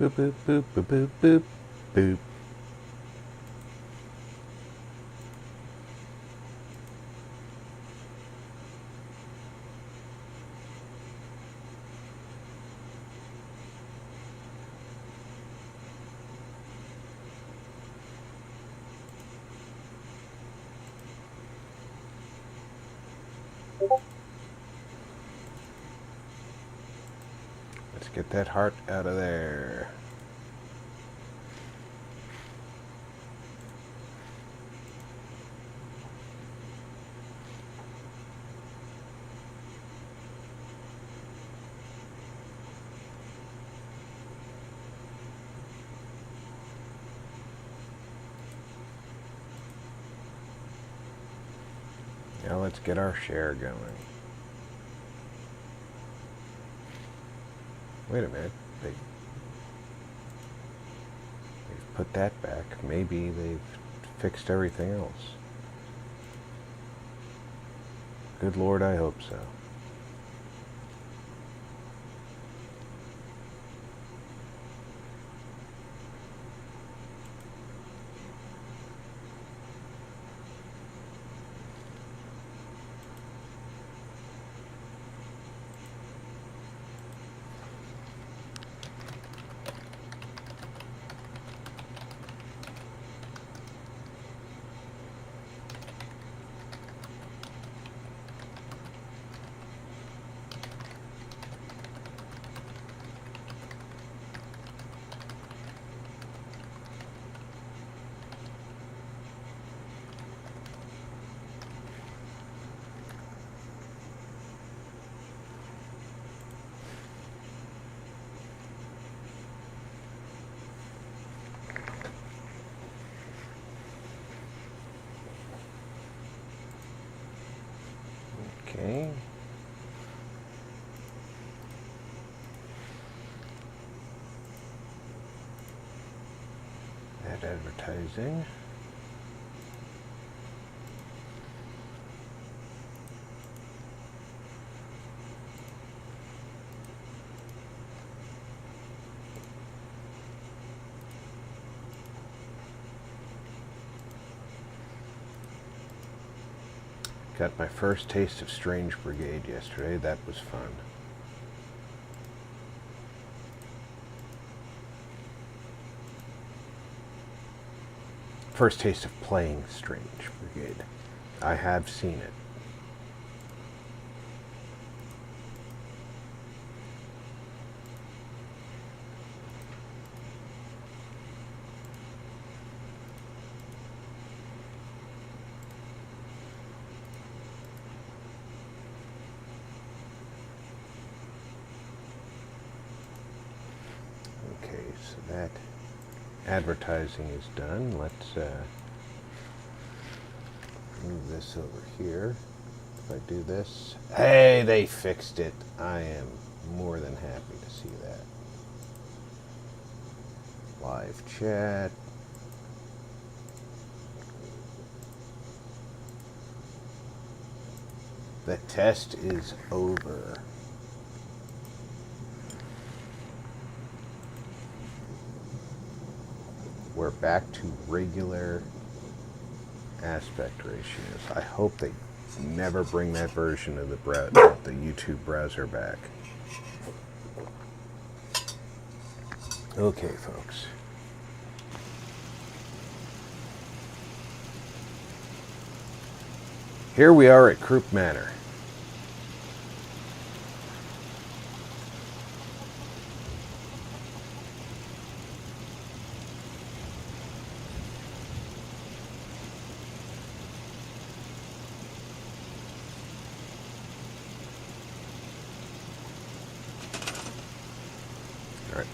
Boop, boop, boop, boop, boop, boop, boop. Let's get that heart out of there. Now let's get our share going. Wait a minute. They've put that back. Maybe they've fixed everything else. Good Lord, I hope so. Okay. Ad advertising. Got my first taste of Strange Brigade yesterday. That was fun. First taste of playing Strange Brigade. I have seen it. So that advertising is done. Let's move this over here. If I do this, hey, they fixed it. I am more than happy to see that. Live chat. The test is over. We're back to regular aspect ratios. I hope they never bring that version of the YouTube browser back. Okay, folks. Here we are at Croup Manor.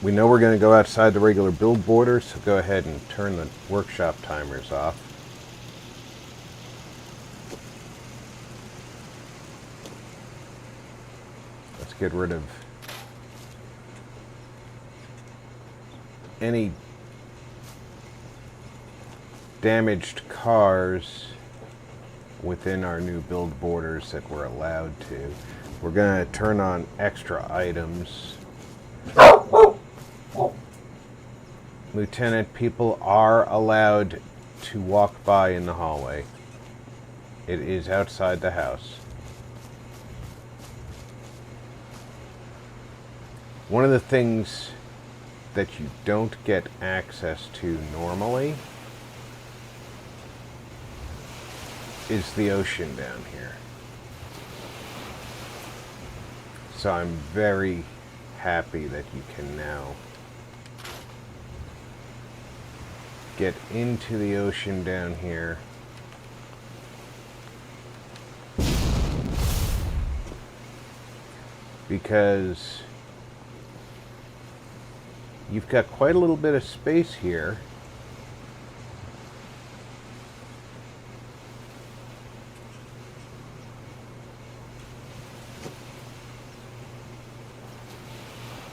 We know we're going to go outside the regular build borders, so go ahead and turn the workshop timers off. Let's get rid of any damaged cars within our new build borders that we're allowed to. We're going to turn on extra items. Lieutenant, people are allowed to walk by in the hallway. It is outside the house. One of the things that you don't get access to normally is the ocean down here. So I'm very happy that you can now get into the ocean down here. Because you've got quite a little bit of space here.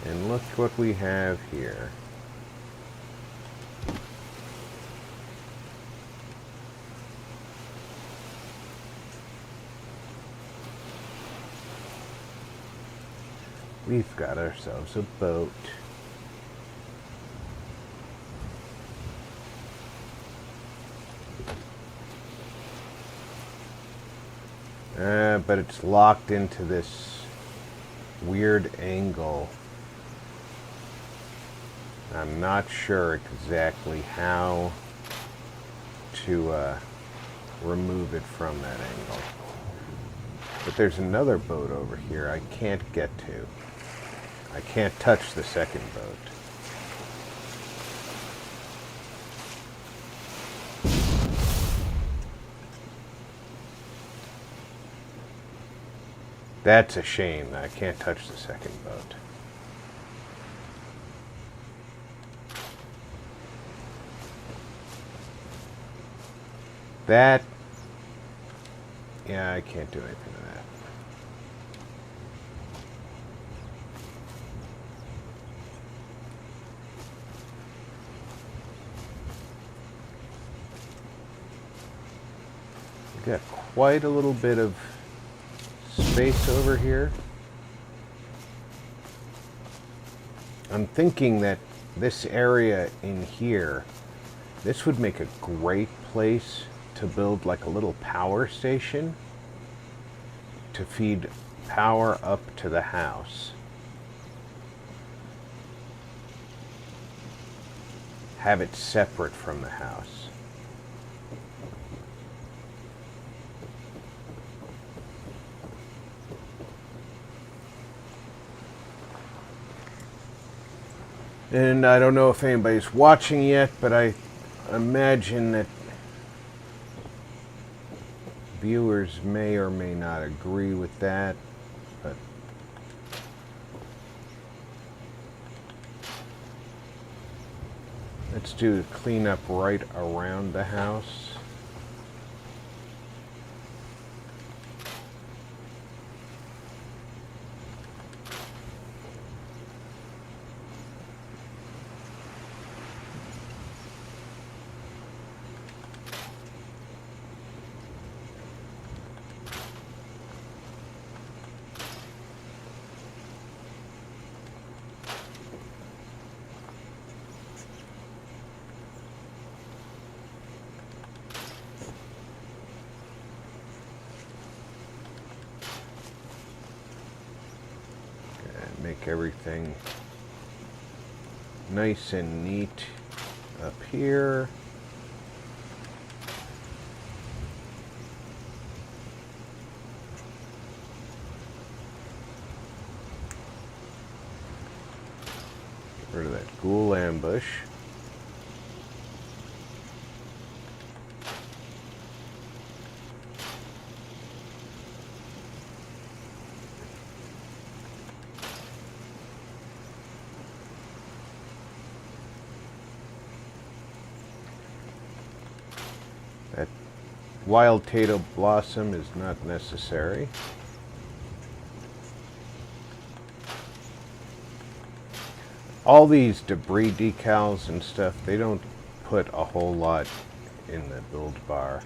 And look what we have here. We've got ourselves a boat. But it's locked into this weird angle. I'm not sure exactly how to remove it from that angle. But there's another boat over here I can't get to. I can't touch the second boat. That's a shame that I can't touch the second boat. That, yeah, I can't do anything with that. We've got quite a little bit of space over here. I'm thinking that this area in here, this would make a great place to build like a little power station to feed power up to the house. Have it separate from the house. And I don't know if anybody's watching yet, but I imagine that viewers may or may not agree with that, but let's do the cleanup right around the house. Make everything nice and neat up here. Get rid of that ghoul ambush. That wild tato blossom is not necessary. All these debris decals and stuff, they don't put a whole lot in the build bar.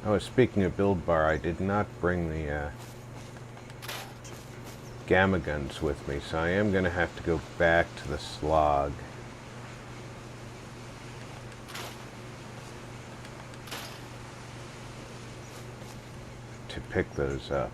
Oh, speaking of build bar, I did not bring the gamma guns with me, so I am going to have to go back to the slog to pick those up.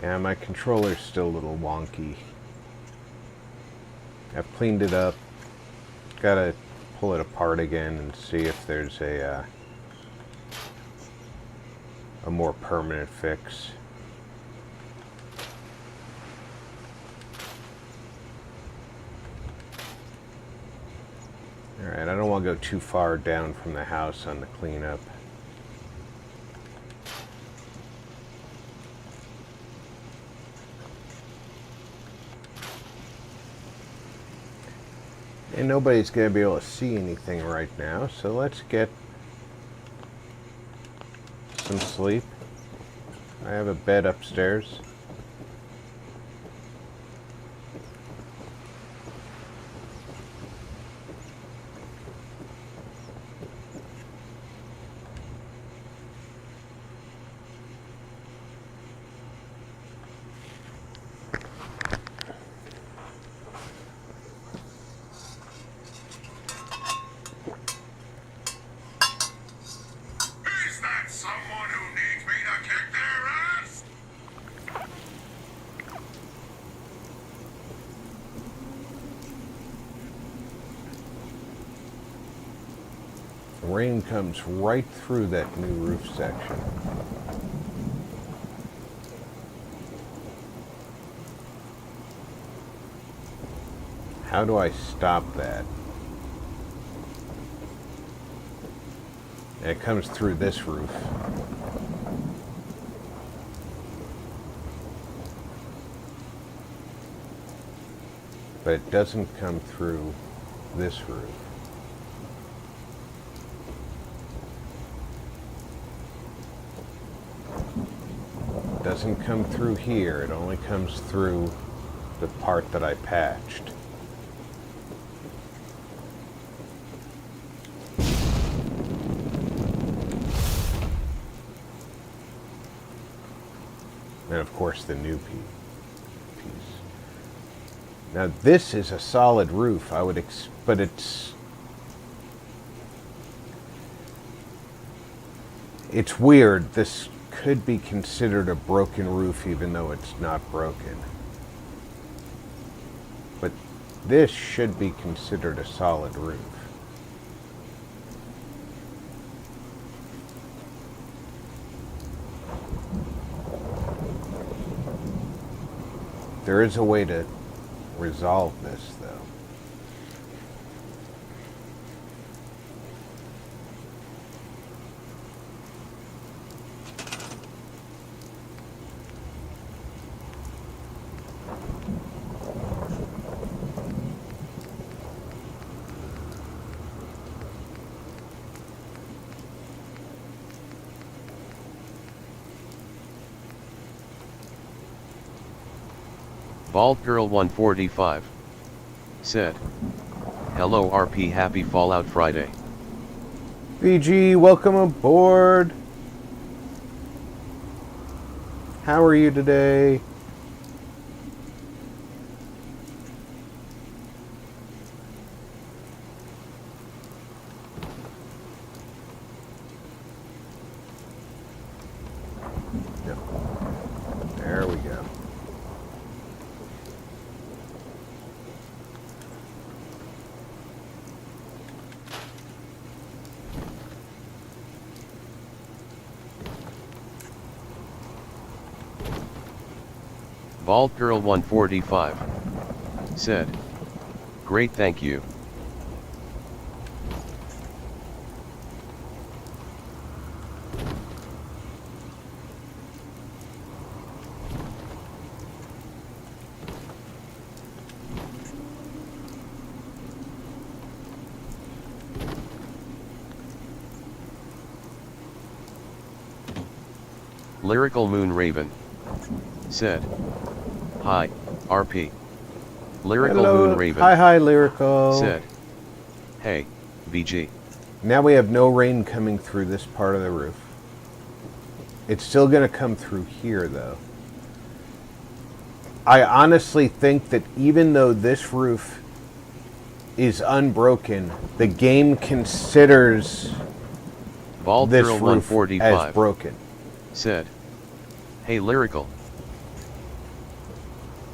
Yeah, my controller's still a little wonky. I've cleaned it up. Gotta pull it apart again and see if there's a more permanent fix. Alright, I don't want to go too far down from the house on the cleanup. And nobody's going to be able to see anything right now, so let's get some sleep. I have a bed upstairs. The rain comes right through that new roof section. How do I stop that? It comes through this roof. But it doesn't come through this roof. It doesn't come through here. It only comes through the part that I patched. And of course the new piece. Now this is a solid roof. But it's weird. This could be considered a broken roof even though it's not broken. But this should be considered a solid roof. There is a way to resolve this, though. Bald Girl 145 said, "Hello RP, happy Fallout Friday." VG, welcome aboard. How are you today? Yep. There we go. Bald Girl 145 said, "Great, thank you." Lyrical Moon Raven said, "Hi, RP." Lyrical Hello. Moon Raven Hi, Lyrical. said, "Hey, VG." Now we have no rain coming through this part of the roof. It's still going to come through here, though. I honestly think that even though this roof is unbroken, the game considers Bald this Girl roof 145 as broken. said, "Hey, Lyrical."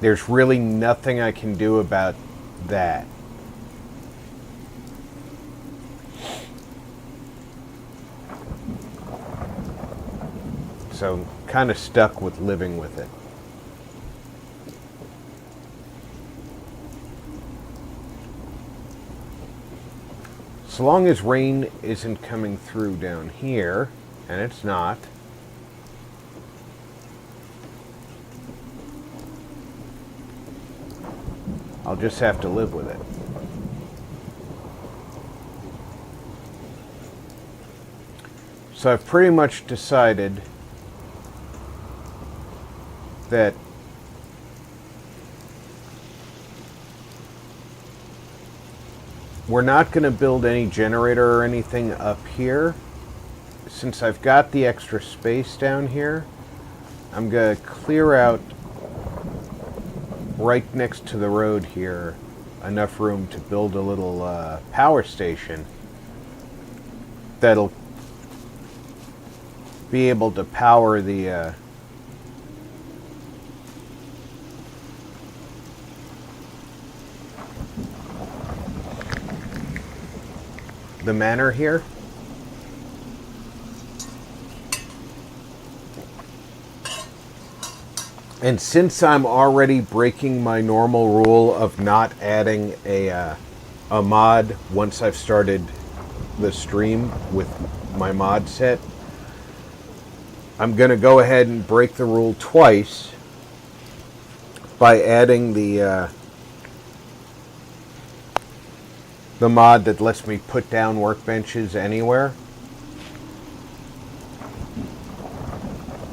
There's really nothing I can do about that. So I'm kind of stuck with living with it. So long as rain isn't coming through down here, and it's not, I'll just have to live with it. So I've pretty much decided that we're not going to build any generator or anything up here. Since I've got the extra space down here, I'm going to clear out right next to the road here enough room to build a little power station that'll be able to power the manor here. And since I'm already breaking my normal rule of not adding a mod once I've started the stream with my mod set, I'm going to go ahead and break the rule twice by adding the mod that lets me put down workbenches anywhere.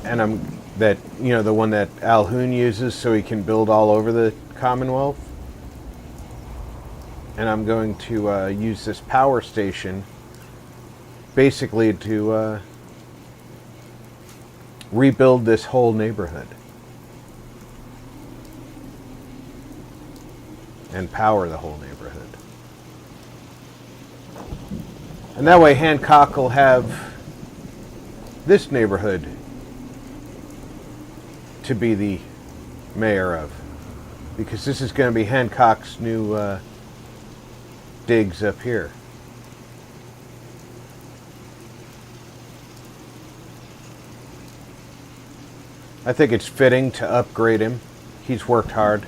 And the one that Alhoon uses so he can build all over the Commonwealth. And I'm going to use this power station basically to rebuild this whole neighborhood and power the whole neighborhood. And that way Hancock will have this neighborhood to be the mayor of, because this is going to be Hancock's new digs up here. I think it's fitting to upgrade him. He's worked hard.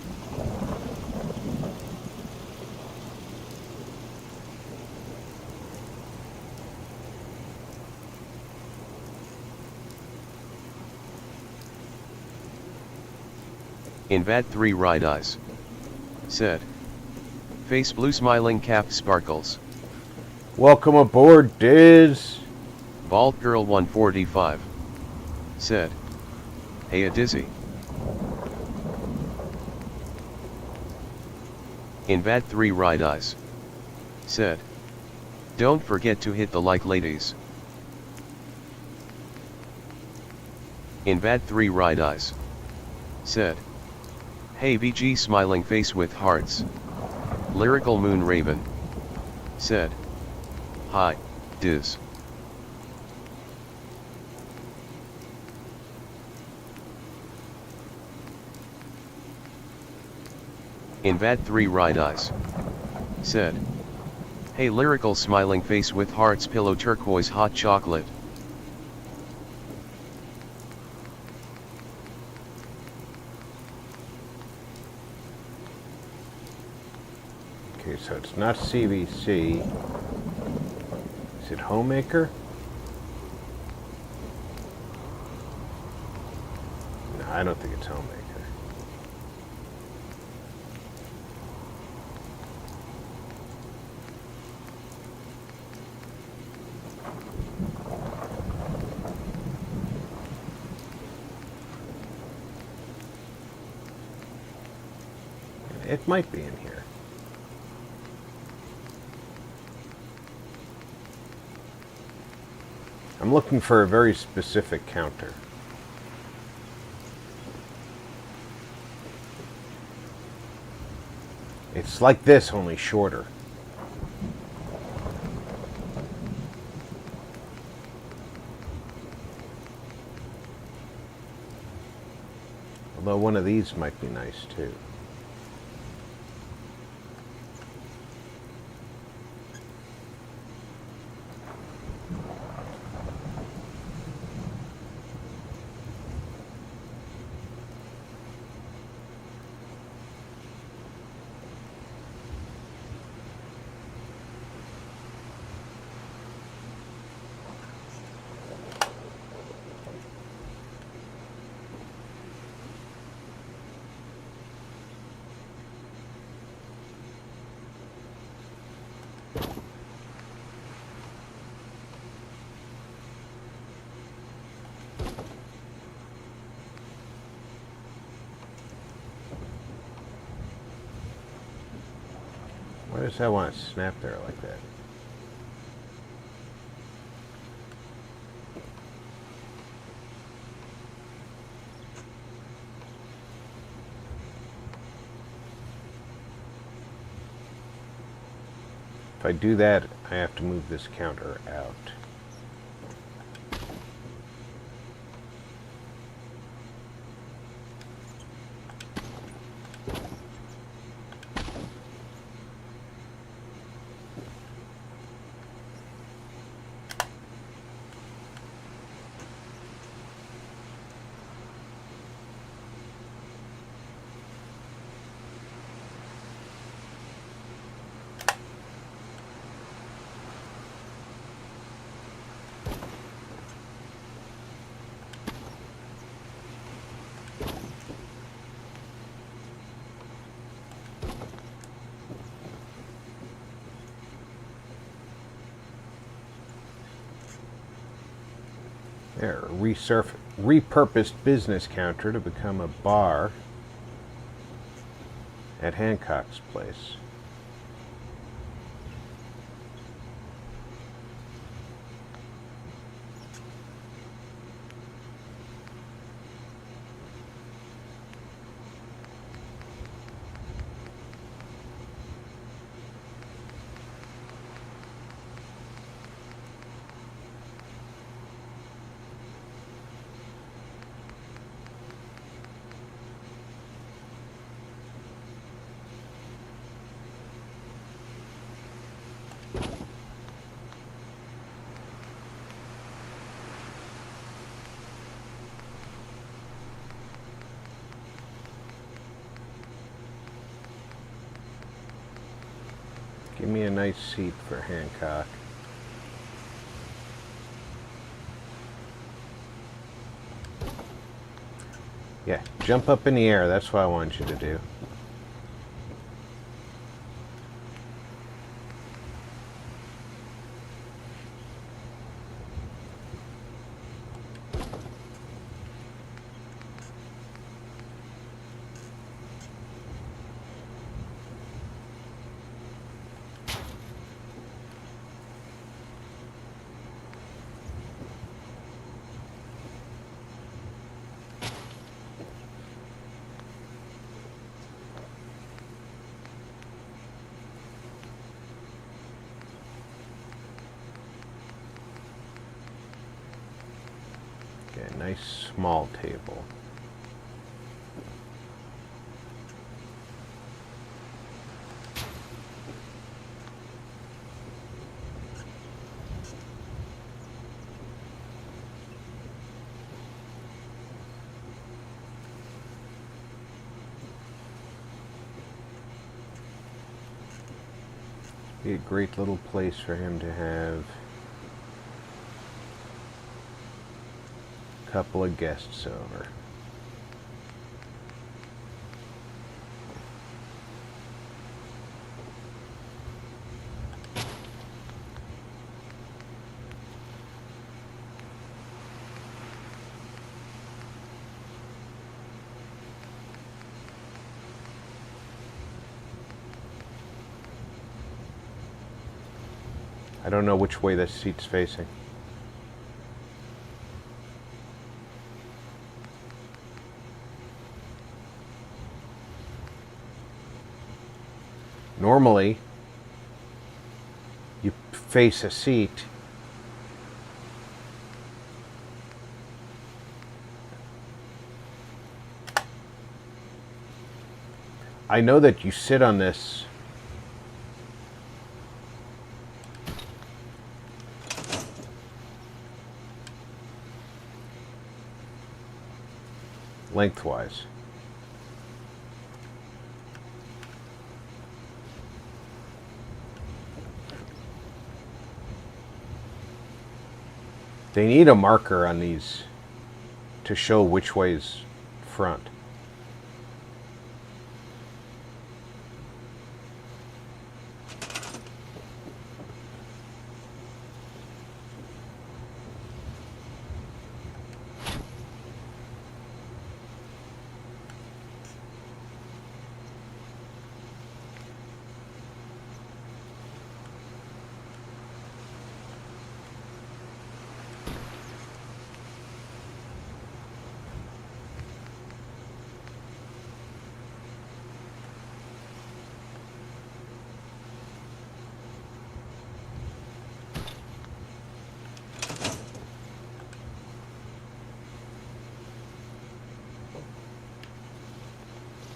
Invad 3 Ride Eyes said, "Face blue smiling cap sparkles." Welcome aboard, Diz. Bald Girl 145 said, "Hey, a dizzy." Invad 3 Ride Eyes said, "Don't forget to hit the like, ladies." Invad 3 Ride Eyes said, "Hey, VG smiling face with hearts." Lyrical Moon Raven said, "Hi, Diz." Invad 3 Ride Eyes said, "Hey, lyrical smiling face with hearts pillow turquoise hot chocolate." Okay, so it's not CVC. Is it Homemaker? No, I don't think it's Homemaker. It might be in here. I'm looking for a very specific counter. It's like this, only shorter. Although one of these might be nice too. Why does that want to snap there like that? If I do that, I have to move this counter out. There, repurposed business counter to become a bar at Hancock's place. Give me a nice seat for Hancock. Yeah, jump up in the air. That's what I want you to do. Okay, nice small table. Be a great little place for him to have a couple of guests over. I don't know which way this seat's facing. Normally, you face a seat I know that you sit on this lengthwise. They need a marker on these to show which way's front.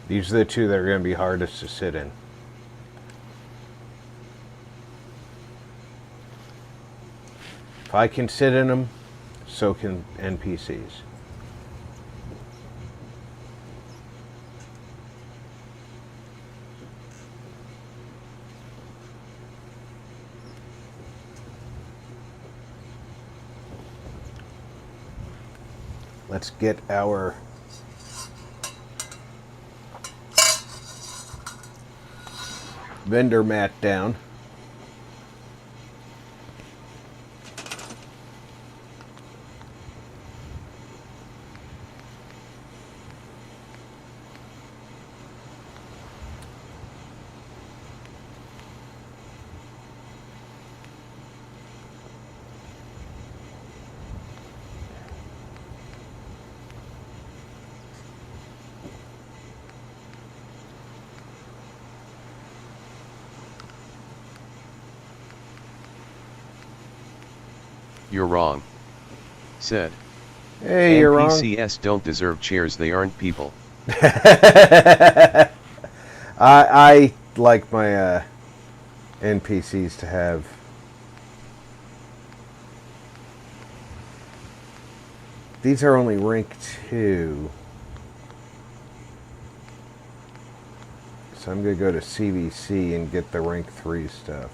These are the two that are going to be hardest to sit in. If I can sit in them, so can NPCs. Let's get our vendor mat down. You're wrong. Said. Hey, you're wrong. NPCs don't deserve chairs, they aren't people. I like my NPCs to have these are only rank 2. So I'm going to go to CVC and get the rank 3 stuff.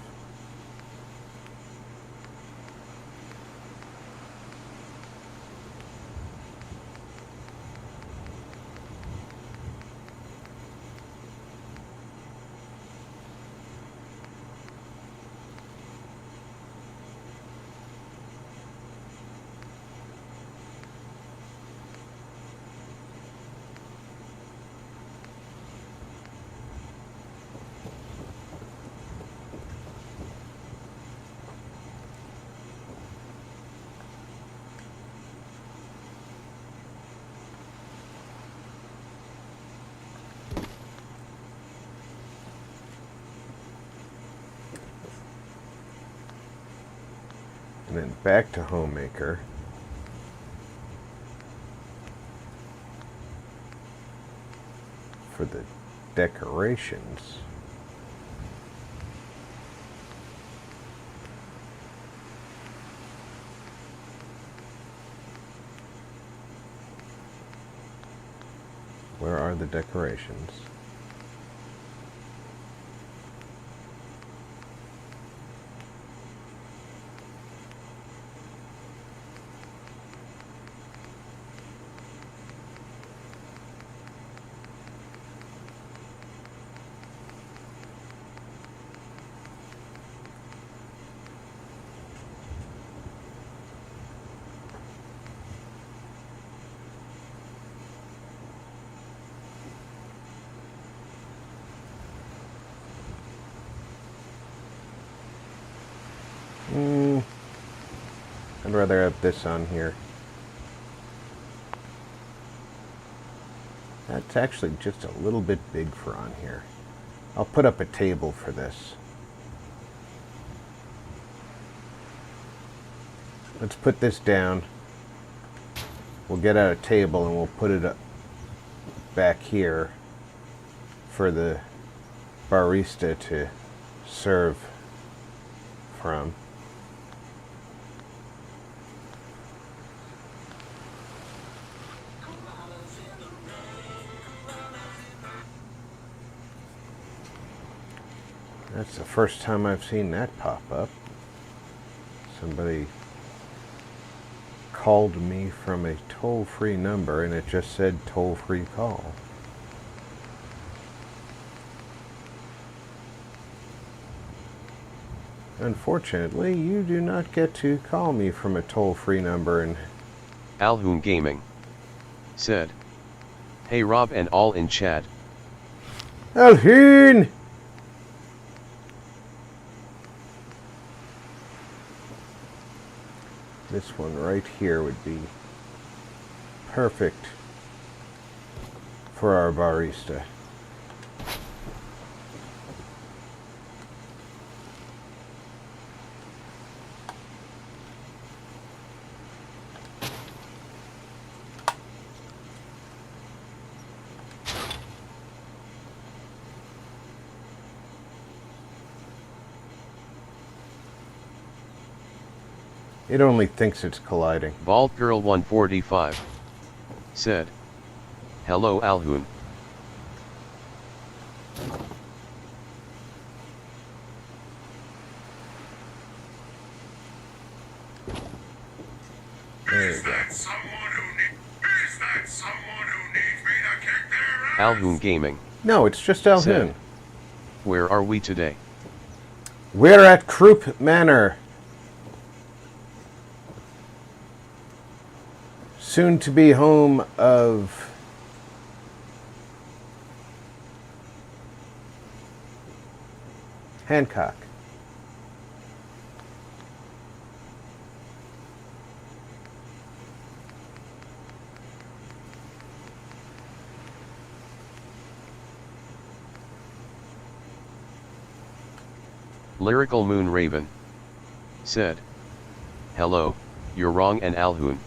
And then back to Homemaker. For the decorations. Where are the decorations? I'd rather have this on here. That's actually just a little bit big for on here. I'll put up a table for this. Let's put this down. We'll get out a table and we'll put it up back here for the barista to serve from. That's the first time I've seen that pop up. Somebody called me from a toll-free number and it just said toll-free call. Unfortunately, you do not get to call me from a toll-free number. And Alhoon Gaming said, "Hey Rob and all in chat." Alhoon! This one right here would be perfect for our barista. It only thinks it's colliding. Bald Girl 145 said, "Hello Alhoon." There you go. Alhoon Gaming No, it's just Alhoon. said, "Where are we today?" We're at Croup Manor. Soon to be home of Hancock. Lyrical Moon Raven said, "Hello, you're wrong and Alhoon."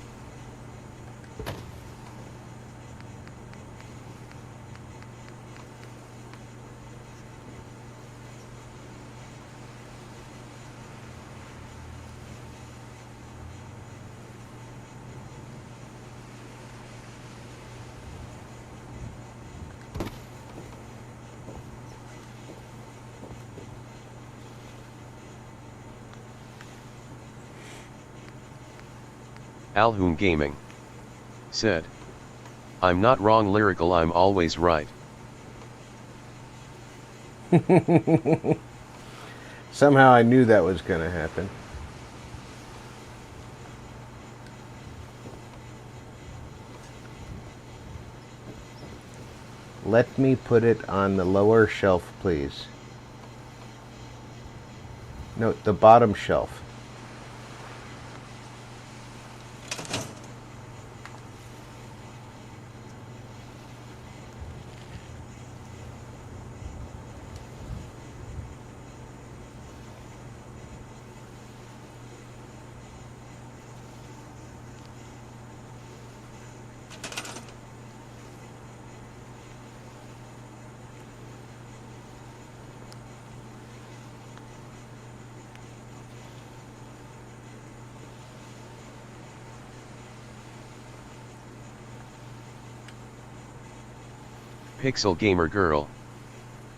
Alhoon Gaming said, "I'm not wrong Lyrical, I'm always right." Somehow I knew that was going to happen. Let me put it on the lower shelf, please. No, the bottom shelf. Pixel Gamer Girl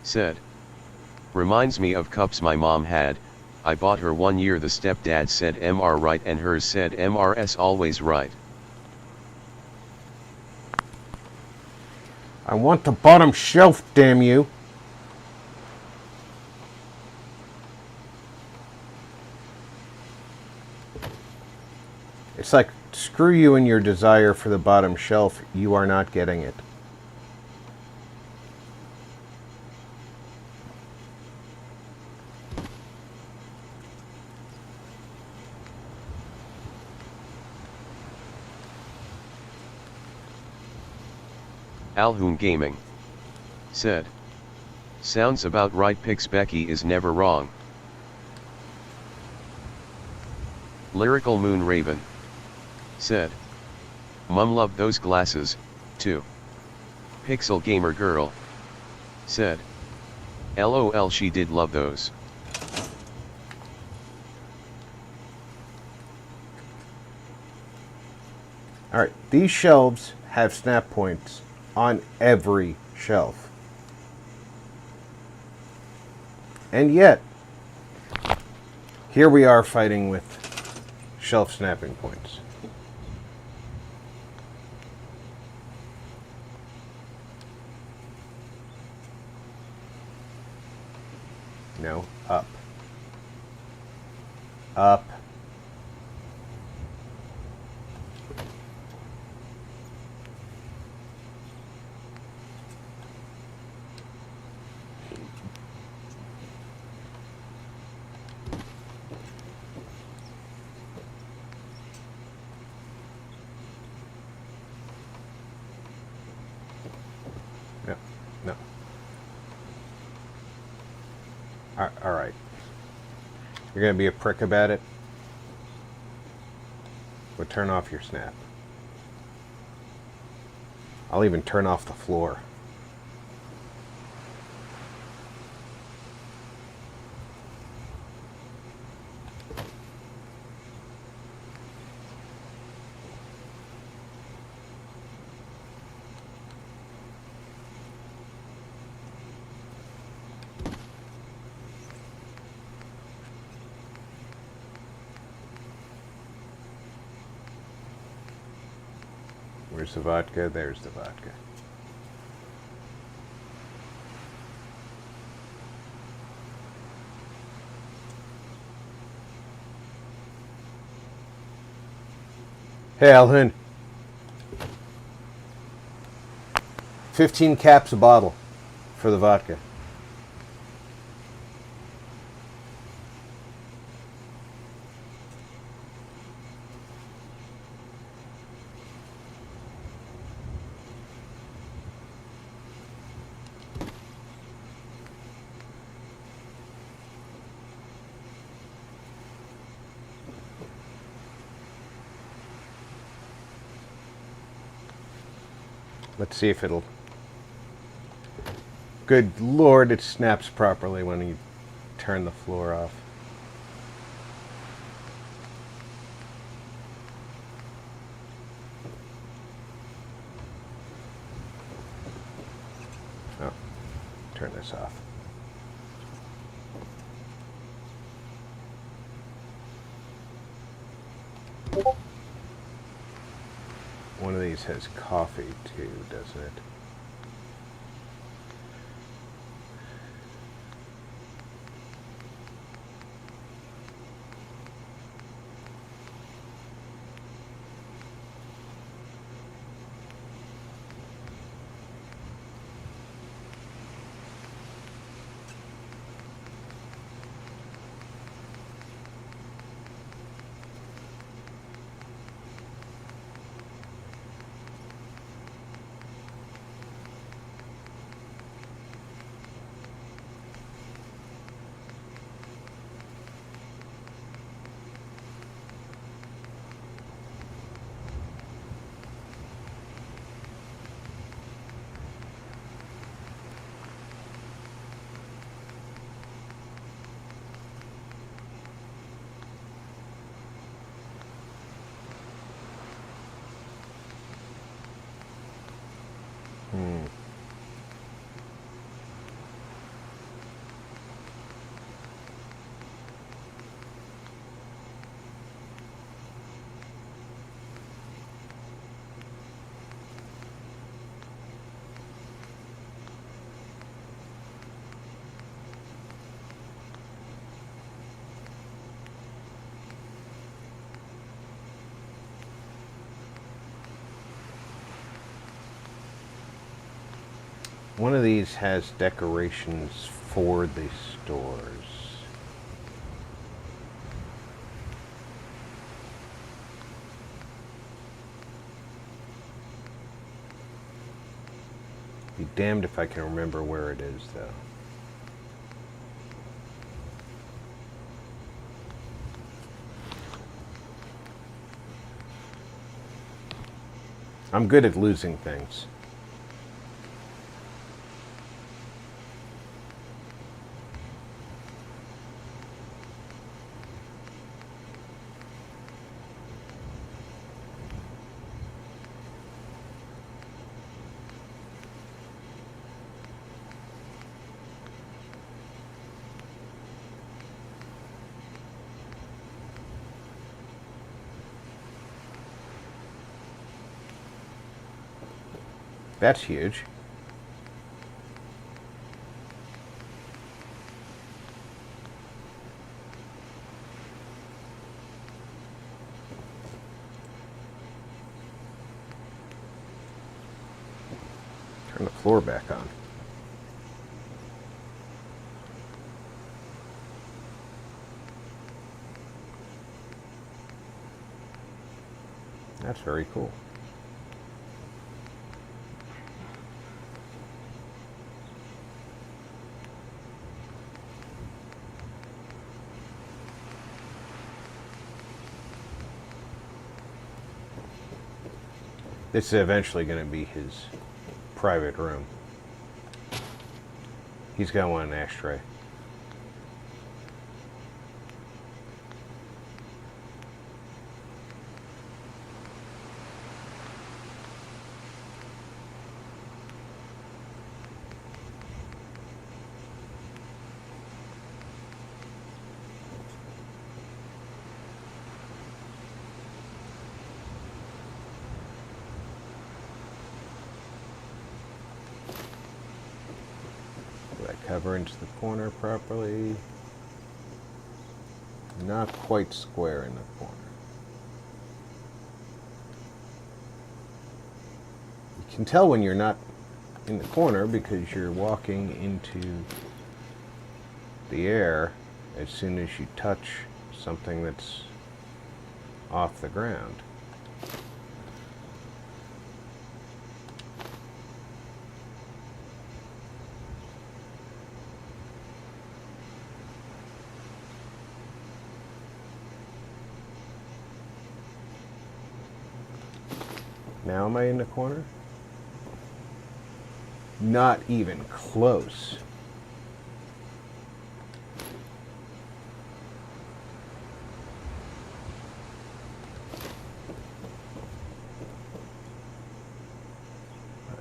said, "Reminds me of cups my mom had. I bought her one year, the stepdad said MR right and hers said MRS always right." I want the bottom shelf, damn you. It's like, screw you and your desire for the bottom shelf. You are not getting it. Alhoon Gaming, said. Sounds about right. Pix Becky is never wrong. Lyrical Moon Raven, said. Mum loved those glasses, too. Pixel Gamer Girl, said. LOL, she did love those. Alright, these shelves have snap points on every shelf. And yet, here we are fighting with shelf snapping points. No, up. Up. No, no. All right. You're going to be a prick about it? But turn off your snap. I'll even turn off the floor. Where's the vodka? There's the vodka. Hey, Alvin. 15 caps a bottle for the vodka. Let's see if it'll... Good Lord, it snaps properly when you turn the floor off. Oh, turn this off. One of these has coffee too, doesn't it? One of these has decorations for the stores. Be damned if I can remember where it is, though. I'm good at losing things. That's huge. Turn the floor back on. That's very cool. This is eventually going to be his private room. He's got one ashtray. Cover into the corner properly. Not quite square in the corner. You can tell when you're not in the corner because you're walking into the air as soon as you touch something that's off the ground. Now am I in the corner? Not even close.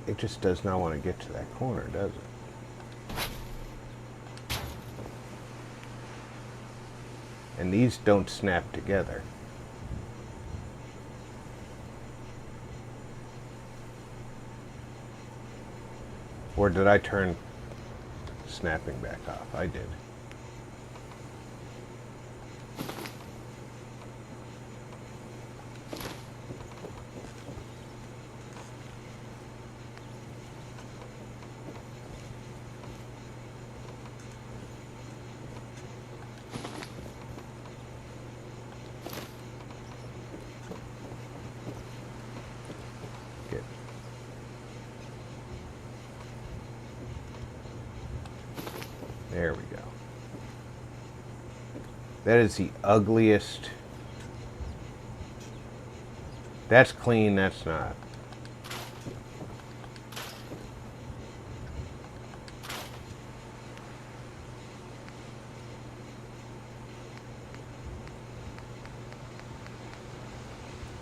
It just does not want to get to that corner, does it? And these don't snap together. Or did I turn snapping back off? I did. There we go. That is the ugliest. That's clean, that's not.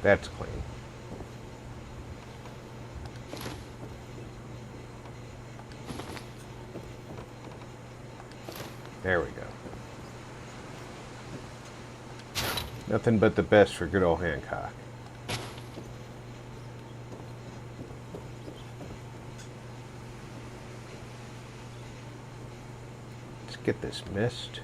That's clean. There we go. Nothing but the best for good old Hancock. Let's get this mist.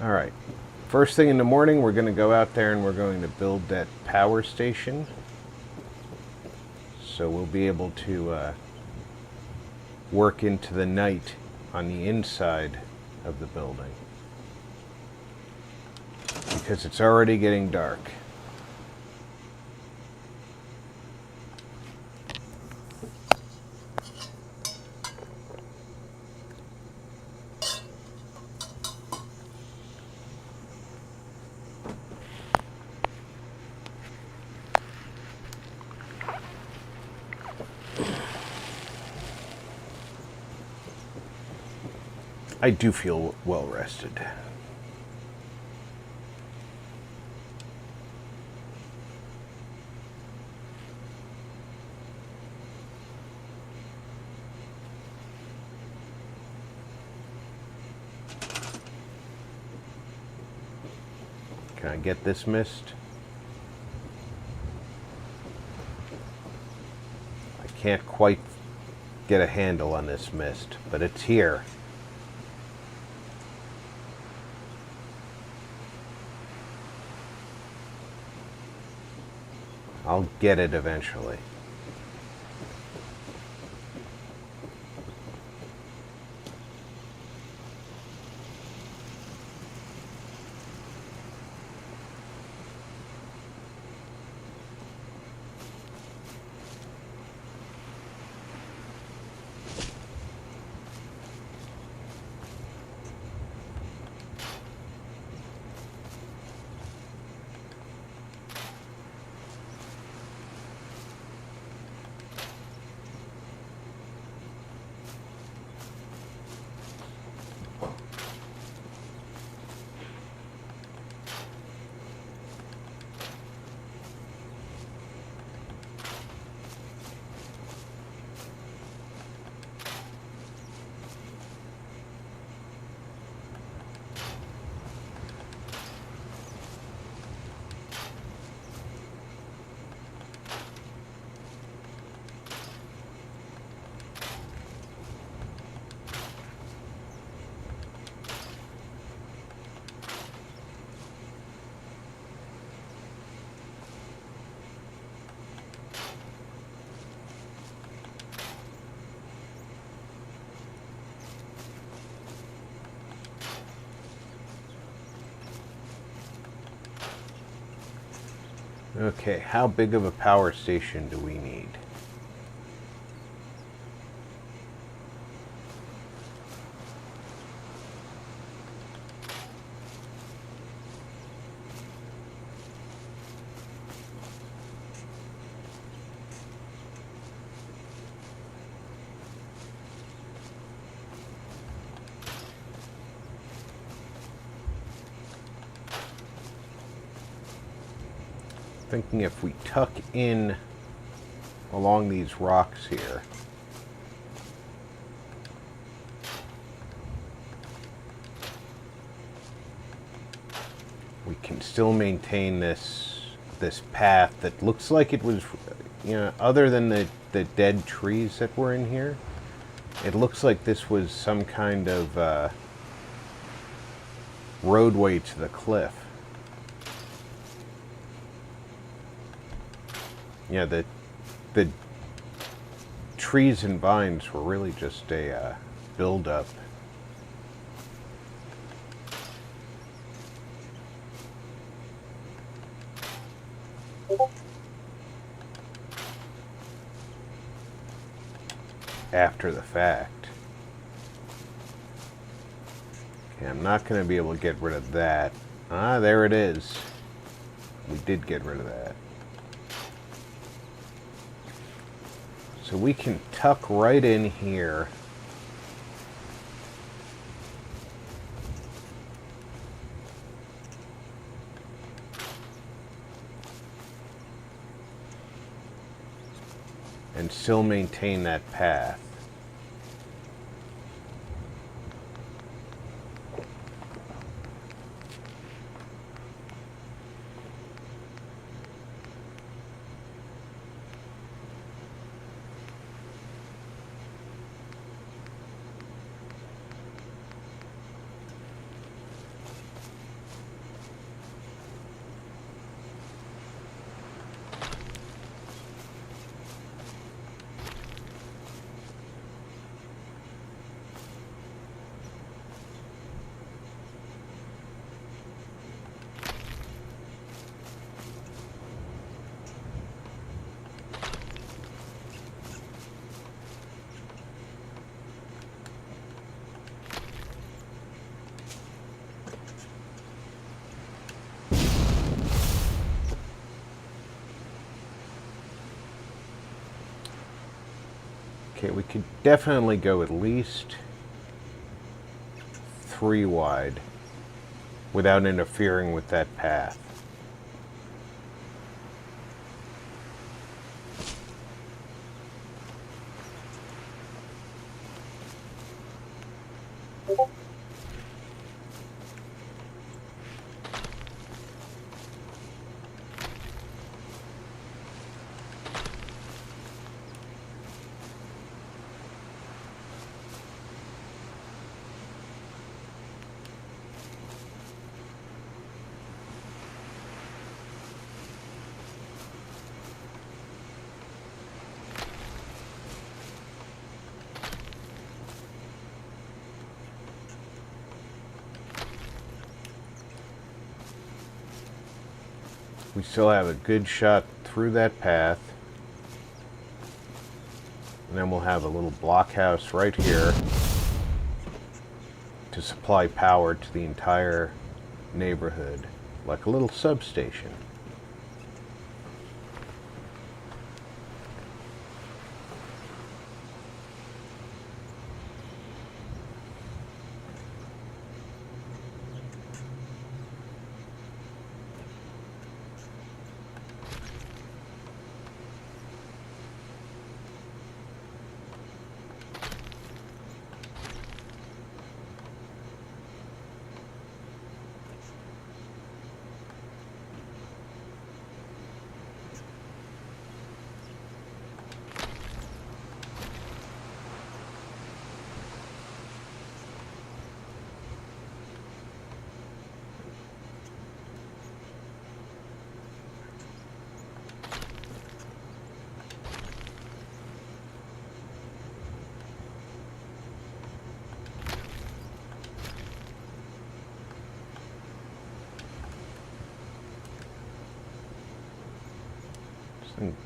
All right, first thing in the morning, we're going to go out there and we're going to build that power station. so we'll be able to work into the night on the inside of the building, because it's already getting dark. I do feel well rested. Can I get this mist? I can't quite get a handle on this mist, but it's here. I'll get it eventually. Okay, how big of a power station do we need? Thinking if we tuck in along these rocks here, we can still maintain this path that looks like it was, you know, other than the dead trees that were in here, it looks like this was some kind of roadway to the cliff. Yeah, the trees and vines were really just a build-up. After the fact. Okay, I'm not going to be able to get rid of that. Ah, there it is. We did get rid of that. So we can tuck right in here. And still maintain that path. Okay, we could definitely go at least 3 wide without interfering with that path. We still have a good shot through that path. And then we'll have a little blockhouse right here to supply power to the entire neighborhood, like a little substation.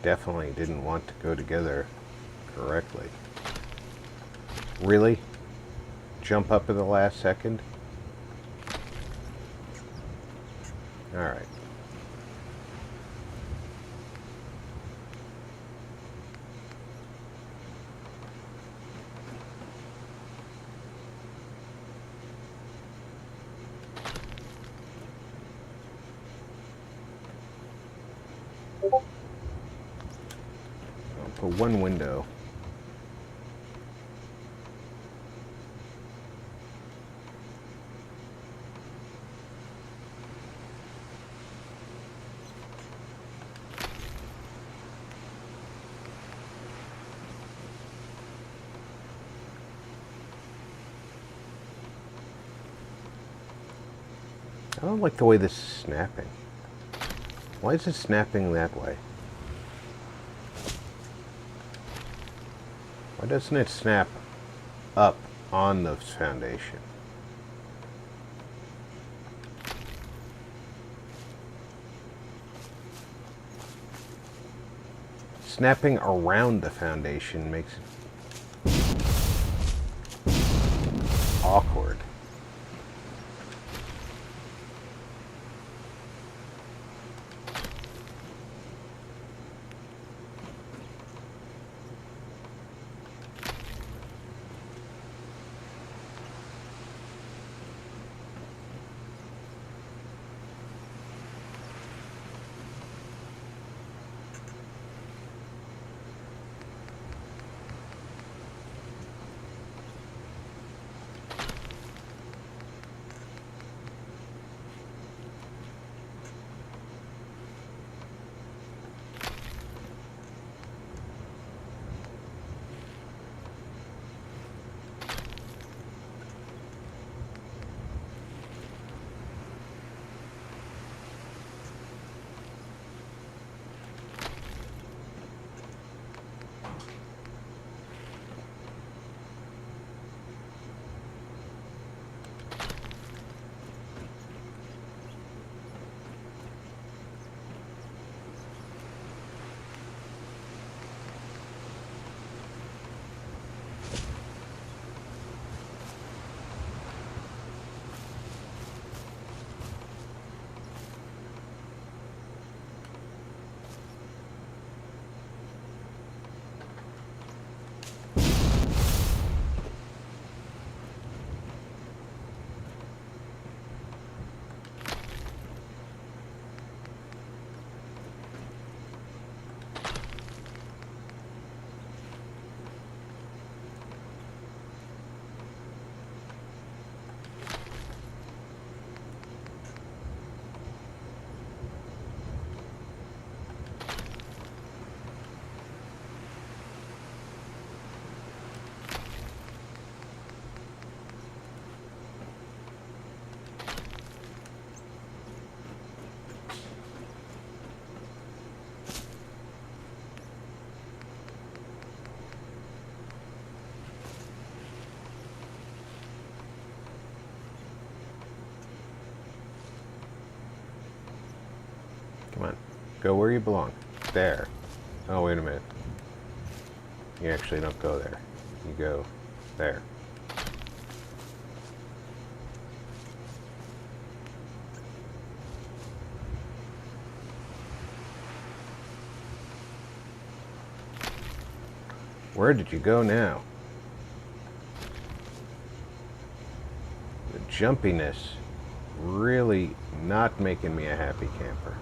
Definitely didn't want to go together correctly. Really? Jump up at the last second? Alright. Put one window. I don't like the way this is snapping. Why is it snapping that way? Why doesn't it snap up on the foundation? Snapping around the foundation makes it awkward. Come on. Go where you belong. There. Oh, wait a minute. You actually don't go there. You go there. Where did you go now? The jumpiness really not making me a happy camper.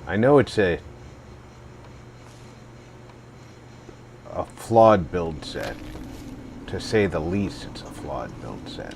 I know it's a flawed build set. To say the least, it's a flawed build set.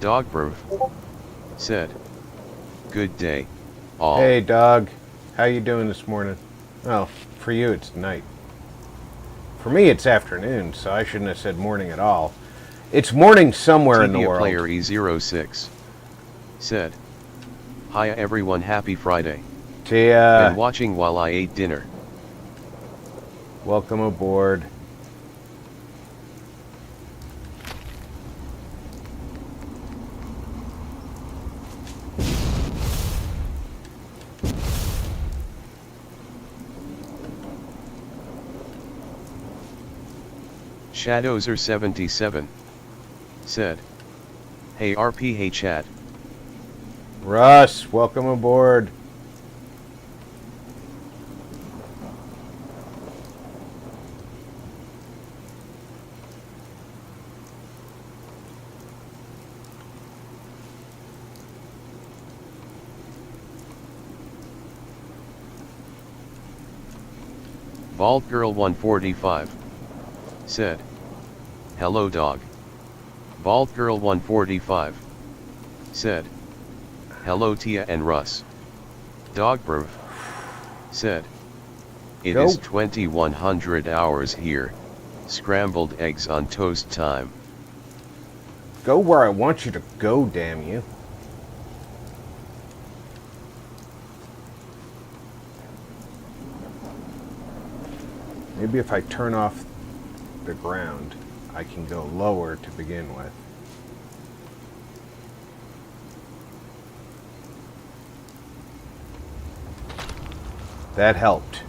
Dogbrew said, "Good day, all." Hey, dog. How you doing this morning? Oh, for you it's night. For me it's afternoon, so I shouldn't have said morning at all. It's morning somewhere in the Tibia world. Player E06 said, "Hi everyone, happy Friday. Tia, Been watching while I ate dinner." welcome aboard. Shadowser77 said, "Hey RP, hey chat." Russ, welcome aboard. Bald Girl 145 said, "Hello dog." Bald Girl 145 said, "Hello Tia and Russ." Dogbrew said, "It Go. is 2100 hours here, scrambled eggs on toast time." Go where I want you to go, damn you. Maybe if I turn off the ground, I can go lower to begin with. That helped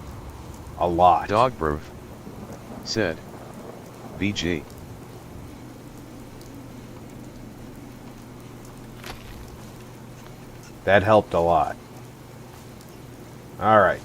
a lot. Dogbrew said, "BG." That helped a lot. All right.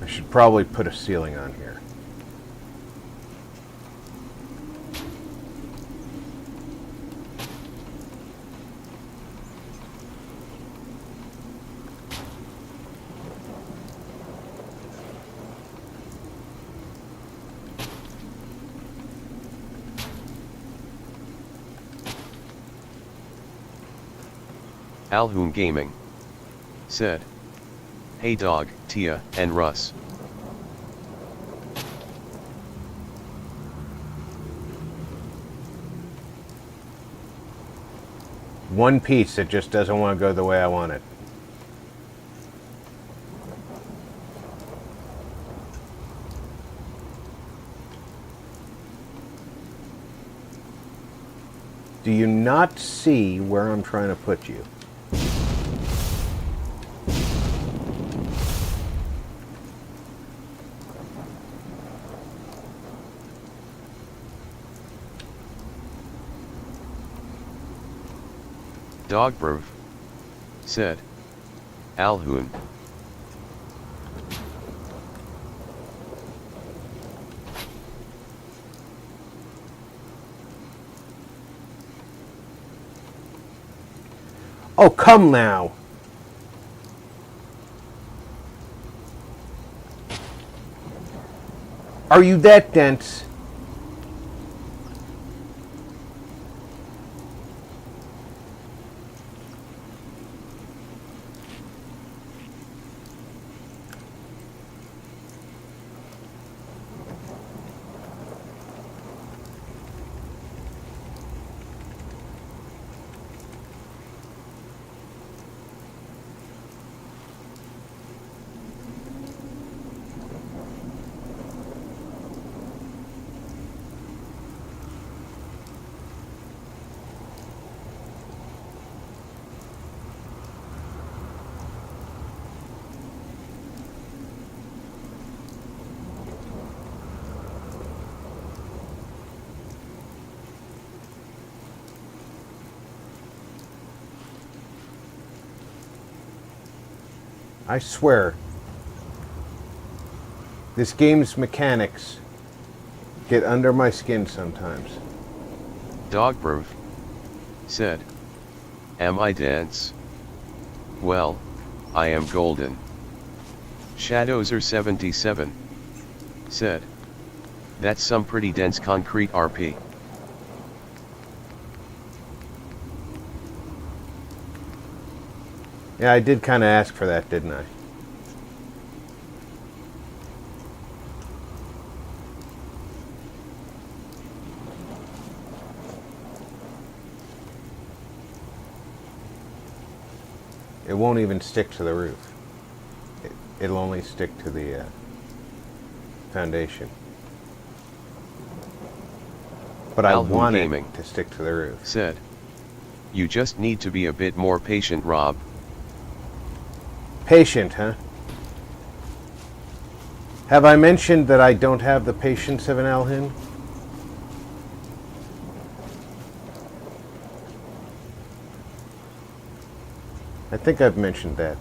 I should probably put a ceiling on here. Alhoon Gaming said, "Hey dog, Tia, and Russ. one piece that just doesn't want to go the way I want it. Do you not see where I'm trying to put you? Dogbrov said, Alhoon. Oh, come now. Are you that dense? I swear, this game's mechanics get under my skin sometimes. Dogbrov said, Am I dense? Well, I am golden. Shadows are 77 said, That's some pretty dense concrete RP. Yeah, I did kind of ask for that, didn't I? It won't even stick to the roof. It'll only stick to the foundation. But I Alhoon want Gaming it to stick to the roof. Said, You just need to be a bit more patient, Rob. Patient, huh? Have I mentioned that I don't have the patience of an Alhoon? I think I've mentioned that.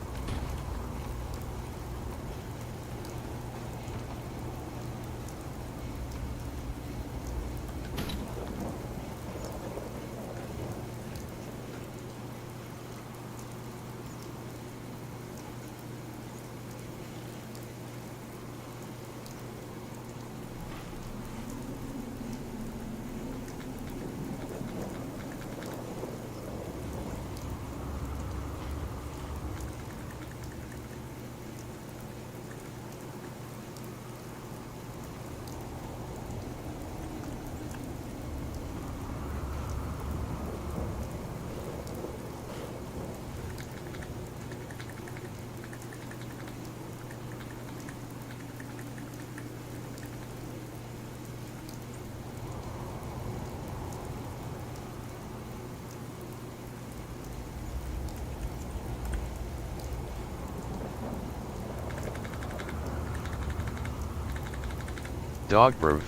Dogbrov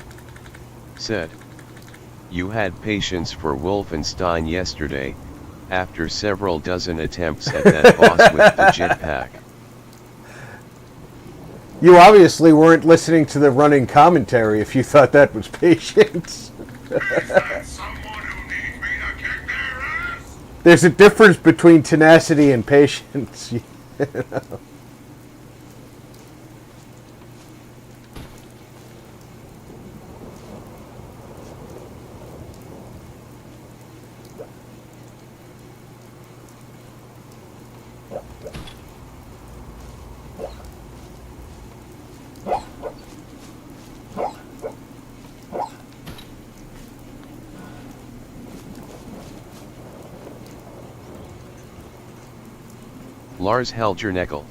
said, You had patience for Wolfenstein yesterday, after several dozen attempts at that boss with the jetpack. You obviously weren't listening to the running commentary if you thought that was patience. There's a difference between tenacity and patience. You know? Lars Helgerneckel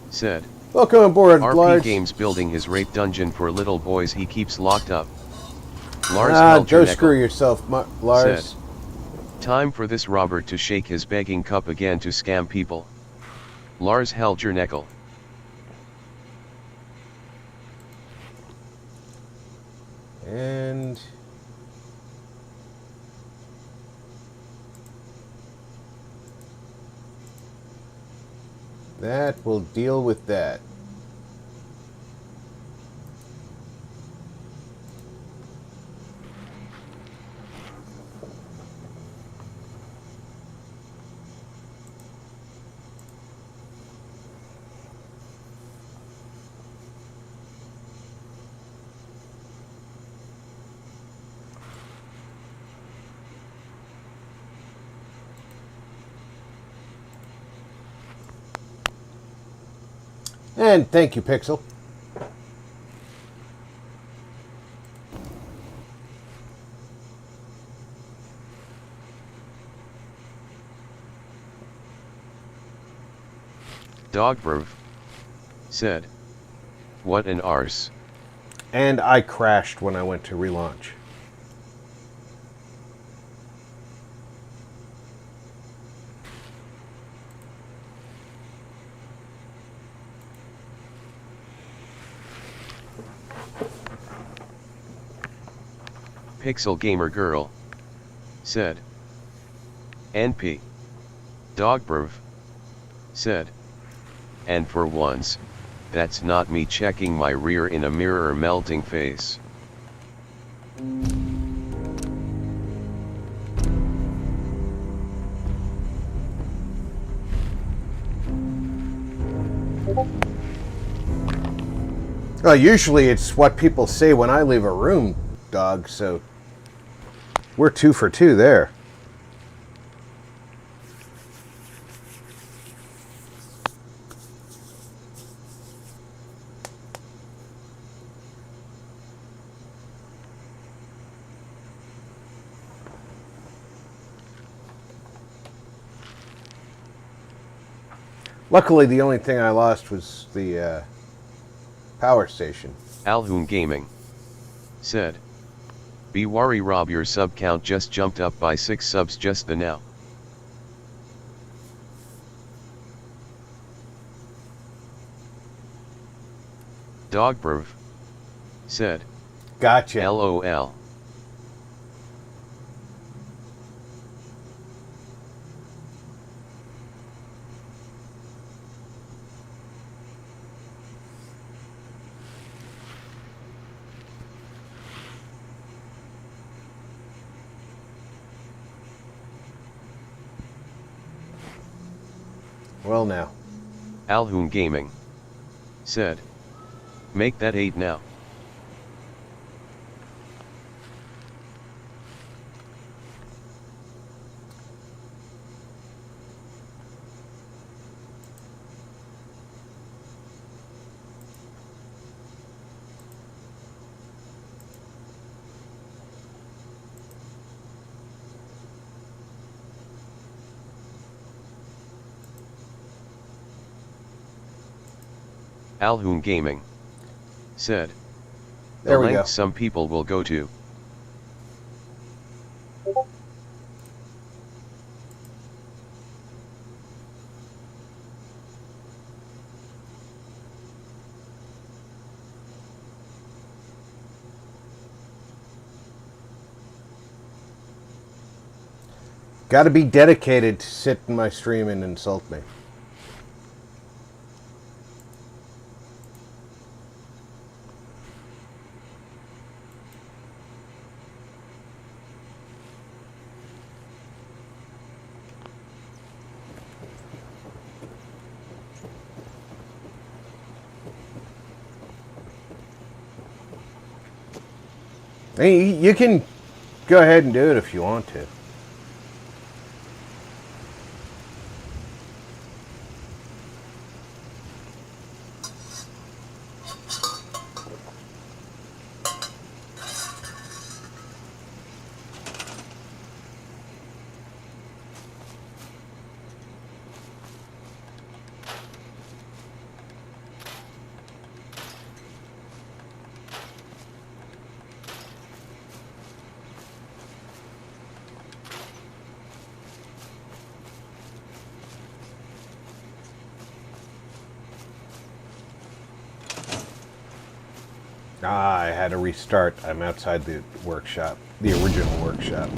said. Welcome aboard, RP Lars. Games building his rape dungeon for little boys he keeps locked up. Lars Go screw Helgerneckel yourself, Lars. said. Time for this Robert to shake his begging cup again to scam people. Lars Helgerneckel. And that will deal with that. And thank you, Pixel. Dogberv said. What an arse. And I crashed when I went to relaunch. Pixel Gamer Girl said. NP. Dogberv said. And for once, that's not me checking my rear in a mirror melting face. Well, usually it's what people say when I leave a room, dog, so we're 2 for 2 there. Luckily, the only thing I lost was the power station. Alhoon Gaming said. Be worry Rob, your sub count just jumped up by 6 subs just the now. Dogberv said. Gotcha. LOL. Well now. Alhoon Gaming said. Make that 8 now. Alhoon Gaming said. There we length go. Some people will go to. Got to be dedicated to sit in my stream and insult me. Hey, you can go ahead and do it if you want to. Ah, I had to restart. I'm outside the workshop, the original workshop.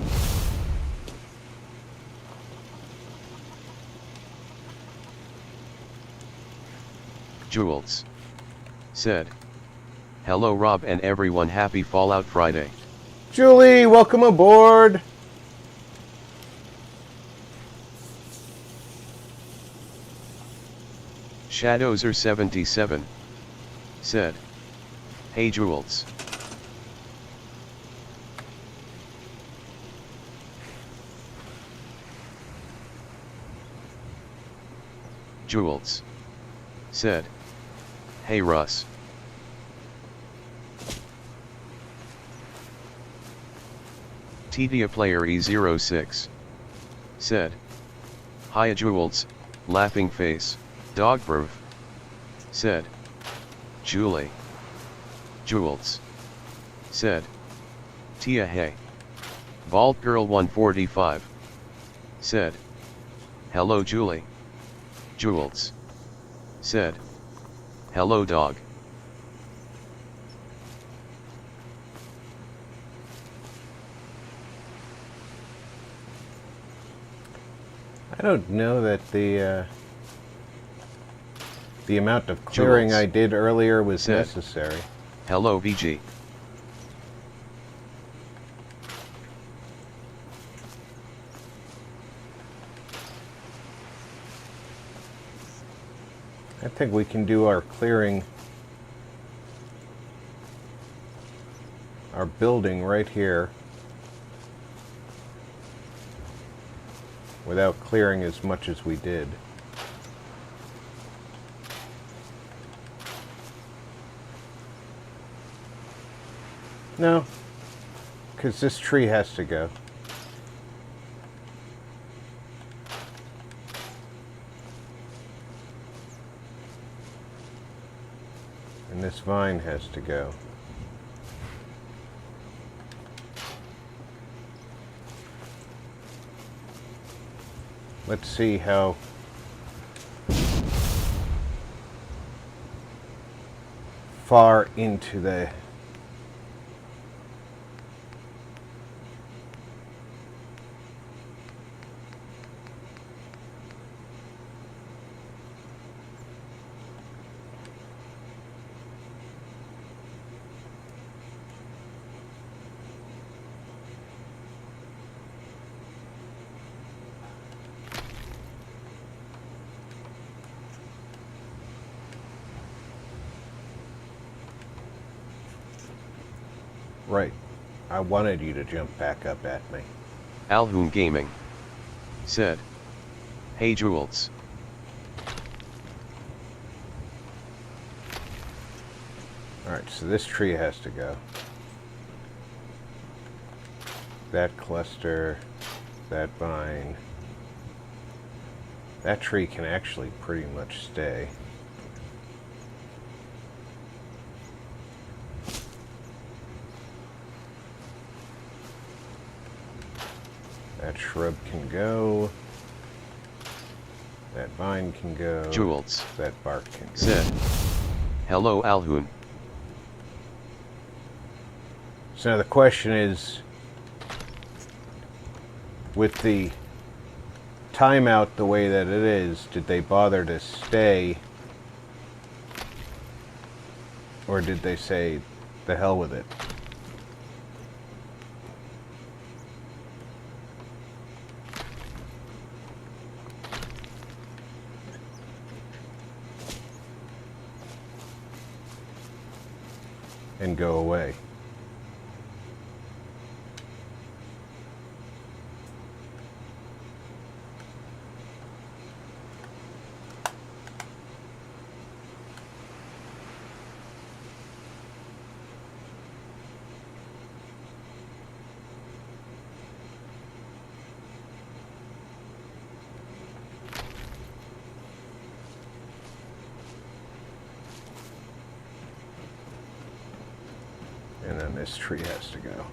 Jules said, "Hello Rob and everyone, happy Fallout Friday." Julie, welcome aboard. Shadowser77 said, "Hey Jules." Jules said, "Hey Russ." Tdia Player E06 said, "Hiya Jules, laughing face." Dogproof said, "Julie." Jules said, "Tia hey." Bald Girl 145 said, "Hello Julie." Jules said, "Hello dog." I don't know that the amount of clearing Jules I did earlier was said, necessary. "Hello VG." I think we can do our clearing, our building right here, without clearing as much as we did. No, because this tree has to go. And this vine has to go. Let's see how far into the right. I wanted you to jump back up at me. Alhoon Gaming said, "Hey Jules." Alright, so this tree has to go. That cluster, that vine. That tree can actually pretty much stay. That shrub can go. That vine can go. Jules That bark can go. said, "Hello Alhoon." So now the question is, with the timeout the way that it is, did they bother to stay? Or did they say, the hell with it? And go away. And then this tree has to go.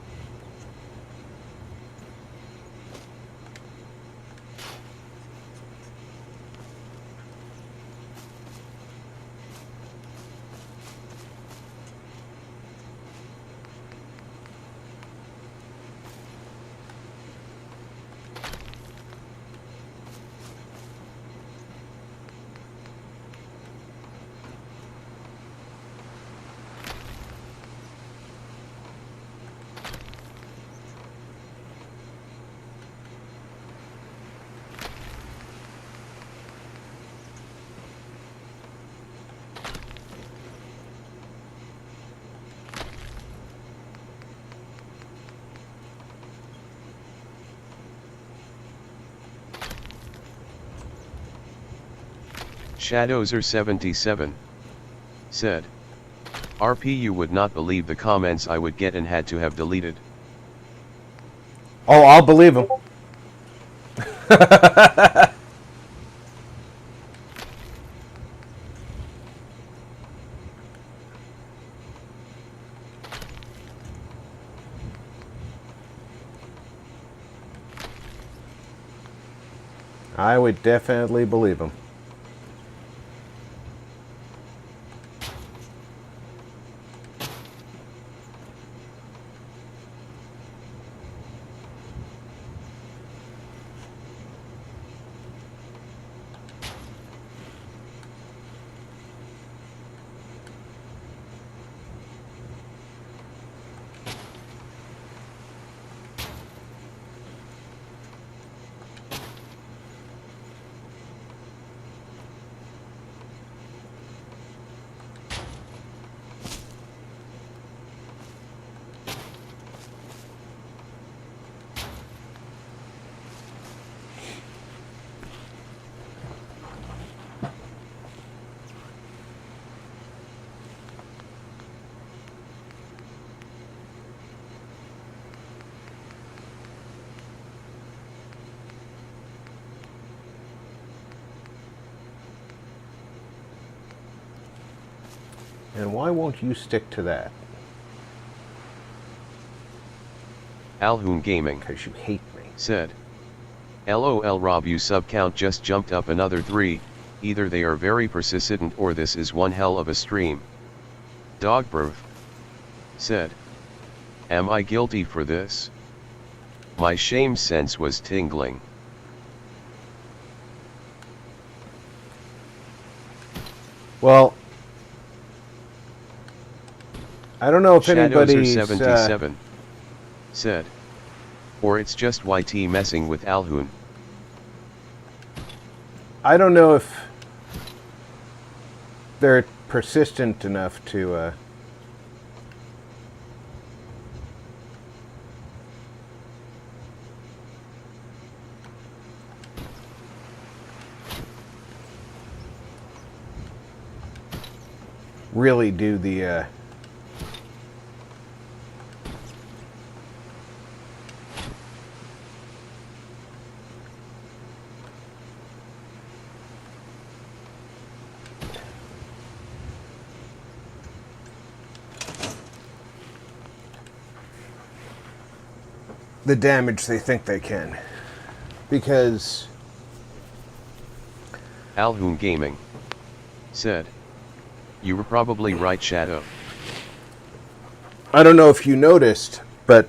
Shadowser77 said, RP, you would not believe the comments I would get and had to have deleted. Oh, I'll believe him. I would definitely believe him. And why won't you stick to that? Alhoon Gaming Because you hate me. said, LOL Rob, you sub count just jumped up another 3, either they are very persistent or this is one hell of a stream. Dogbrev said, am I guilty for this? My shame sense was tingling. Well, I don't know if anybody's... Shadowser77 said, or it's just YT messing with Alhoon. I don't know if they're persistent enough to... really do the... the damage they think they can. Because... Alhoon Gaming said, you were probably right, Shadow. I don't know if you noticed, but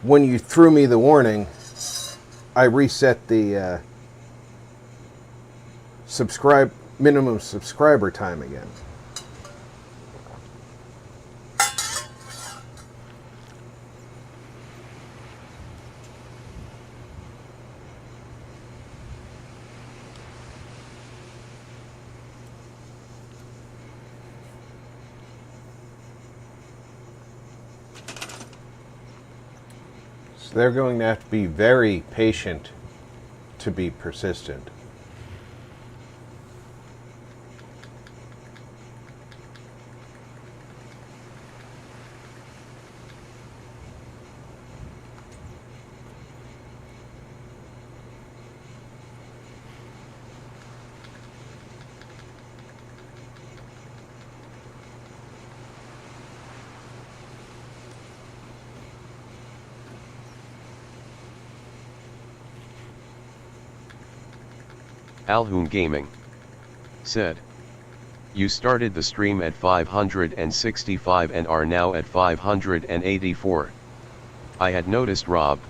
when you threw me the warning, I reset the minimum subscriber time again. So they're going to have to be very patient to be persistent. Alhoon Gaming said, you started the stream at 565 and are now at 584. I had noticed, Rob.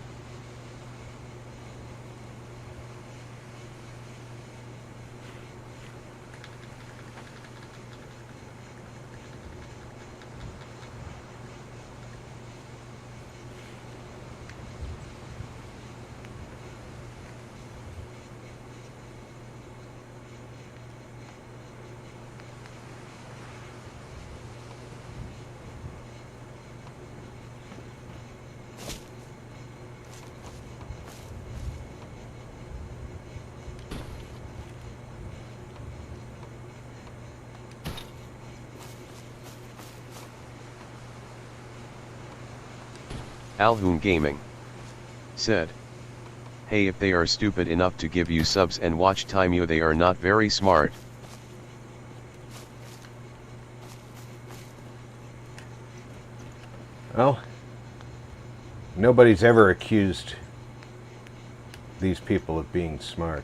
Alhoon Gaming said, hey, if they are stupid enough to give you subs and watch time you, they are not very smart. Well, nobody's ever accused these people of being smart.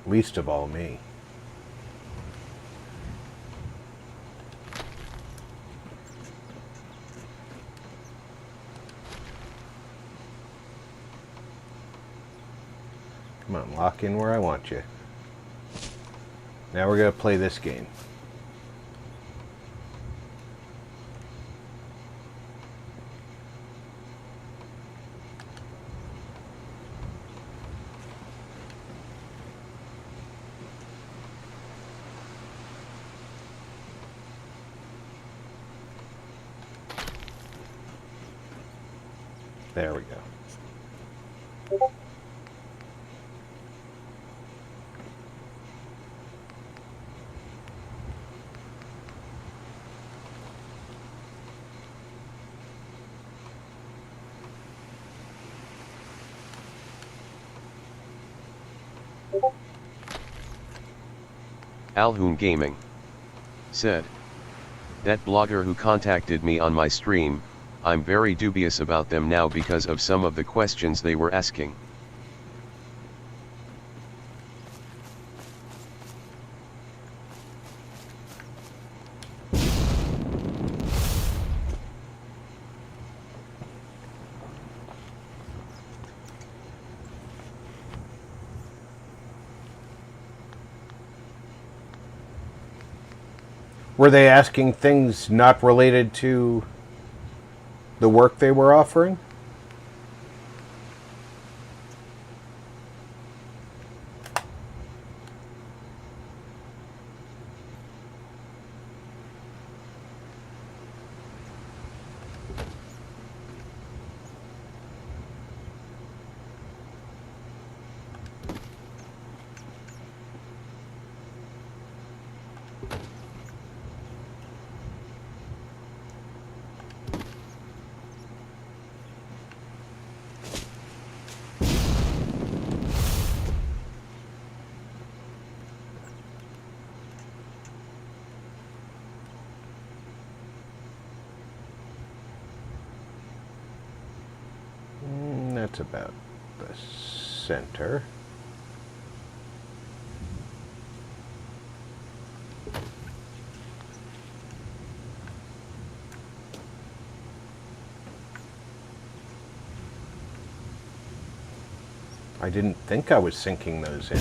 Least of all me. Come on, lock in where I want you. Now we're going to play this game. There we go. Alhoon Gaming said, that blogger who contacted me on my stream, I'm very dubious about them now because of some of the questions they were asking. Were they asking things not related to the work they were offering? That's about the center. I didn't think I was sinking those in.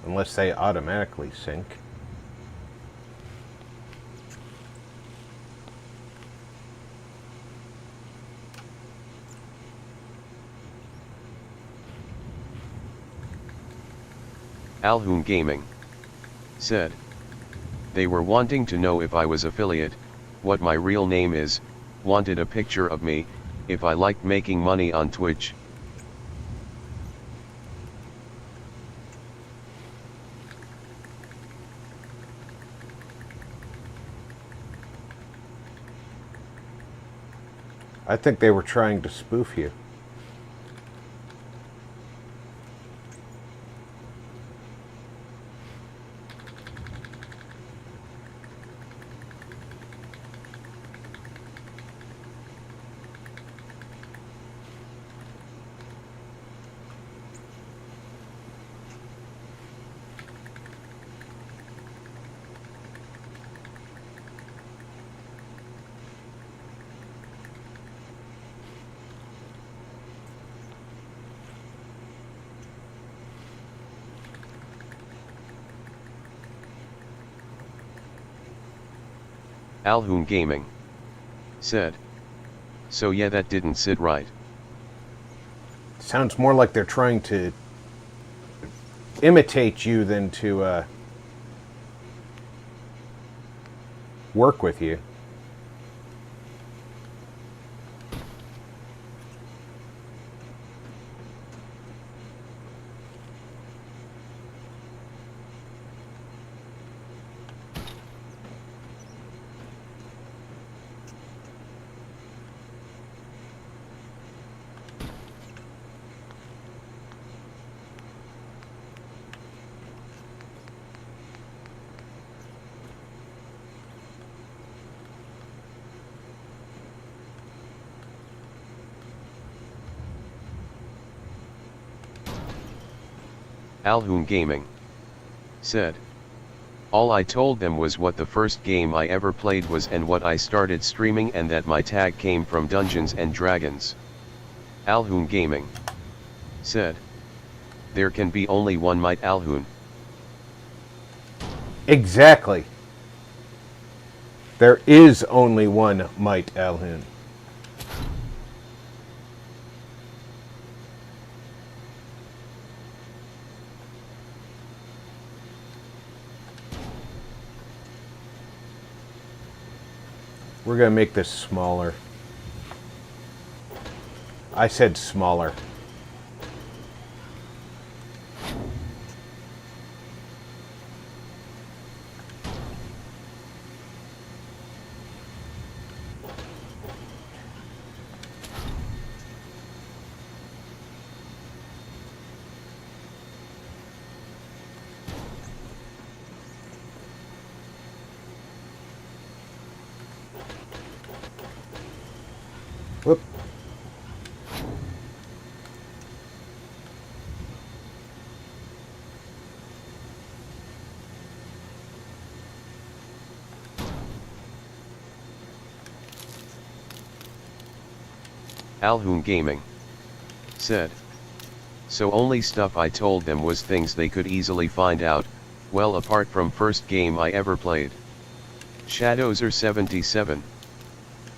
Unless they automatically sync. Alhoon Gaming said, they were wanting to know if I was affiliate, what my real name is, wanted a picture of me, if I liked making money on Twitch. I think they were trying to spoof you. Alhoon Gaming said, so yeah, that didn't sit right. Sounds more like they're trying to imitate you than to work with you. Alhoon Gaming said, all I told them was what the first game I ever played was and what I started streaming and that my tag came from Dungeons and Dragons. Alhoon Gaming said, there can be only one Might Alhoon. Exactly. There is only one Might Alhoon. We're going to make this smaller. I said smaller. Whoop. Alhoon Gaming said, so only stuff I told them was things they could easily find out, well apart from first game I ever played. Shadowser77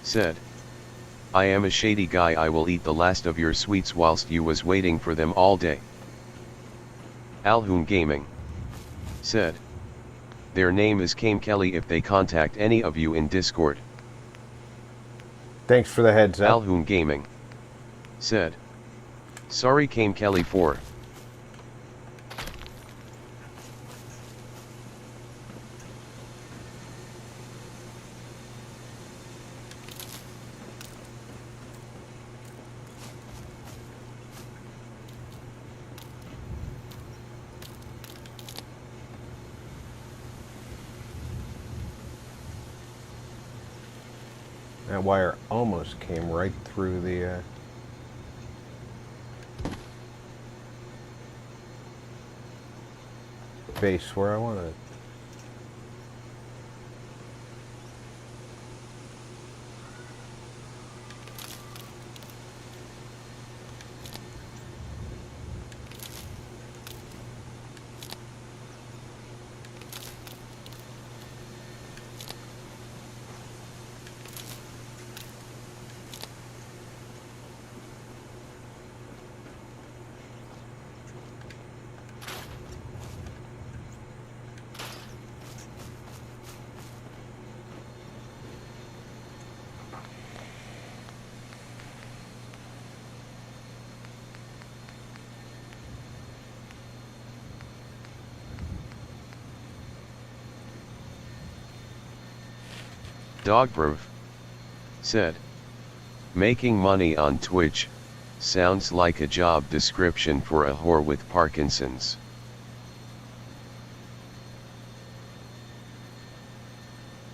said, I am a shady guy, I will eat the last of your sweets whilst you was waiting for them all day. Alhoon Gaming said, their name is Kame Kelly if they contact any of you in Discord. Thanks for the heads up. Alhoon Gaming said, sorry Kame Kelly for. That wire almost came right through the base where I wanted it. Dogbrov said, making money on Twitch sounds like a job description for a whore with Parkinson's.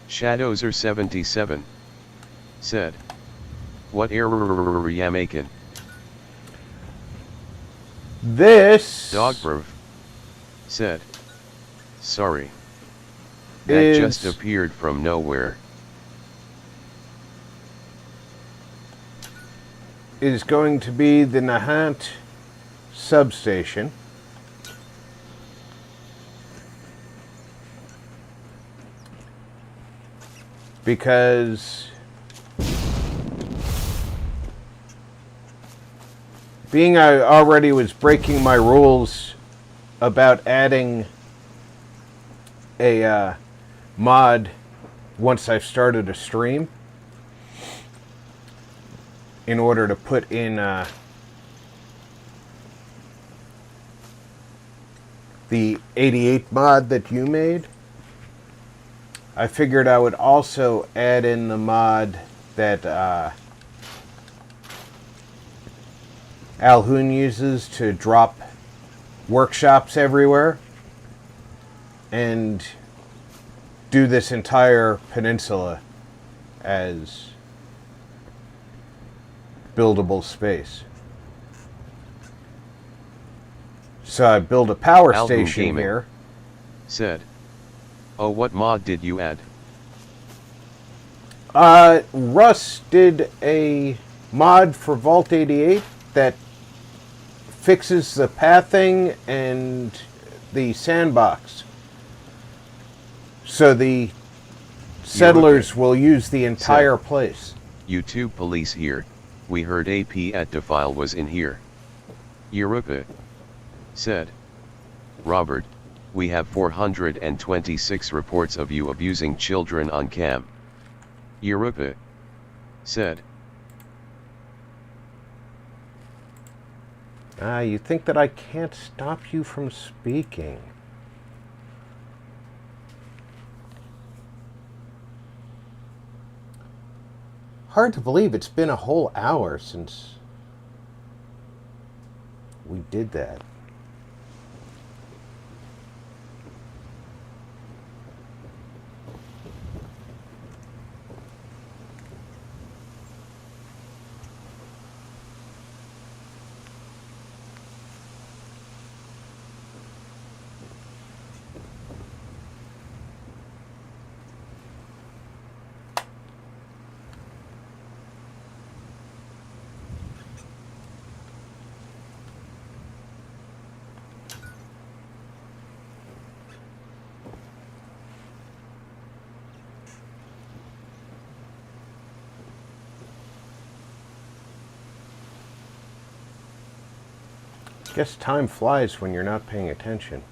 Shadowser77 said, what error ya making? This Dogbrov said, sorry. That just appeared from nowhere. Is going to be the Nahant substation. Because being I already was breaking my rules about adding a mod once I've started a stream, in order to put in the 88 mod that you made, I figured I would also add in the mod that Alhoon uses to drop workshops everywhere and do this entire peninsula as buildable space. So I build a power Alhoon station Gaming here. said, "Oh, what mod did you add?" Russ did a mod for Vault 88 that fixes the pathing and the sandbox. So the settlers will use the entire place. YouTube police here, we heard AP at Defile was in here. Europa said, "Robert, we have 426 reports of you abusing children on cam." Europa said, You think that I can't stop you from speaking? Hard to believe it's been a whole hour since we did that. Guess time flies when you're not paying attention.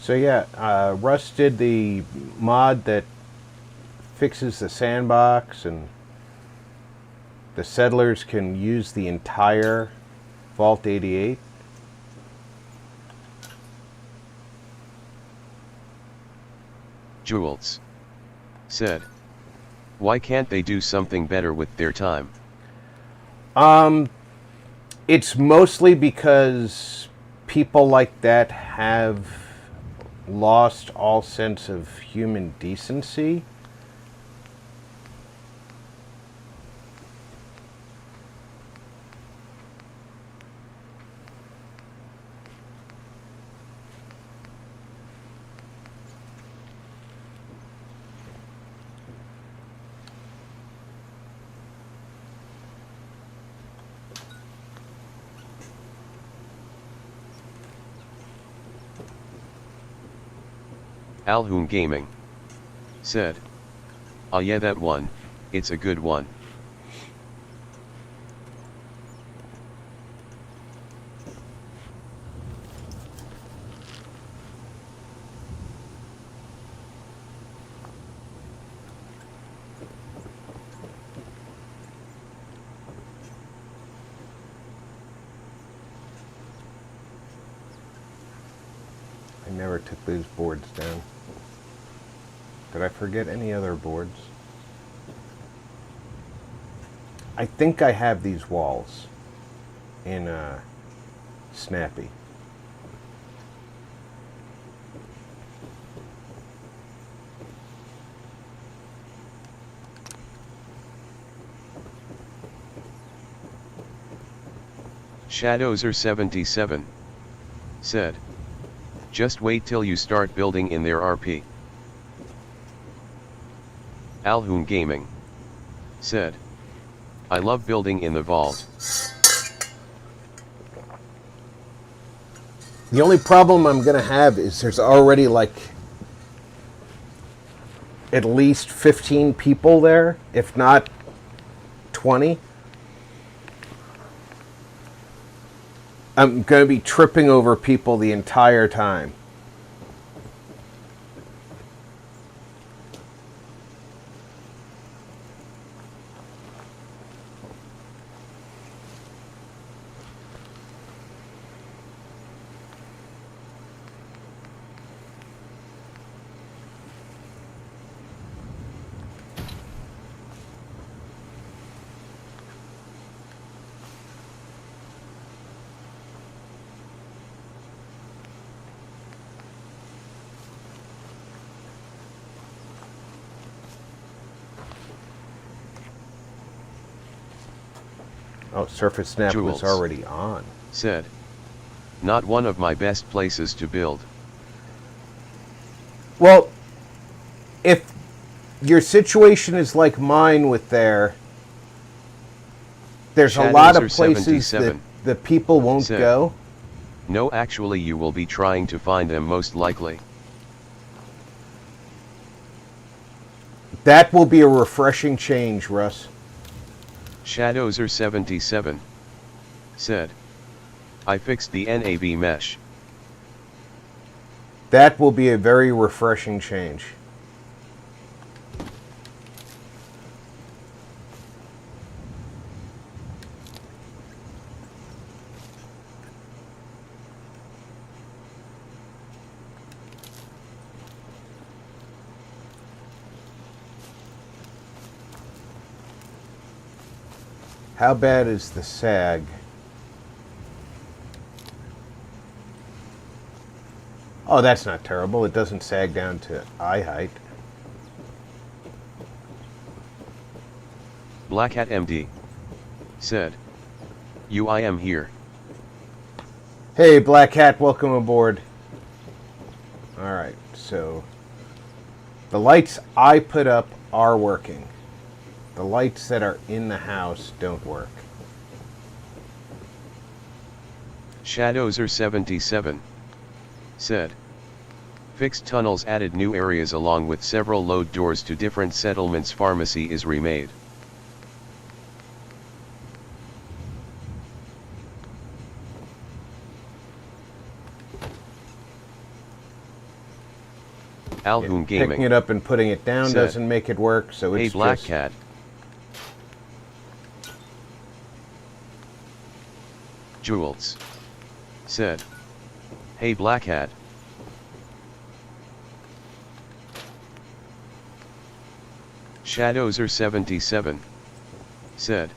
So yeah, Russ did the mod that fixes the sandbox, and the settlers can use the entire Vault 88. Jules said, "Why can't they do something better with their time?" It's mostly because people like that have lost all sense of human decency. Alhoon Gaming said, "Ah yeah, that one, it's a good one." I never took these boards down. Did I forget any other boards? I think I have these walls in Snappy. Shadowser77 said, "Just wait till you start building in their RP." Alhoon Gaming said, "I love building in the vault." The only problem I'm going to have is there's already like at least 15 people there, if not 20. I'm going to be tripping over people the entire time. Oh, surface snap was Jules already on. said, not one of my best places to build. Well, if your situation is like mine with there's a lot of places that the people won't said, go. No, actually you will be trying to find them most likely. That will be a refreshing change, Russ. Shadowser77 said, I fixed the NAV mesh. That will be a very refreshing change. How bad is the sag? Oh, that's not terrible. It doesn't sag down to eye height. Black Hat MD said, I am here. Hey, Black Hat, welcome aboard. Alright, so the lights I put up are working. The lights that are in the house don't work. Shadowser77 said, fixed tunnels, added new areas along with several load doors to different settlements. Pharmacy is remade. Alhoon Gaming. Picking it up and putting it down said, doesn't make it work, so it's hey, Black just... Cat. Jules said, hey, Black Hat. Shadowser77 said,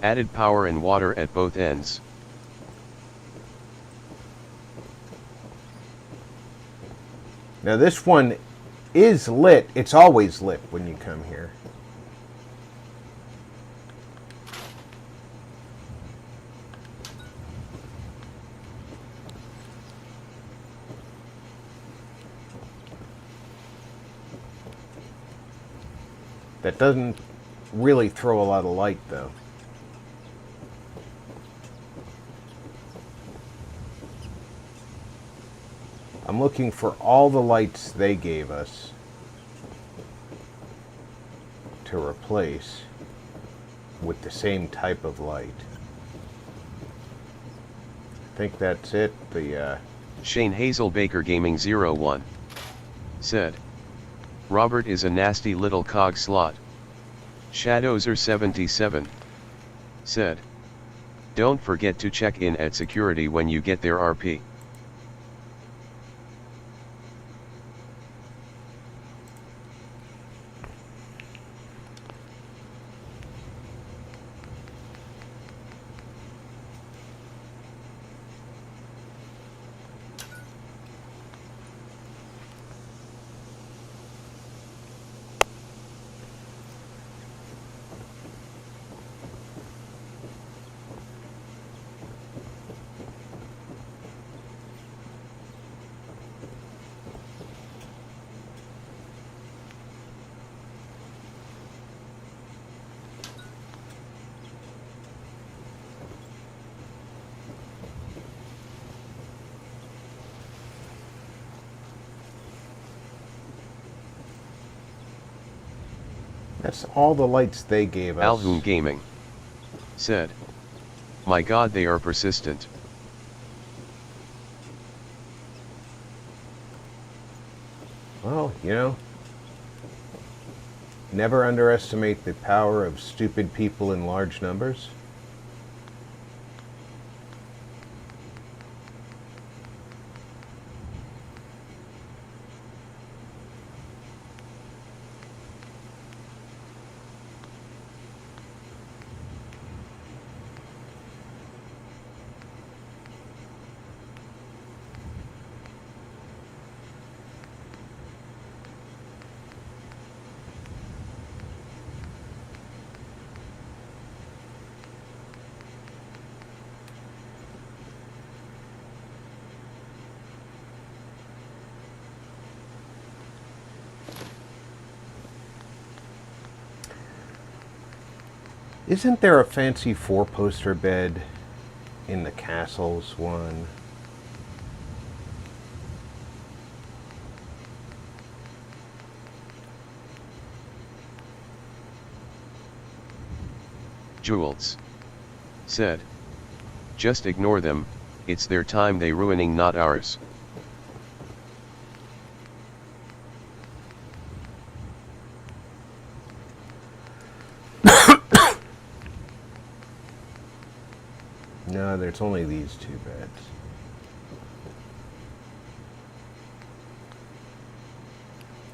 added power and water at both ends. Now this one is lit. It's always lit when you come here. That doesn't really throw a lot of light, though. I'm looking for all the lights they gave us to replace with the same type of light. I think that's it. Shane Hazelbaker Gaming 01 said, Robert is a nasty little cog slot. Shadowser77 said, don't forget to check in at security when you get their RP. That's all the lights they gave us. Alhoon Gaming said, my god, they are persistent. Well, you know, never underestimate the power of stupid people in large numbers. Isn't there a fancy four-poster bed in the castles one? Jules said, just ignore them, it's their time they ruining, not ours. No, there's only these two beds.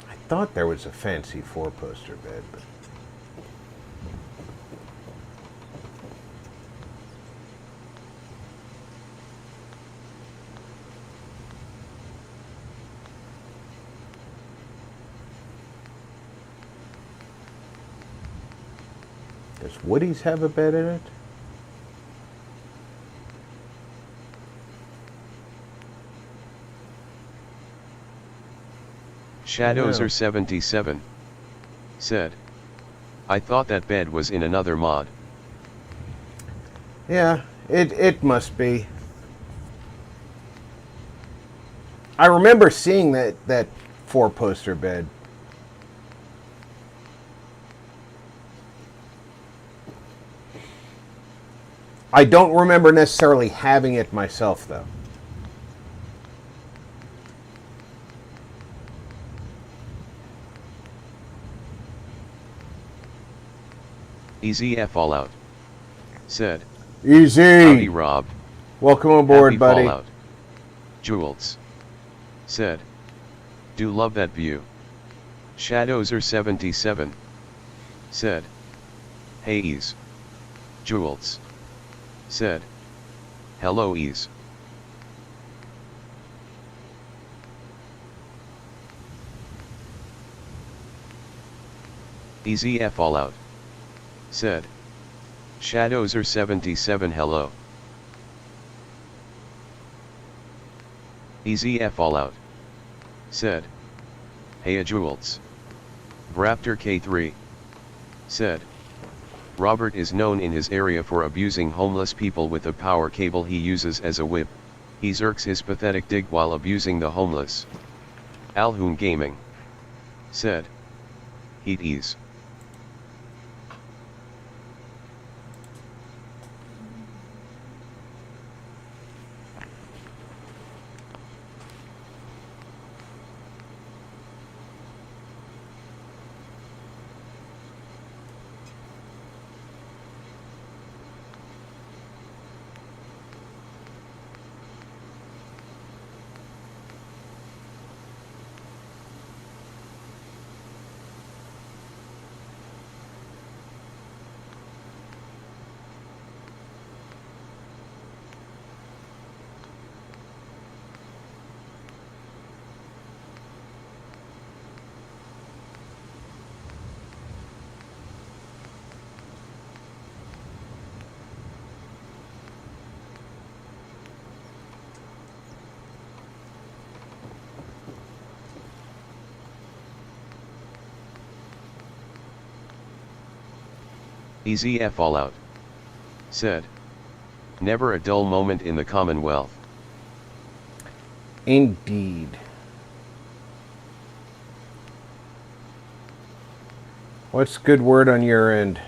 I thought there was a fancy four-poster bed, but does Woody's have a bed in it? Shadows No. are 77 said, I thought that bed was in another mod. Yeah, it must be. I remember seeing that four-poster bed. I don't remember necessarily having it myself, though. Easy F Fallout said, Easy. howdy Rob. Welcome aboard, Happy buddy. Fallout. Jules said, do love that view. Shadows are 77 said, hey Ease. Jules said, hello Ease. Easy F Fallout said, shadows are 77 hello. Easy F Fallout said, hey Jules. Raptor K3 said, Robert is known in his area for abusing homeless people with a power cable he uses as a whip. He zerks his pathetic dig while abusing the homeless. Alhoon Gaming said, heat ease. Easy F Fallout said, never a dull moment in the Commonwealth. Indeed. What's good word on your end?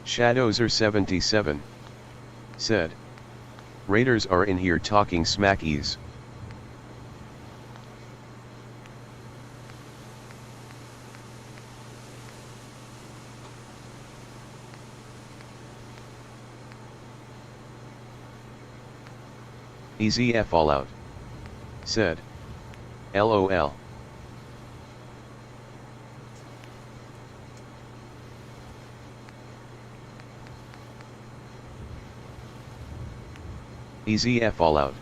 Shadows are 77 said, Raiders are in here talking smackies. Easy F Fallout said, LOL. Easy F Fallout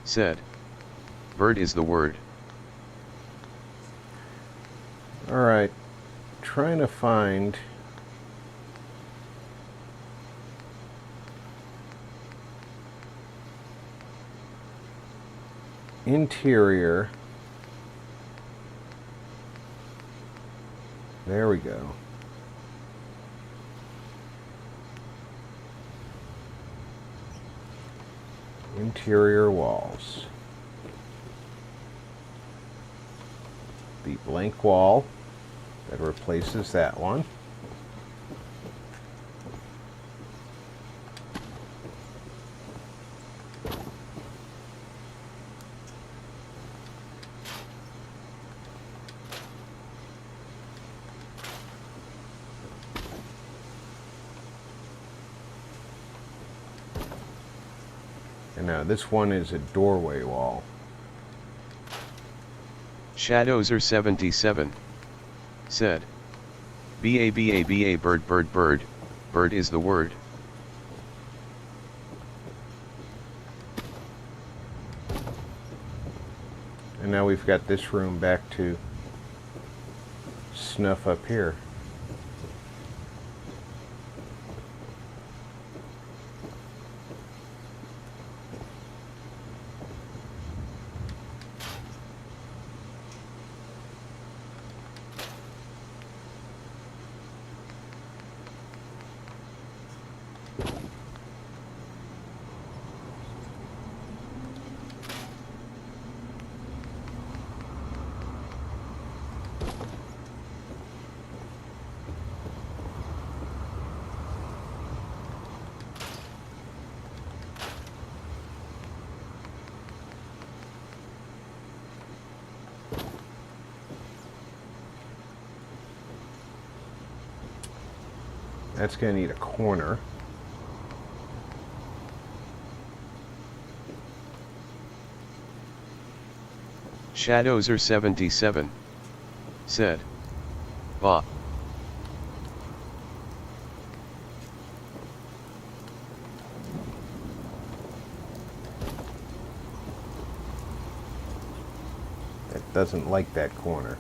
said, bird is the word. Alright, trying to find... interior. There we go. Interior walls. The blank wall that replaces that one. And now this one is a doorway wall. Shadowser77 said, bird bird bird, bird is the word. And now we've got this room back to snuff up here. That's going to need a corner. Shadowser77 said, bah. That doesn't like that corner.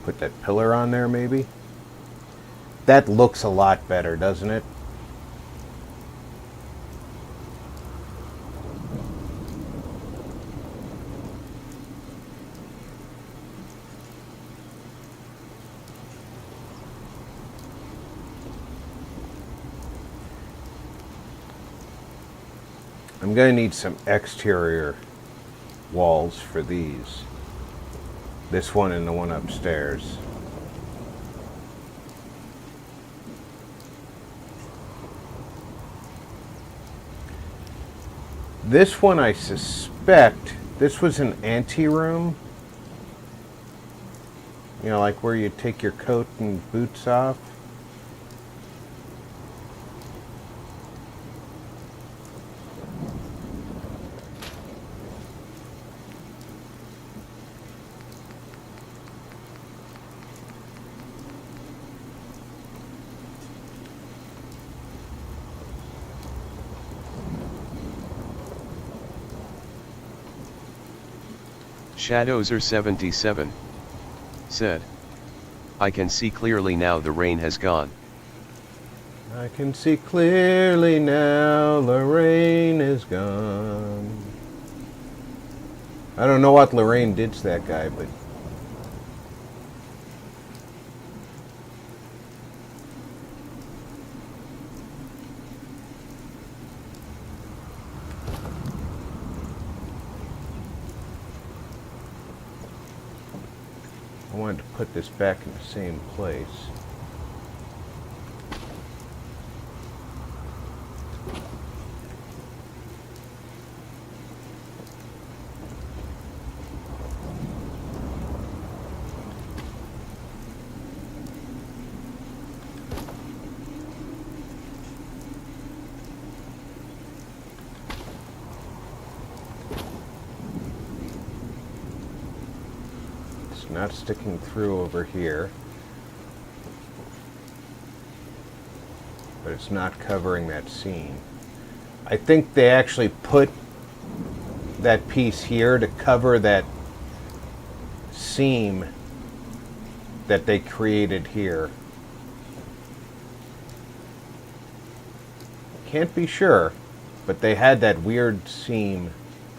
Put that pillar on there, maybe? That looks a lot better, doesn't it? I'm going to need some exterior walls for these. This one and the one upstairs. This one, I suspect, this was an anteroom. You know, like where you take your coat and boots off. Shadowser77 said, I can see clearly now the rain has gone. I can see clearly now the rain is gone. I don't know what Lorraine did to that guy, but I wanted to put this back in the same place. Not sticking through over here, but it's not covering that seam. I think they actually put that piece here to cover that seam that they created here. Can't be sure, but they had that weird seam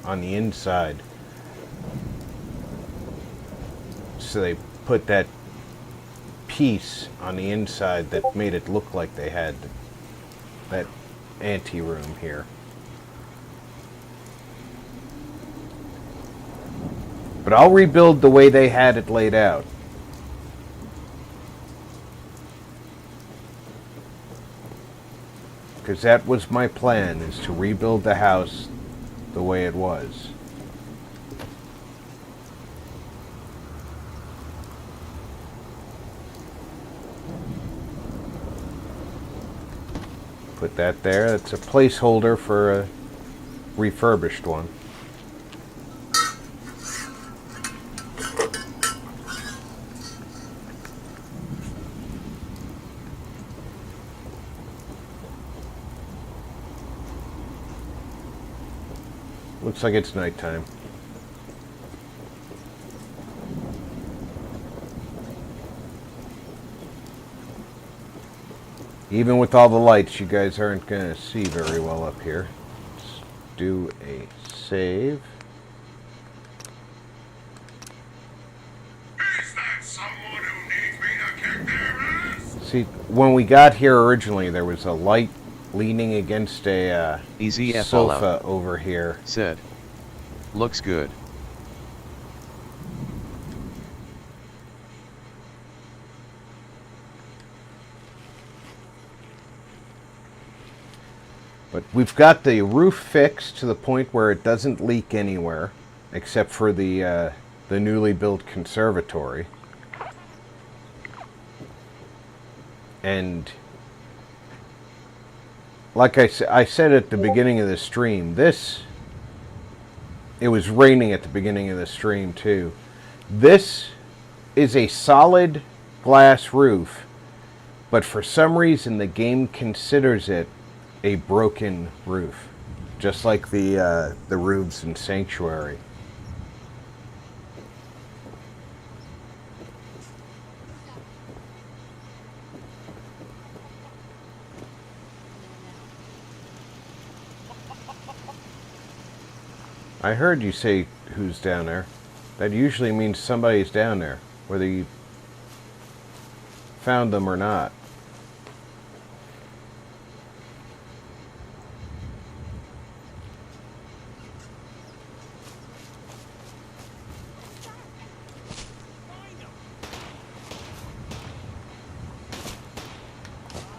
on the inside. So they put that piece on the inside that made it look like they had that anteroom here. But I'll rebuild the way they had it laid out. Because that was my plan, is to rebuild the house the way it was. Put that there. That's a placeholder for a refurbished one. Looks like it's nighttime. Even with all the lights, you guys aren't going to see very well up here. Let's do a save. Is that someone who needs me to kick their ass? See, when we got here originally, there was a light leaning against a Easy F sofa over here. Said. Looks good. But we've got the roof fixed to the point where it doesn't leak anywhere, except for the newly built conservatory. And like I said at the beginning of the stream, it was raining at the beginning of the stream too. This is a solid glass roof, but for some reason the game considers it a broken roof, just like the roofs in Sanctuary. I heard you say who's down there. That usually means somebody's down there, whether you found them or not.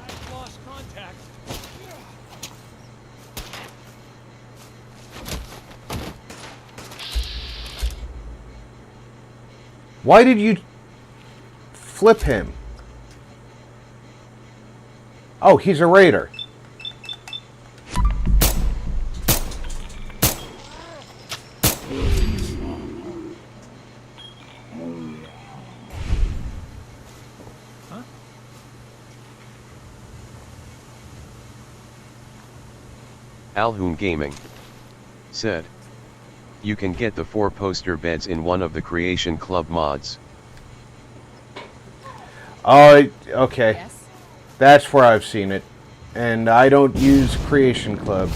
I've lost contact. Why did you flip him? Oh, he's a raider. Huh? Alhoon Gaming. Said. You can get the 4 poster beds in one of the Creation Club mods. Oh, okay. Yes. That's where I've seen it. And I don't use Creation Club.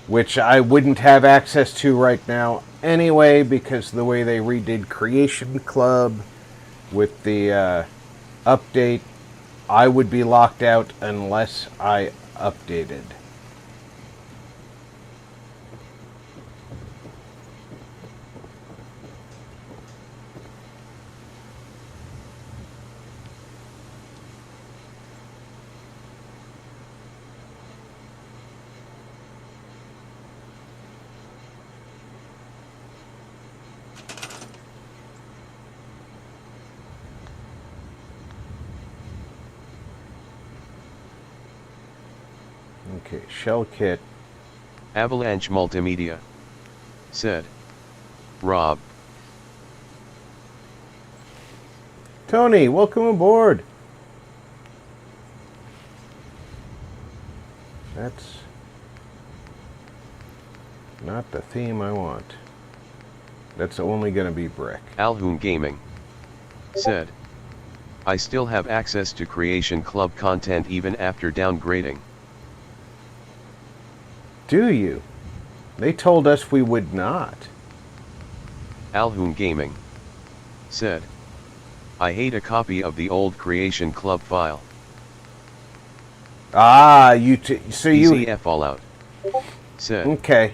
Which I wouldn't have access to right now anyway, because of the way they redid Creation Club with the update. I would be locked out unless I updated. Okay, shell kit. Avalanche Multimedia. Said. Rob. Tony, welcome aboard. That's not the theme I want. That's only going to be brick. Alhoon Gaming. Said. I still have access to Creation Club content even after downgrading. Do you? They told us we would not. Alhoon Gaming said, I hate a copy of the old Creation Club file. Ah, so you... EZF Fallout said, Okay.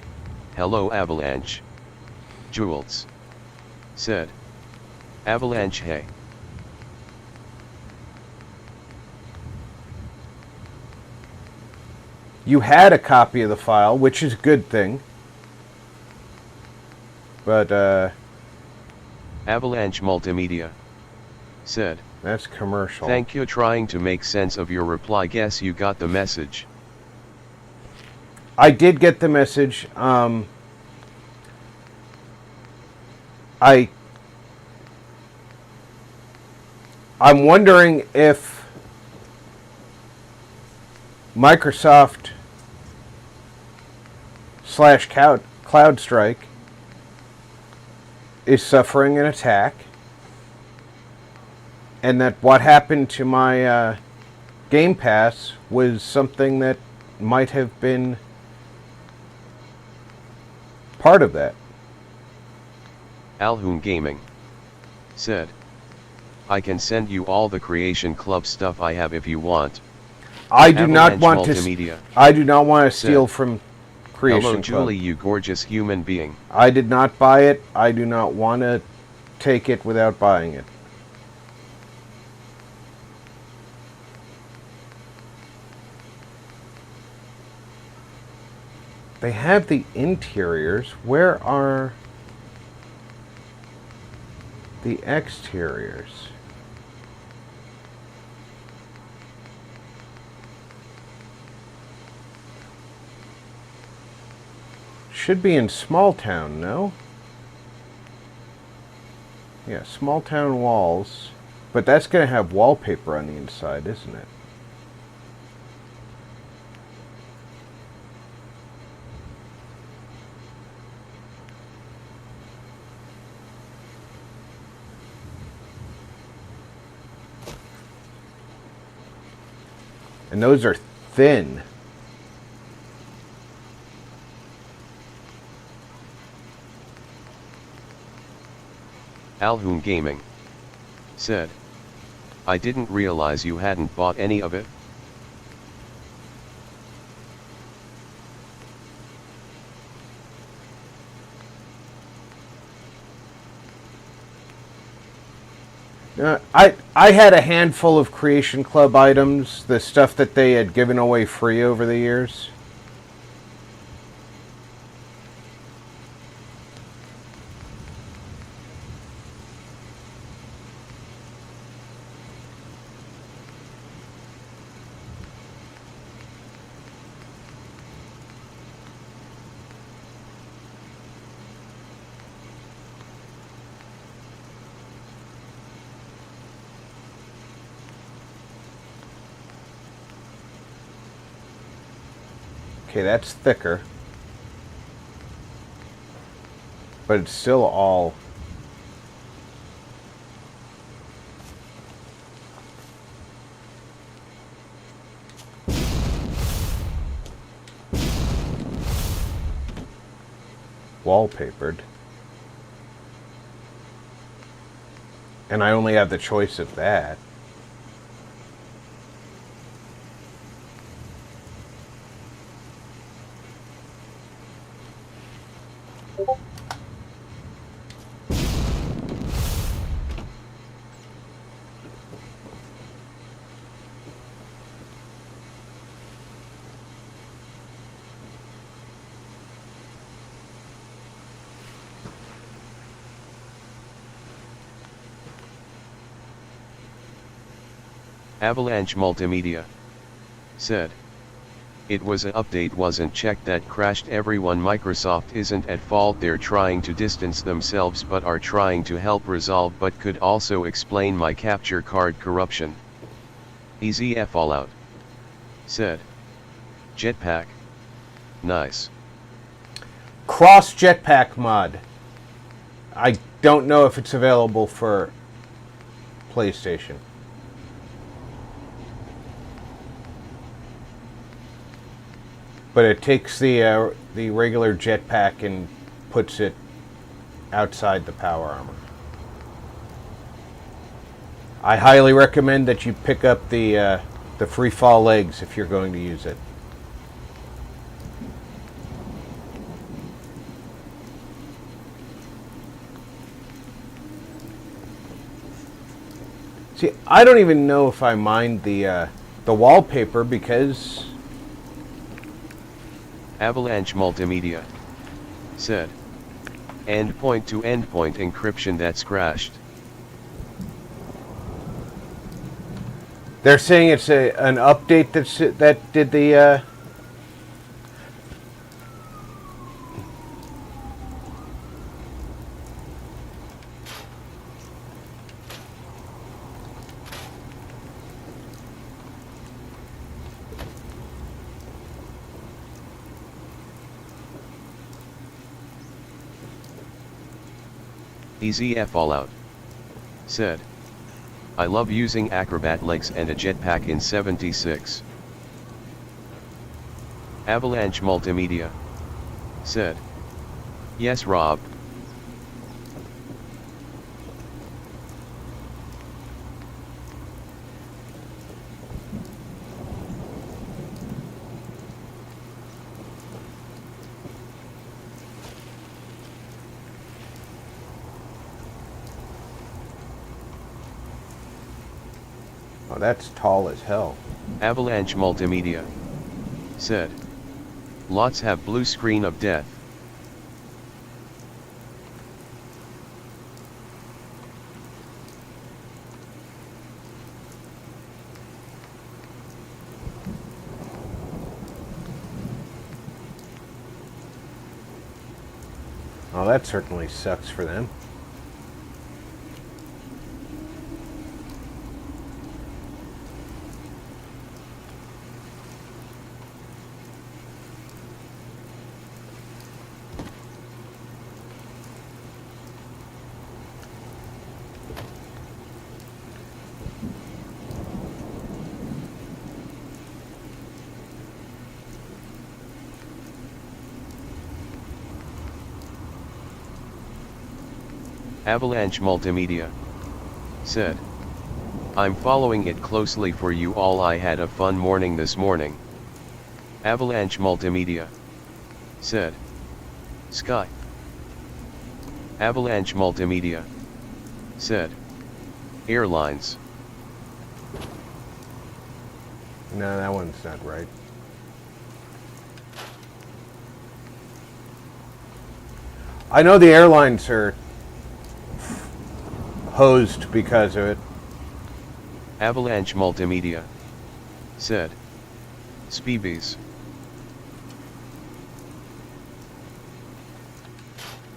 hello Avalanche. Jules said, Avalanche hey. You had a copy of the file, which is a good thing. But, Avalanche Multimedia said, that's commercial. thank you trying to make sense of your reply. Guess you got the message. I did get the message. I'm wondering if Microsoft / CloudStrike is suffering an attack, and that what happened to my Game Pass was something that might have been part of that. Alhoon Gaming said, I can send you all the Creation Club stuff I have if you want. I do not Avalanche want Multimedia to. I do not want to steal said, from Creation hello Club. Julie, you gorgeous human being. I did not buy it. I do not want to take it without buying it. They have the interiors. Where are the exteriors? Should be in Small Town, no? Yeah, Small Town walls. But that's going to have wallpaper on the inside, isn't it? And those are thin. Alhoon Gaming said, I didn't realize you hadn't bought any of it. I had a handful of Creation Club items, the stuff that they had given away free over the years. Okay, that's thicker. But it's still all... wallpapered. And I only have the choice of that. Avalanche Multimedia said, it was an update wasn't checked that crashed everyone. Microsoft isn't at fault, they're trying to distance themselves but are trying to help resolve, but could also explain my capture card corruption. EZF Fallout said, Jetpack, nice. Cross Jetpack mod. I don't know if it's available for PlayStation. But it takes the regular jetpack and puts it outside the power armor. I highly recommend that you pick up the free fall legs if you're going to use it. See, I don't even know if I mind the wallpaper because Avalanche Multimedia said, endpoint to endpoint encryption that's crashed. they're saying it's an update that did the. EZF Fallout said, I love using acrobat legs and a jetpack in 76. Avalanche Multimedia said, yes Rob. Oh, that's tall as hell. Avalanche Multimedia said, lots have blue screen of death. Oh, that certainly sucks for them. Avalanche Multimedia said, I'm following it closely for you all. I had a fun morning this morning. Avalanche Multimedia said, Sky. Avalanche Multimedia said, airlines. No, that one's not right. I know the airlines are hosed because of it. Avalanche Multimedia said, Speebies.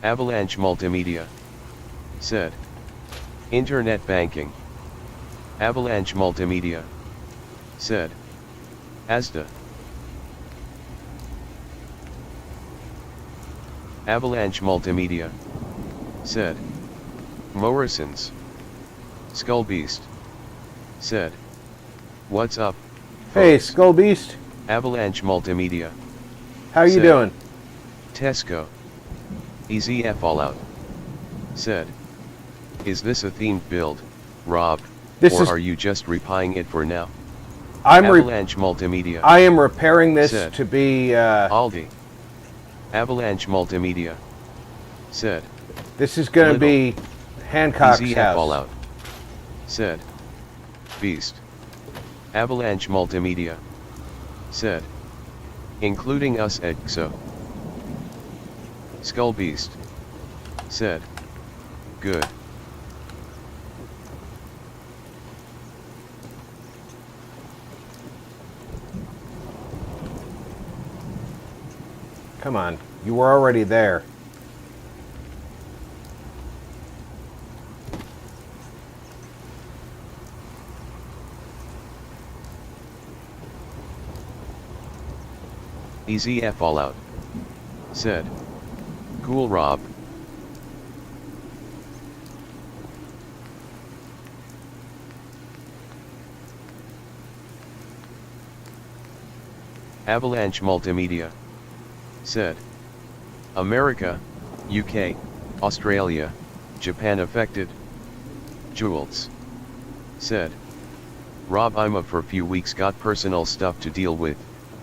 Avalanche Multimedia said, Internet banking. Avalanche Multimedia said, ASDA. Avalanche Multimedia said, Morrison's. Skull Beast said, what's up, Hey, folks?" Skull Beast, Avalanche Multimedia how you said, doing? Tesco. EZF Fallout said, is this a themed build, Rob, This or is- are you just replying it for now? I'm Avalanche Multimedia I am repairing this said, to be. Aldi. Avalanche Multimedia said, This is going to be Hancock's EZF house. Fallout said, Beast. Avalanche Multimedia said, including us EXO. Skull Beast said, good. Come on, you were already there. EZF Fallout said, cool Rob. Avalanche Multimedia said, America, UK, Australia, Japan affected. Jules said, Rob, I'm up for a few weeks, got personal stuff to deal with,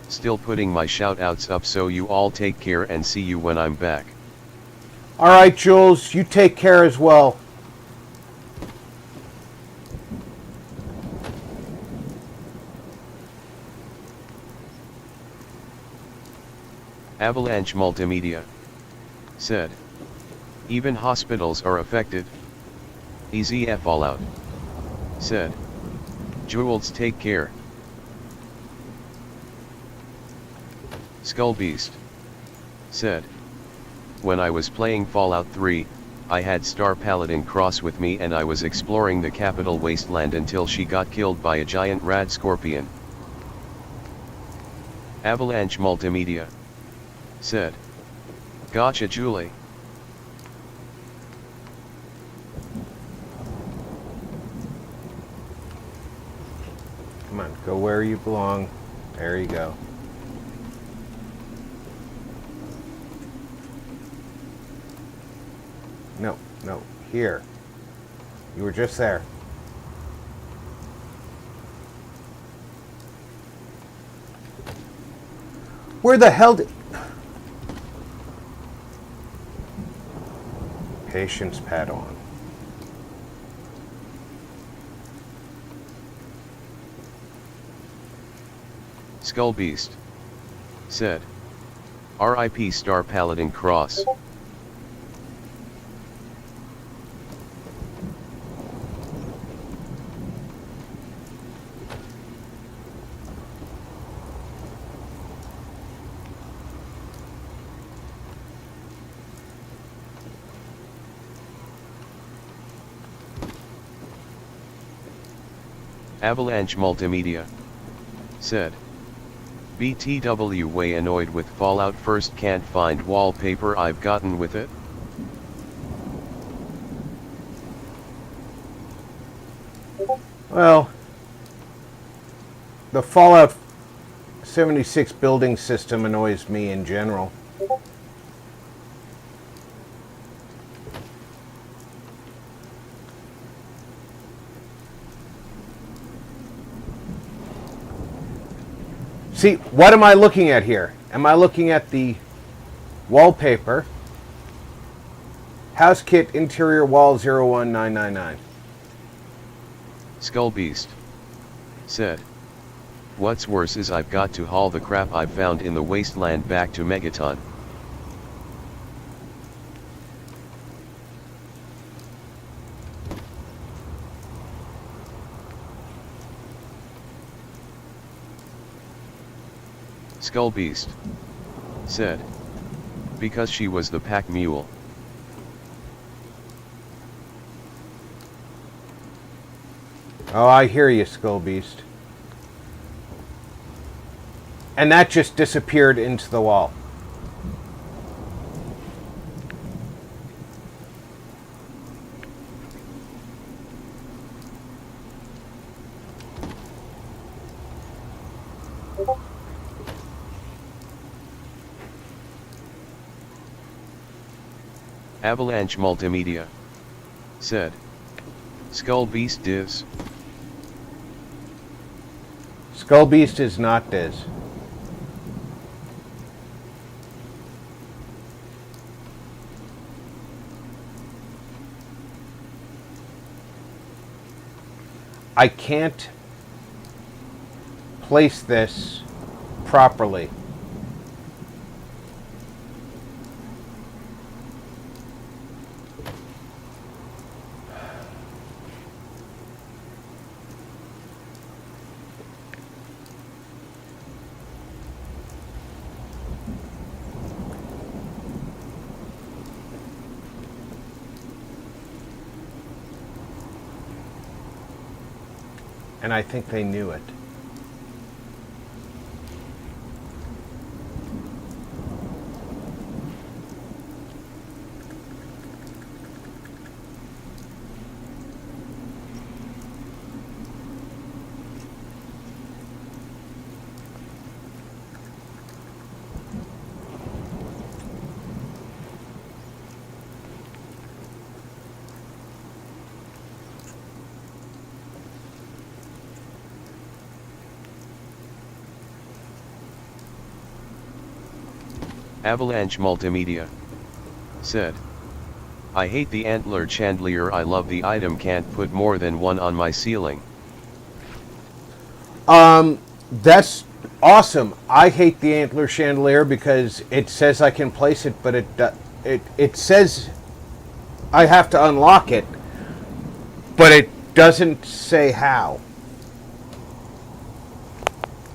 still putting my shout outs up, so you all take care and see you when I'm back. All right, Jules, you take care as well. Avalanche Multimedia said, even hospitals are affected. EZF Fallout said, Jules, take care. Skullbeast said, when I was playing Fallout 3, I had Star Paladin cross with me and I was exploring the capital wasteland until she got killed by a giant rad scorpion. Avalanche Multimedia said, gotcha, Julie. Come on, go where you belong. There you go. No, no, here. You were just there. Where the hell did... Patience pad on. Skullbeast said, RIP Star Paladin Cross. Avalanche Multimedia said, BTW way annoyed with Fallout First, can't find wallpaper I've gotten with it. Well, the Fallout 76 building system annoys me in general. See, what am I looking at here? Am I looking at the wallpaper? House kit interior wall 01999. Skullbeast said, what's worse is I've got to haul the crap I've found in the wasteland back to Megaton. Skullbeast said, because she was the pack mule. Oh, I hear you, Skullbeast. And that just disappeared into the wall. Avalanche Multimedia said, Skullbeast Diz. Skullbeast is not Diz. I can't place this properly. And I think they knew it. Avalanche Multimedia said, I hate the antler chandelier. I love the item, can't put more than one on my ceiling. That's awesome. I hate the antler chandelier because it says I can place it, but it says I have to unlock it, but it doesn't say how.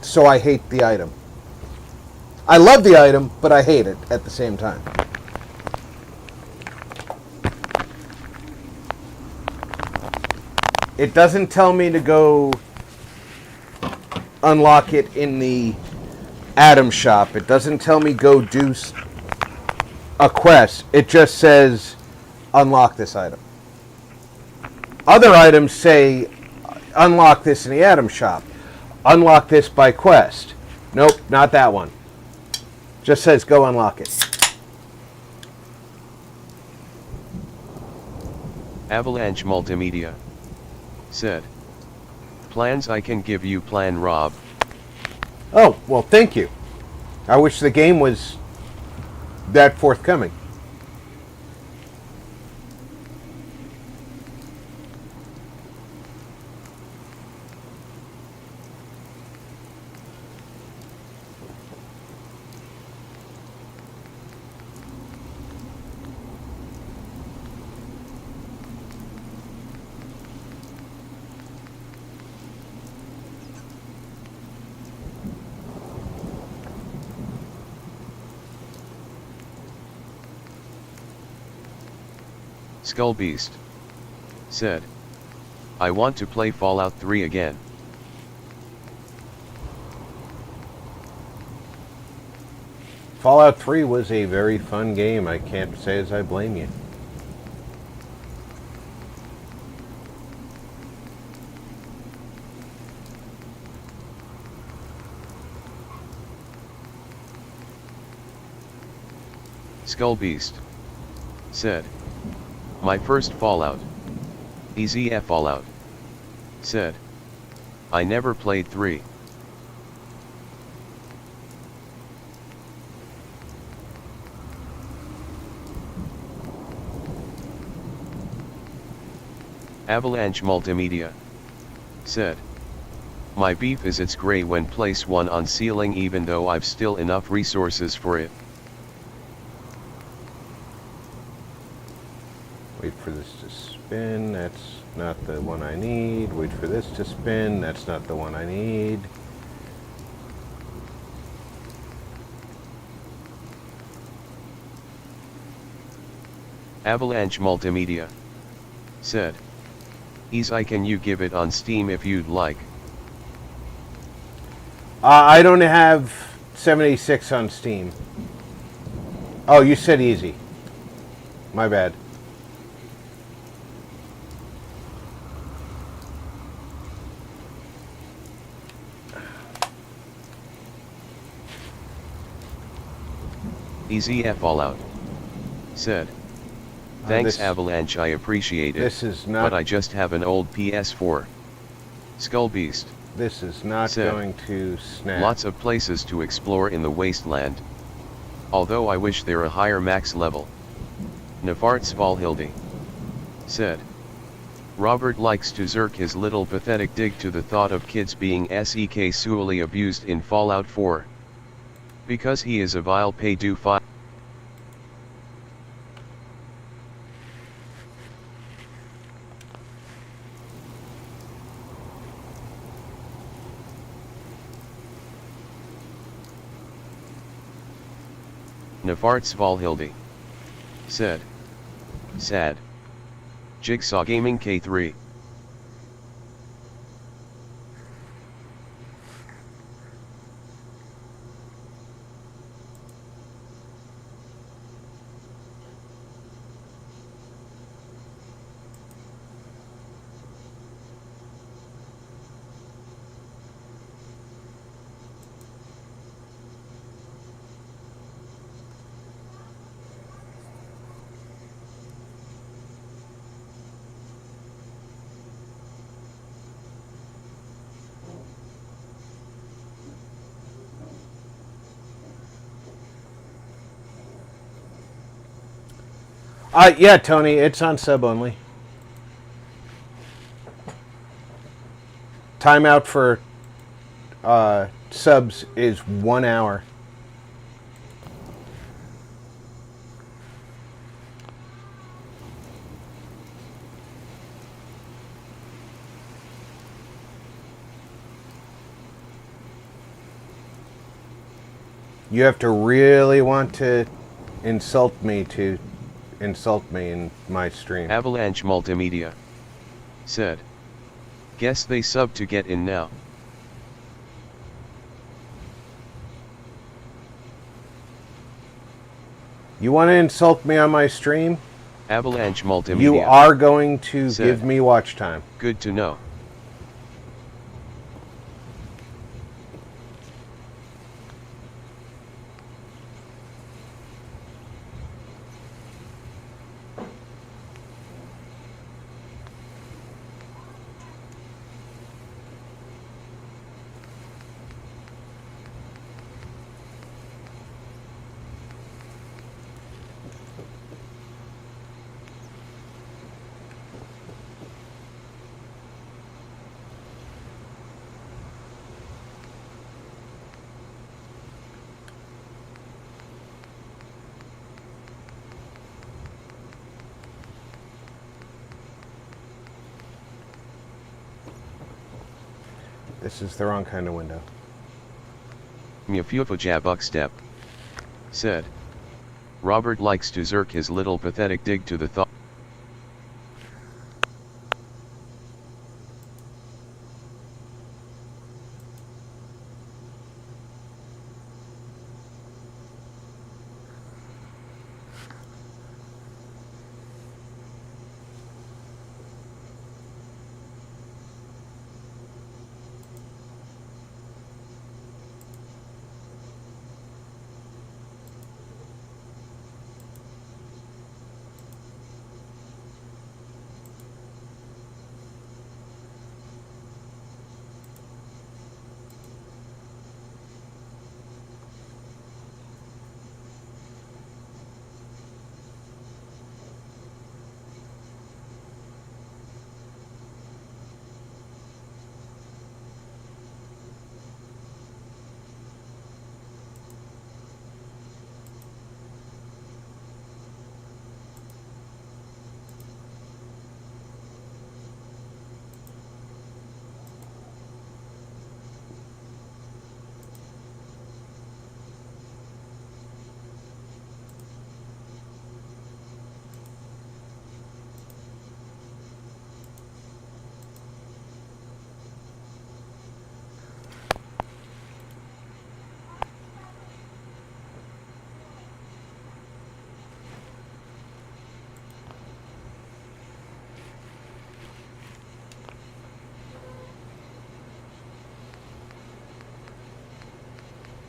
So I hate the item. I love the item, but I hate it at the same time. It doesn't tell me to go unlock it in the Atom shop. It doesn't tell me go do a quest. It just says unlock this item. Other items say unlock this in the Atom shop. Unlock this by quest. Nope, not that one. Just says go unlock it. Avalanche Multimedia said, plans I can give you, plan Rob. Oh, well, thank you. I wish the game was that forthcoming. Skullbeast said, I want to play Fallout 3 again. Fallout 3 was a very fun game. I can't say as I blame you. Skullbeast said, my first Fallout, Easy F Fallout, said, I never played 3. Avalanche Multimedia said, my beef is it's gray when place 1 on ceiling even though I've still enough resources for it. Wait for this to spin. That's not the one I need. Wait for this to spin. That's not the one I need. Avalanche Multimedia said, Easy, can you give it on Steam if you'd like? I don't have 76 on Steam. Oh, you said easy. My bad. Easy F Fallout said, thanks this- Avalanche, I appreciate it, This is not. but I just have an old PS4. Skullbeast This is not said, going to snap. lots of places to explore in the wasteland. Although I wish they're a higher max level. Nefarts Valhilde said, Robert likes to zerk his little pathetic dig to the thought of kids being sexually abused in Fallout 4. Because he is a vile pedophile. Nefarts Valhilde said, sad. Jigsaw Gaming K3. Yeah, Tony, it's on sub only. Timeout for subs is 1 hour. You have to really want to insult me to insult me in my stream. Avalanche Multimedia said, guess they sub to get in now. You want to insult me on my stream? Avalanche Multimedia. You are going to said, give me watch time. good to know. This is the wrong kind of window. Mufufajab Buckstep said, Robert likes to zerk his little pathetic dig to the thought.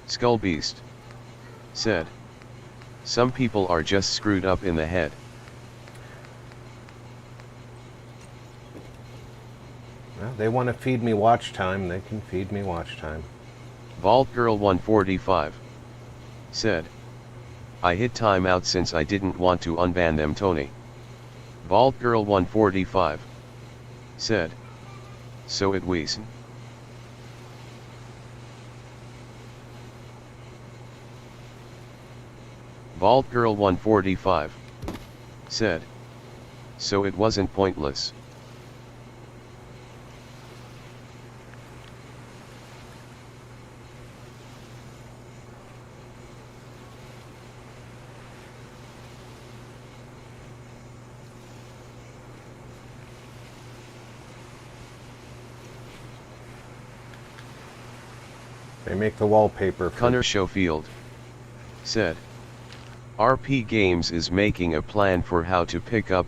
Skullbeast said, some people are just screwed up in the head. Well, they want to feed me watch time, they can feed me watch time. Vault Girl 145 said, I hit timeout since I didn't want to unban them, Tony. Vault Girl 145 said, so it was. Vault Girl 145 said, so it wasn't pointless. They make the wallpaper for... Connor Schofield said, RP Games is making a plan for how to pick up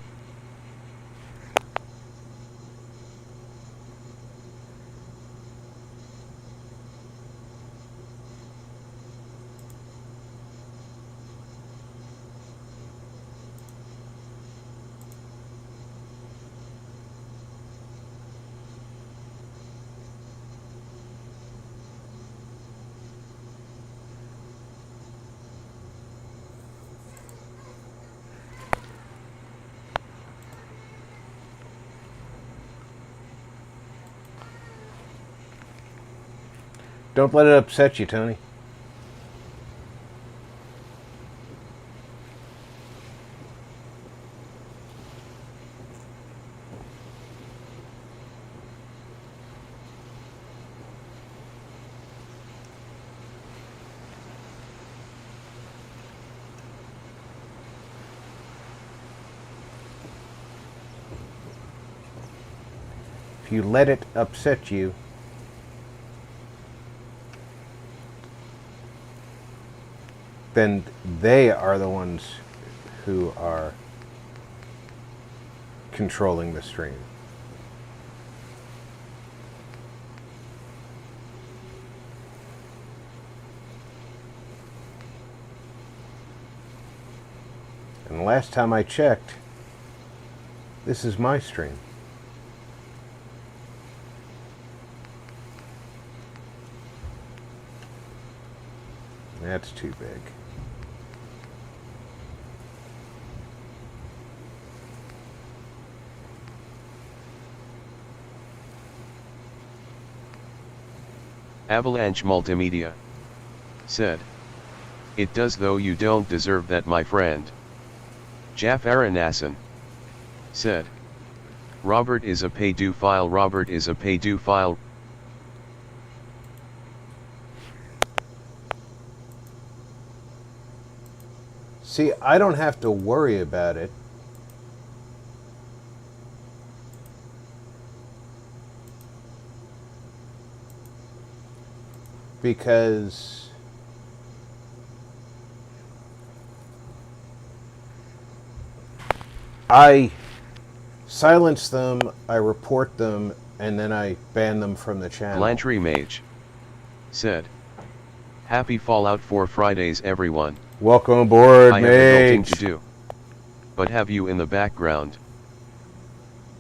Don't let it upset you, Tony. If you let it upset you, then they are the ones who are controlling the stream. And the last time I checked, this is my stream. That's too big. Avalanche Multimedia said, "It does, though you don't deserve that, my friend." Jaffaranasan said, "Robert is a pedophile, Robert is a pedophile." See, I don't have to worry about it because I silence them, I report them, and then I ban them from the channel. Blanchery Mage said, "Happy Fallout 4 Fridays, everyone. Welcome aboard, I have adulting mate. to do. But have you in the background?"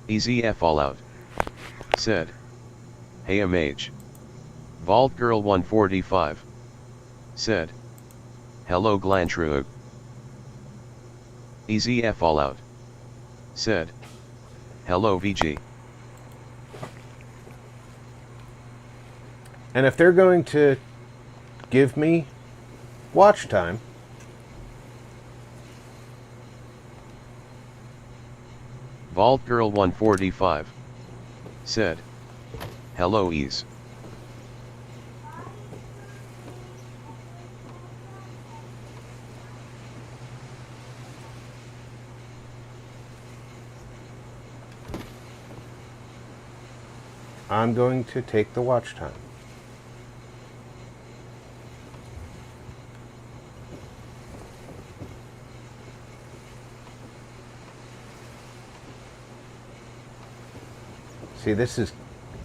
Easy F Fallout said, "Hey, a mage." Vault Girl 145 said, "Hello, Glantruug." Easy F Fallout said, "Hello, VG." And if they're going to give me watch time, Vault Girl 145 said, "Hello, Ease." I'm going to take the watch time. See, this is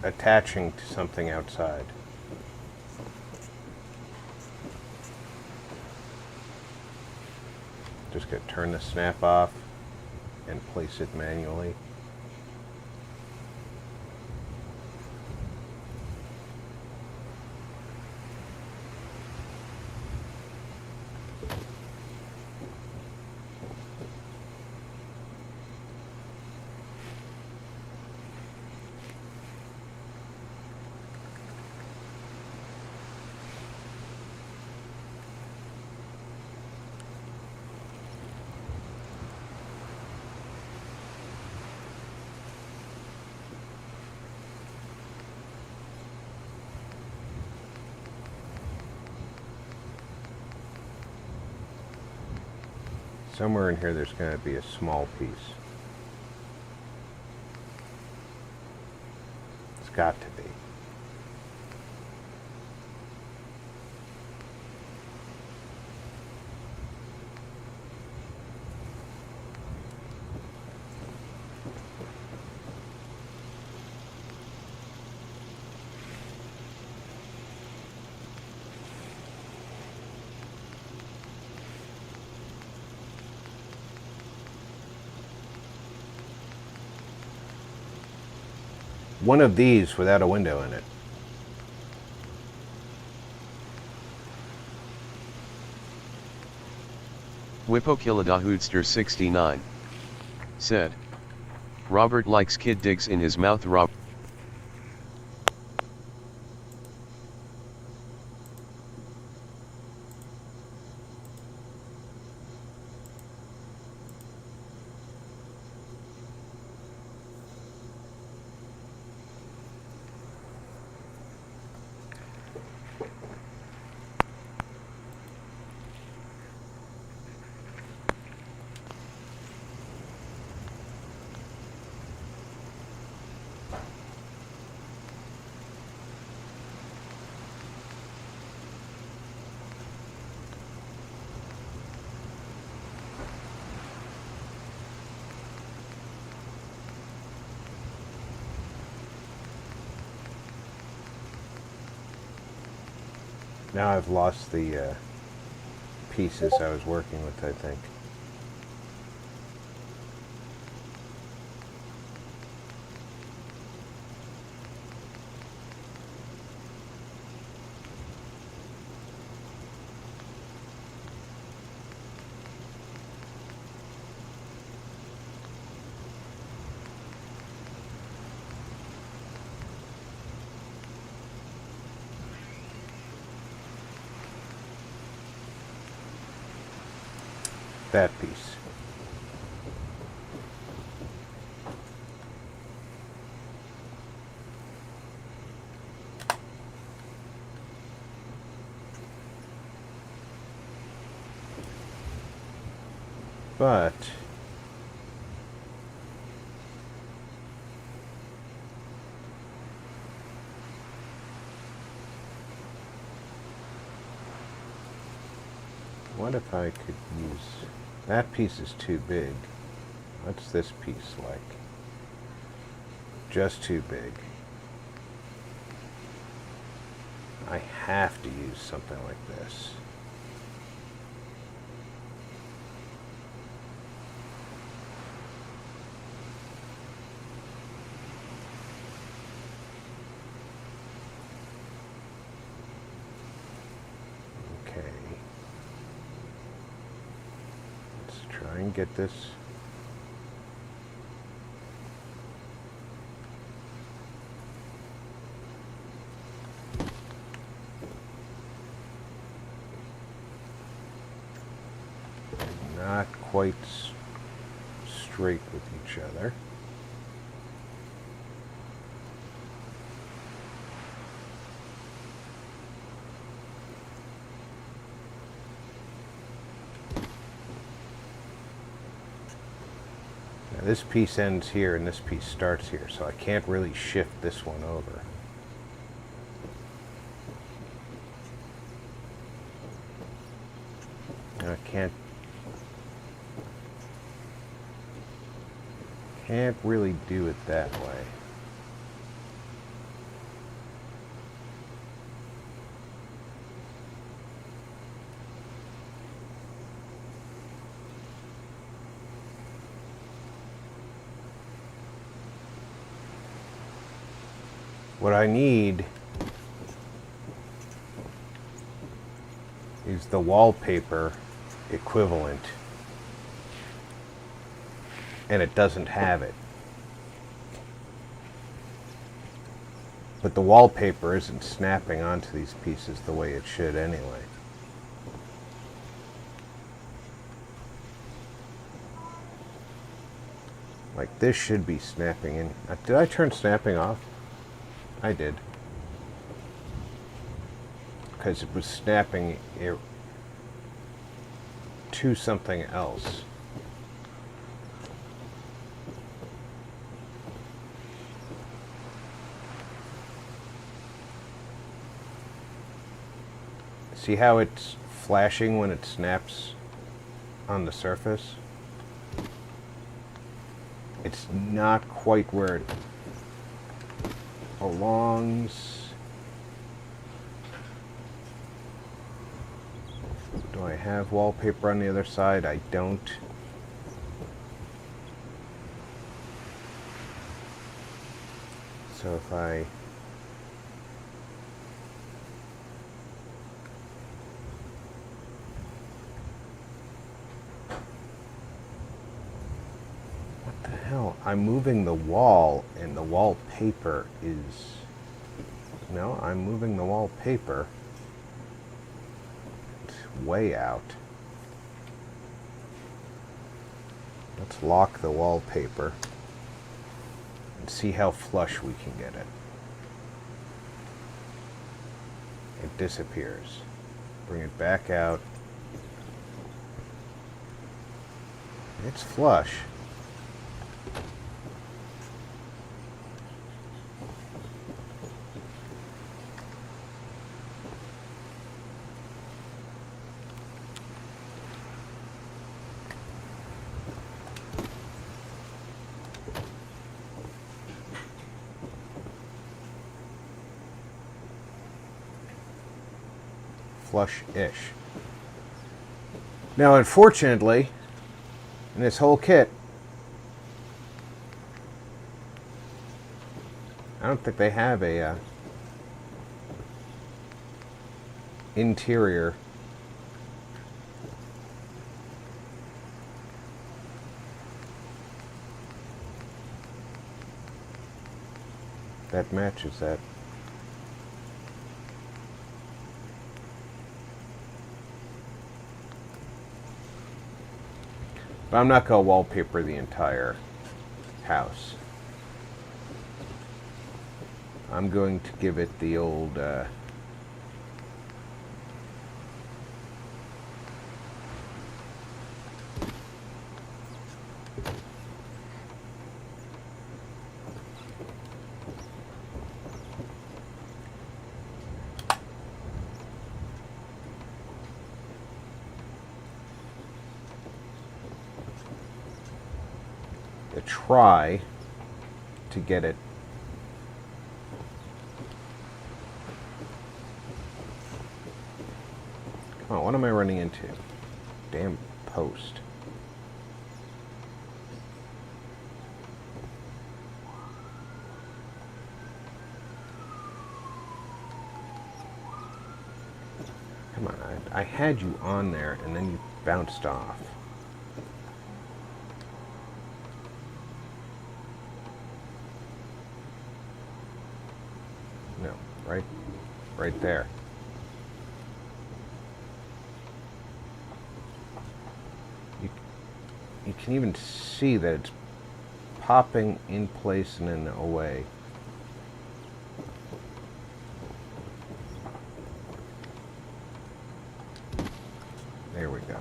attaching to something outside. Just gonna turn the snap off and place it manually. Somewhere in here there's going to be a small piece. It's got to be. One of these without a window in it. Whippokiladahoodster 69 said, "Robert likes kid digs in his mouth. Now I've lost the pieces I was working with, I think. That piece. But what if I could use... That piece is too big. What's this piece like? Just too big. I have to use something like this. Okay. Let's try and get this. Not quite straight with each other. Now this piece ends here and this piece starts here, so I can't really shift this one over. I can't really do it that way. What I need is the wallpaper equivalent, and it doesn't have it. But the wallpaper isn't snapping onto these pieces the way it should anyway. Like this should be snapping in. Did I turn snapping off? I did. Because it was snapping it to something else. See how it's flashing when it snaps on the surface? It's not quite where it belongs. Do I have wallpaper on the other side? I don't. So if I... What the hell? I'm moving the wall and the wallpaper is... No, I'm moving the wallpaper. It's way out. Let's lock the wallpaper and see how flush we can get it. It disappears. Bring it back out. It's flush. flush-ish. Now, unfortunately, in this whole kit, I don't think they have a interior that matches that. But I'm not going to wallpaper the entire house. I'm going to give it the old try to get it Come on, what am I running into? Damn post. Come on, I had you on there and then you bounced off. No, right there. You can even see that it's popping in place and then away. There we go.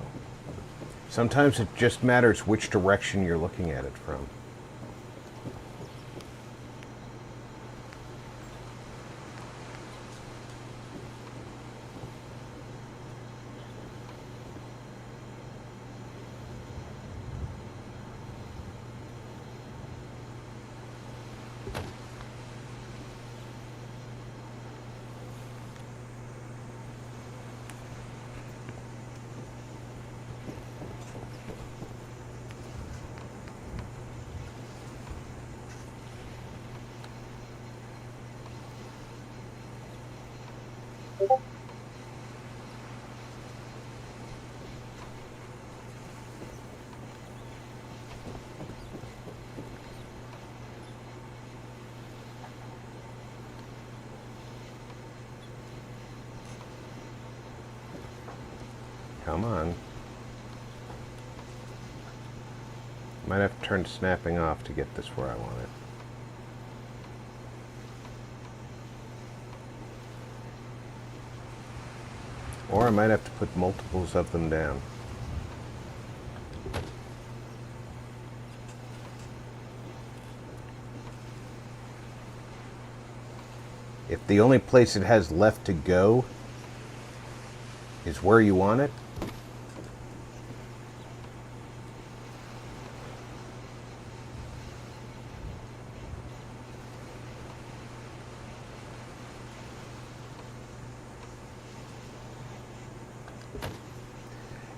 Sometimes it just matters which direction you're looking at it from. Come on. Might have to turn snapping off to get this where I want it. Or I might have to put multiples of them down. If the only place it has left to go is where you want it,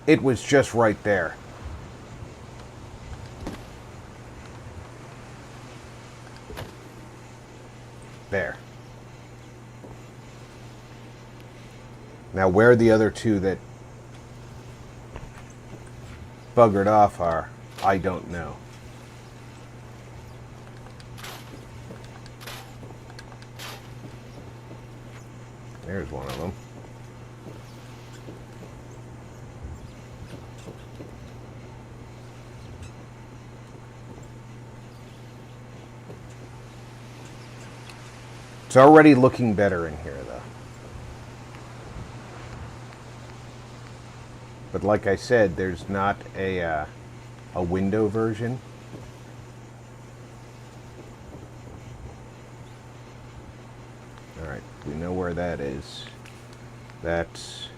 it was just right there. There. Now where the other two that buggered off are, I don't know. There's one of them. It's already looking better in here, though. But like I said, there's not a window version. All right, we know where that is. That's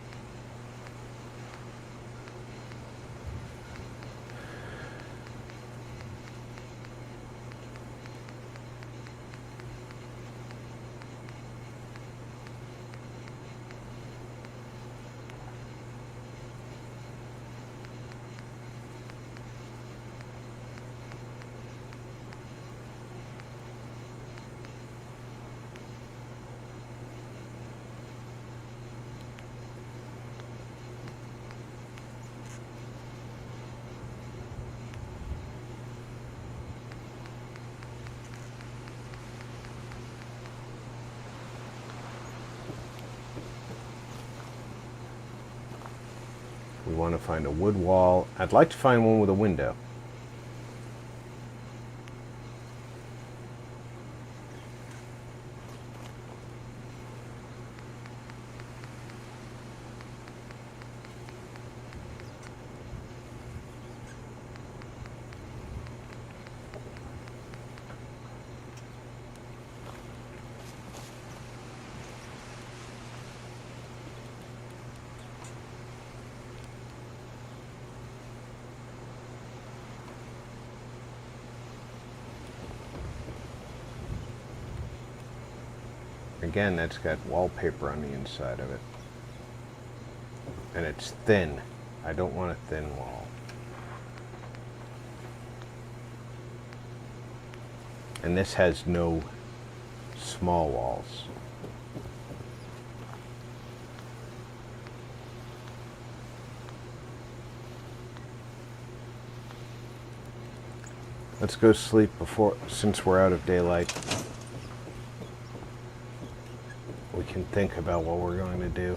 want to find a wood wall. I'd like to find one with a window. Again, that's got wallpaper on the inside of it. And it's thin. I don't want a thin wall. And this has no small walls. Let's go sleep since we're out of daylight. We can think about what we're going to do.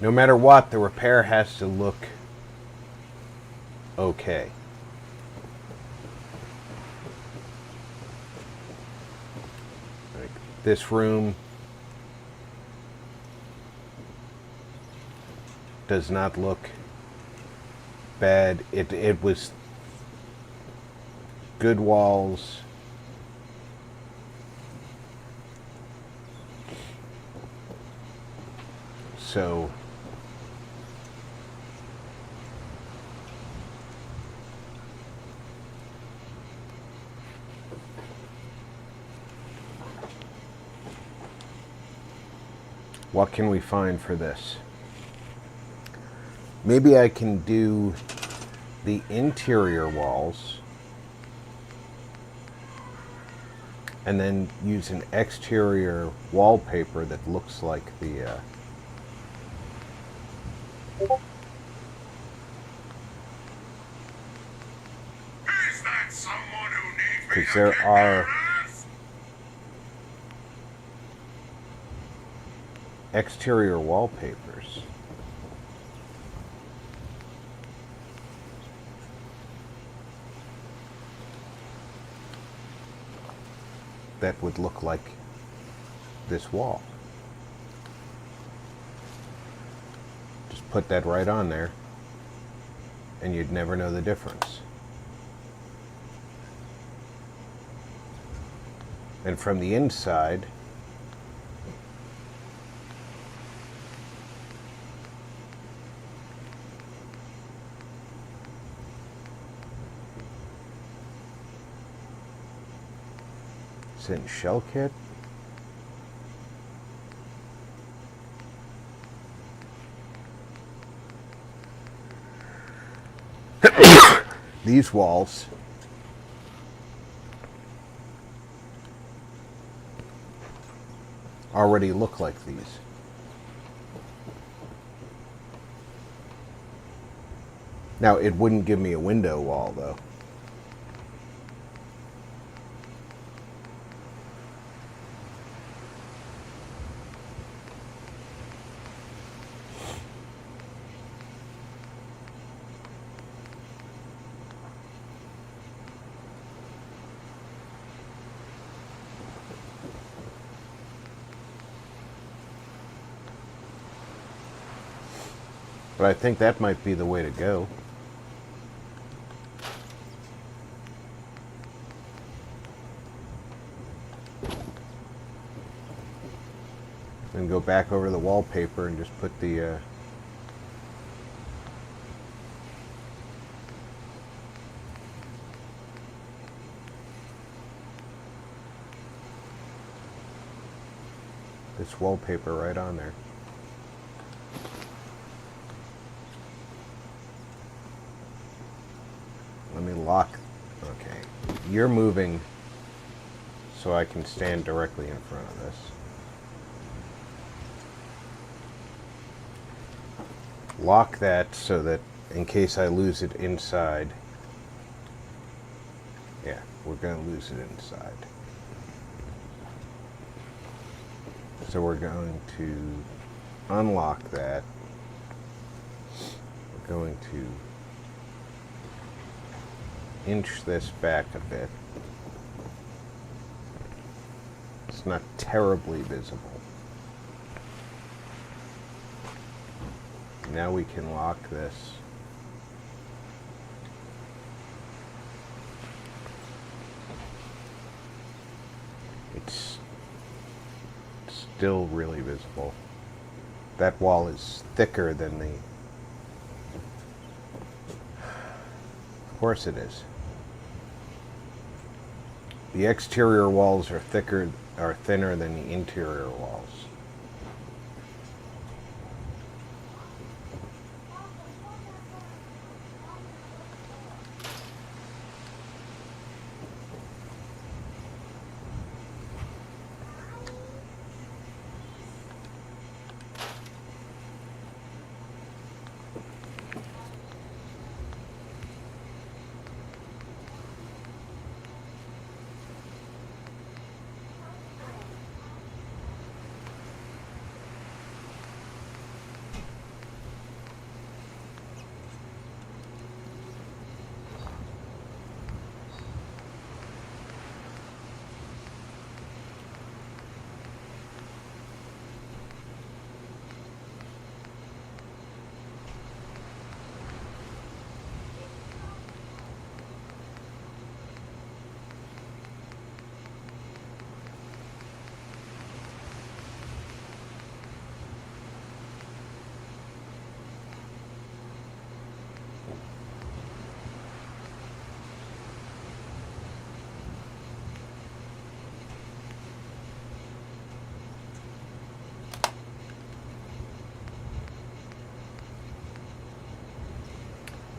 No matter what, the repair has to look okay. Like this room does not look bad. It was good walls. So what can we find for this? Maybe I can do the interior walls and then use an exterior wallpaper that looks like the Is that someone who needs me because to there kick are their ass? exterior wallpapers. That would look like this wall. Just put that right on there and you'd never know the difference. And from the inside, is it in shell kit? These walls already look like these. Now, it wouldn't give me a window wall, though. But I think that might be the way to go. And go back over the wallpaper and just put the this wallpaper right on there. Let me lock. Okay. You're moving so I can stand directly in front of this. Lock that so that in case I lose it inside. Yeah, we're going to lose it inside. So we're going to unlock that. We're going to inch this back a bit. It's not terribly visible. Now we can lock this. It's still really visible. That wall is thicker than the... Of course it is. The exterior walls are thinner than the interior walls.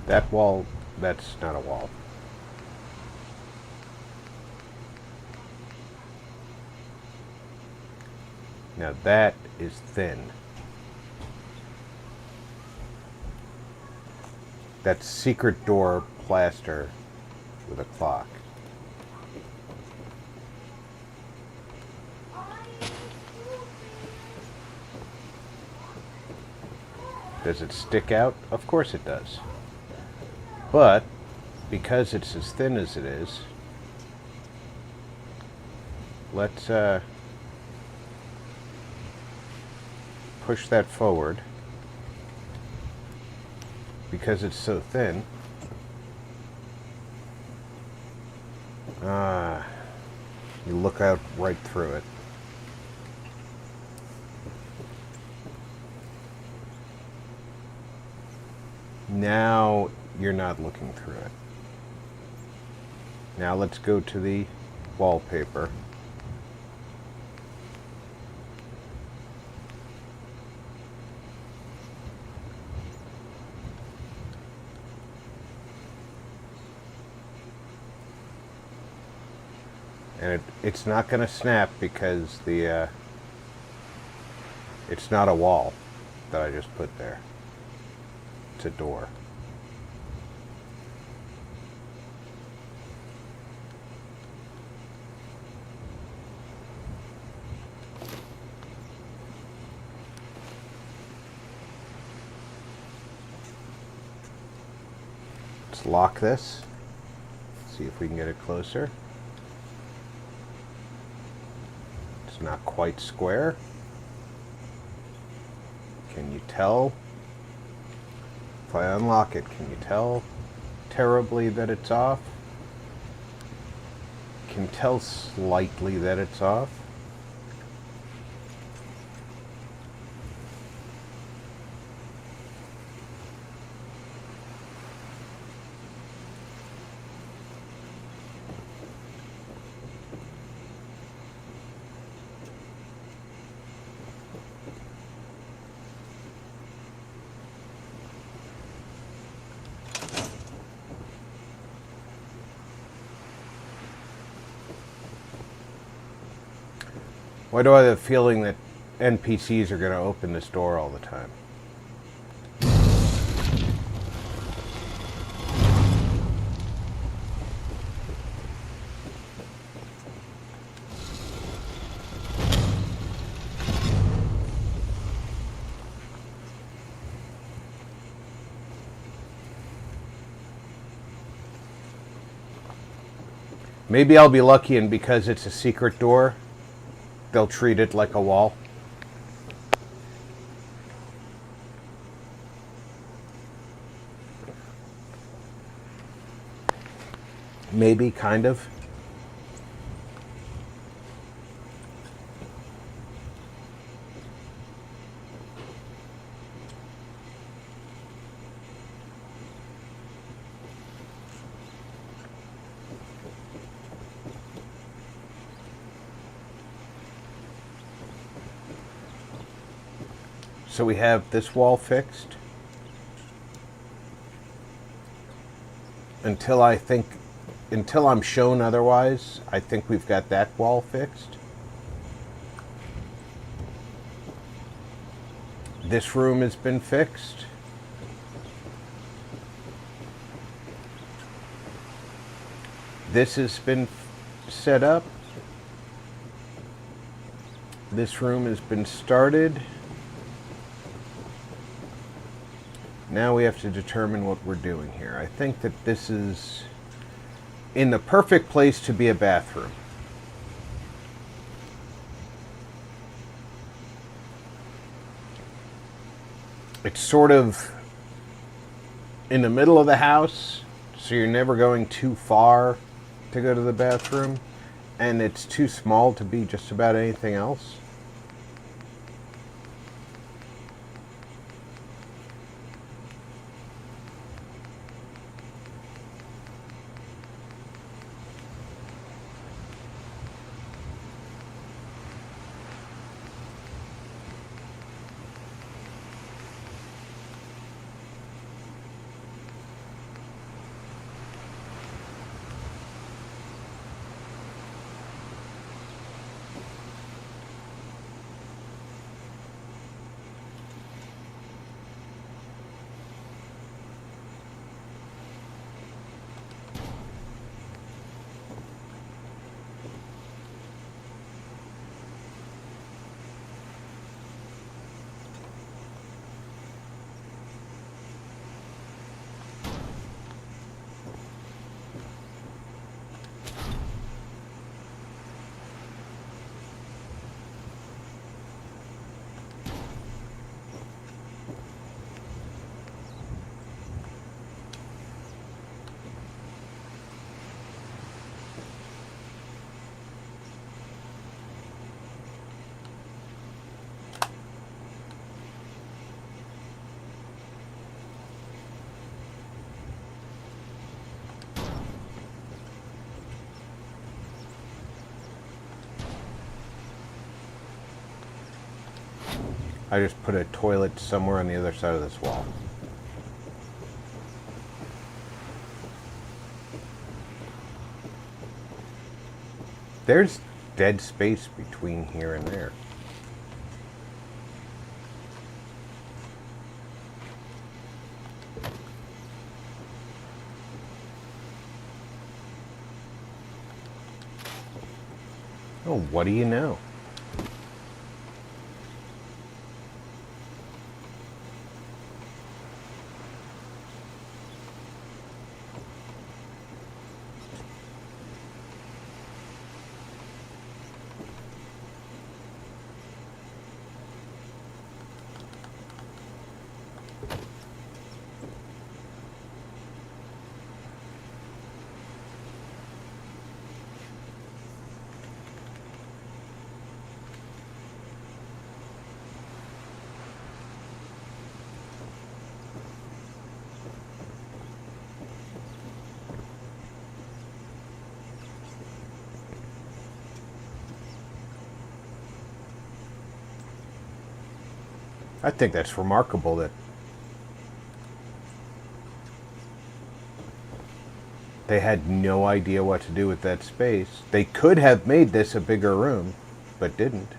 That wall, that's not a wall. Now that is thin. That's secret door plaster with a clock. Does it stick out? Of course it does. But because it's as thin as it is, let's push that forward. Because it's so thin, you look out right through it. Now you're not looking through it. Now let's go to the wallpaper. And it's not going to snap because the it's not a wall that I just put there. It's a door. Let's lock this. See if we can get it closer. It's not quite square. Can you tell? If I unlock it, can you tell terribly that it's off? Can tell slightly that it's off. Why do I have a feeling that NPCs are going to open this door all the time? Maybe I'll be lucky, and because it's a secret door, they'll treat it like a wall. Maybe, kind of. So we have this wall fixed. Until I'm shown otherwise, I think we've got that wall fixed. This room has been fixed. This has been set up. This room has been started. Now we have to determine what we're doing here. I think that this is in the perfect place to be a bathroom. It's sort of in the middle of the house, so you're never going too far to go to the bathroom, and it's too small to be just about anything else. I just put a toilet somewhere on the other side of this wall. There's dead space between here and there. Oh, what do you know? I think that's remarkable that they had no idea what to do with that space. They could have made this a bigger room, but didn't.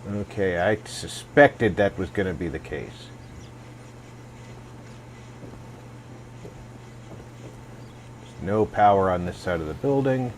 Okay, I suspected that was going to be the case. There's no power on this side of the building.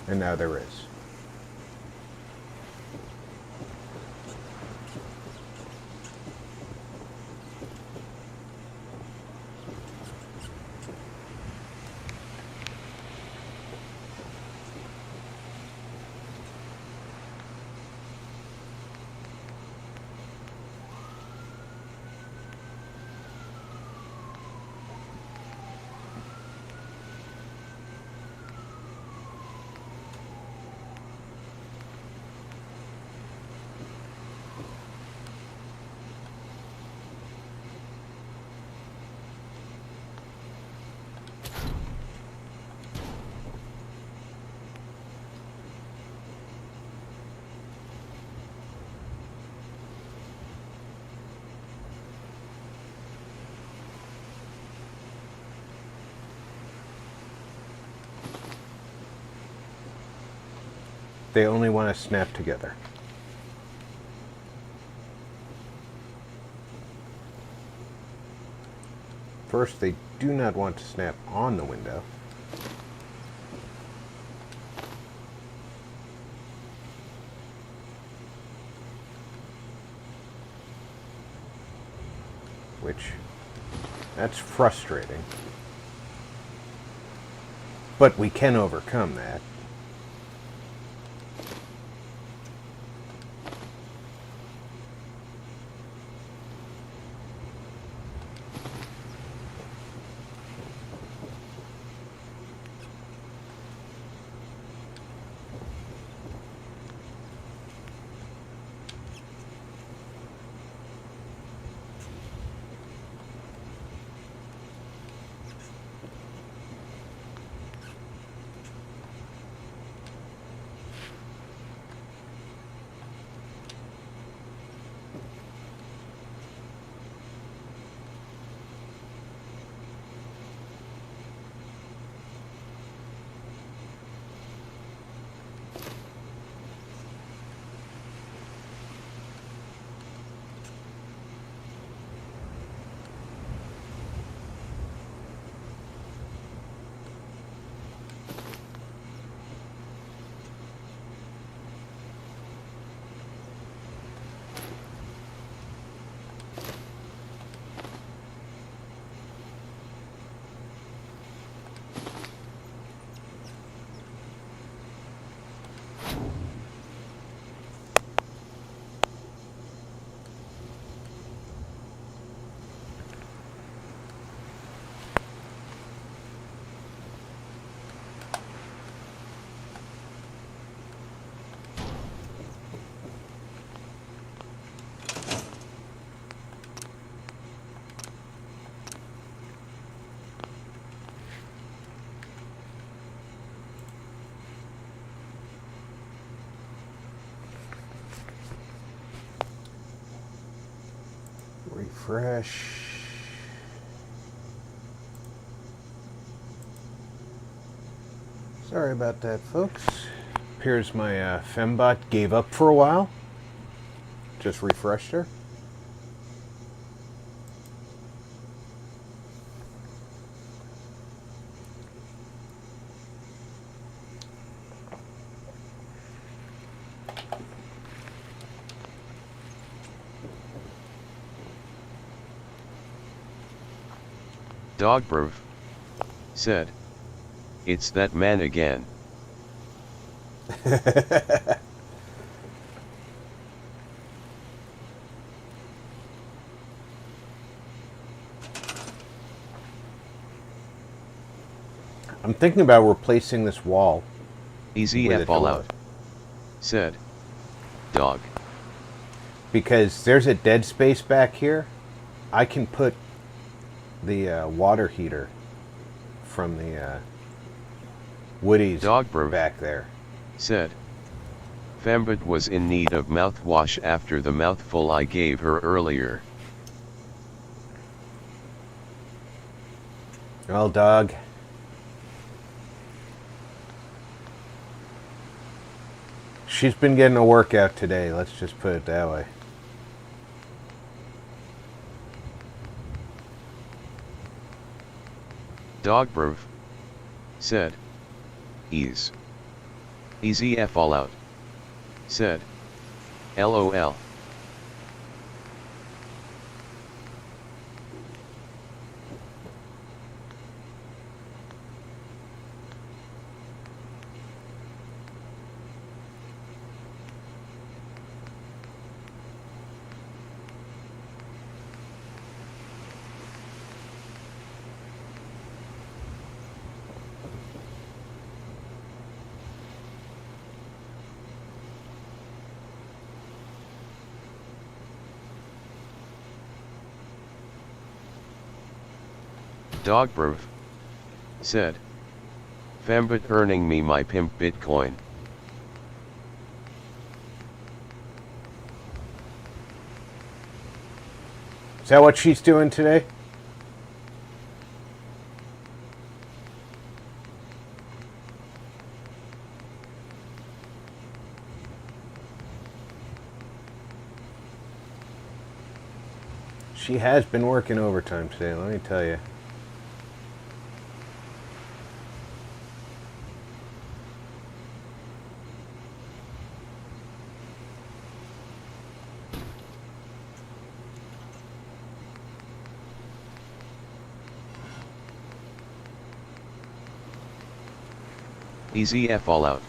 And now there is. They only want to snap together. First, they do not want to snap on the window. Which, that's frustrating. But we can overcome that. Refresh. Sorry about that, folks. Appears my fembot gave up for a while. Just refreshed her. Dogbrov said, "It's that man again." I'm thinking about replacing this wall Easy with a F all door. out. Said, "Dog." Because there's a dead space back here. I can put the water heater from the Woody's Dogbrov back there. said, "Fembot was in need of mouthwash after the mouthful I gave her earlier." Well, dog. She's been getting a workout today, let's just put it that way. Dogbrov said, Easy F all out. Said, "LOL." Dogbrov said, "Fembot earning me my pimp Bitcoin." Is that what she's doing today? She has been working overtime today, let me tell you. Easy F all out.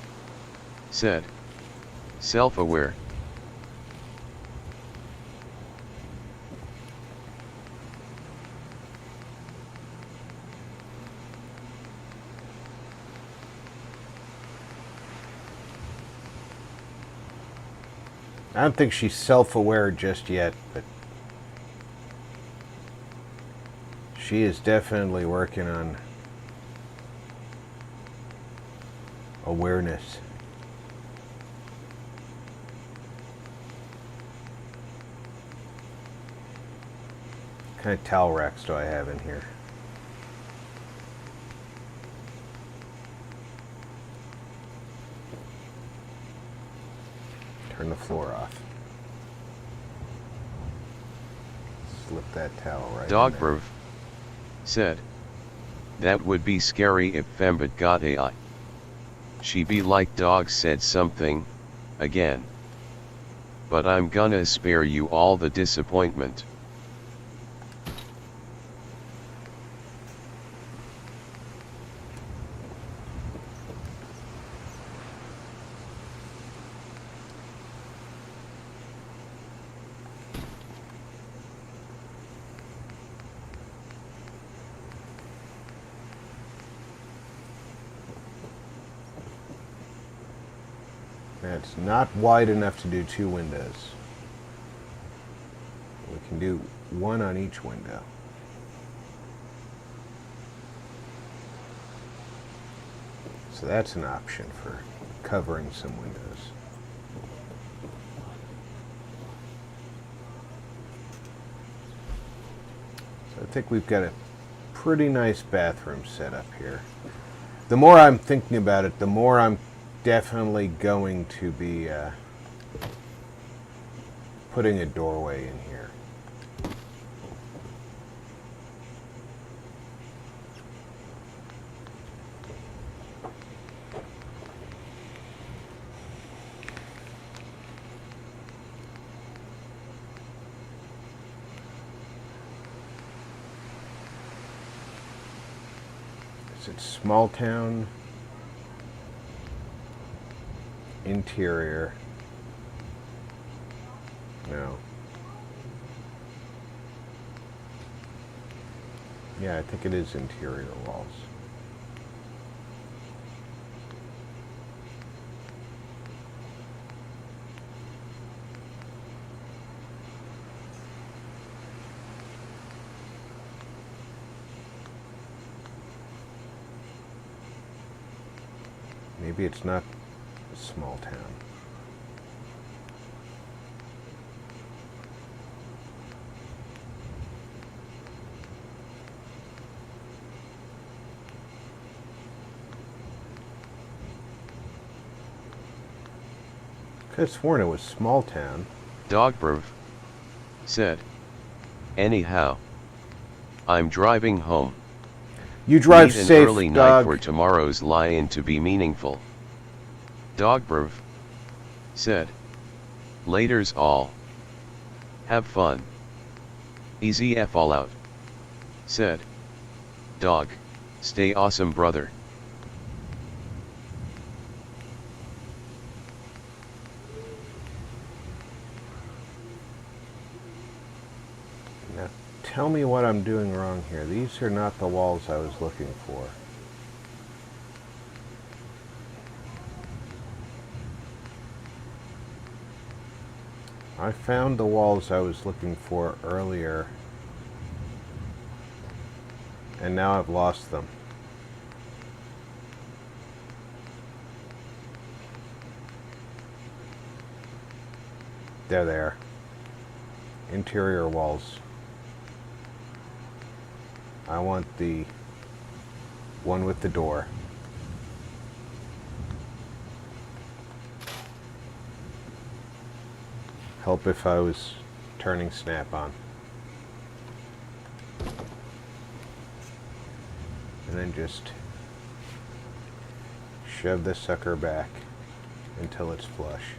Said, "Self-aware." I don't think she's self-aware just yet, but she is definitely working on awareness. What kind of towel racks do I have in here? Turn the floor off. Slip that towel right in there. Dogbrov said, "That would be scary if Fembot got AI. She be like dog said something, again. But I'm gonna spare you all the disappointment." That's not wide enough to do 2 windows. We can do 1 on each window. So that's an option for covering some windows. So I think we've got a pretty nice bathroom set up here. The more I'm thinking about it, the more I'm definitely going to be putting a doorway in here. Is it small town? Interior? No. Yeah, I think it is interior walls. Maybe it's not a small town. Could have sworn it was small town. Dogberv said, anyhow, I'm driving home. You drive Need an safe, early night dog. for tomorrow's lie-in to be meaningful. Dogberv said, laters all. Have fun. Easy F all out. Said, dog, stay awesome brother. Now, tell me what I'm doing wrong here. These are not the walls I was looking for. I found the walls I was looking for earlier, and now I've lost them. They're there. Interior walls. I want the one with the door. Help if I was turning snap on. And then just shove this sucker back until it's flush.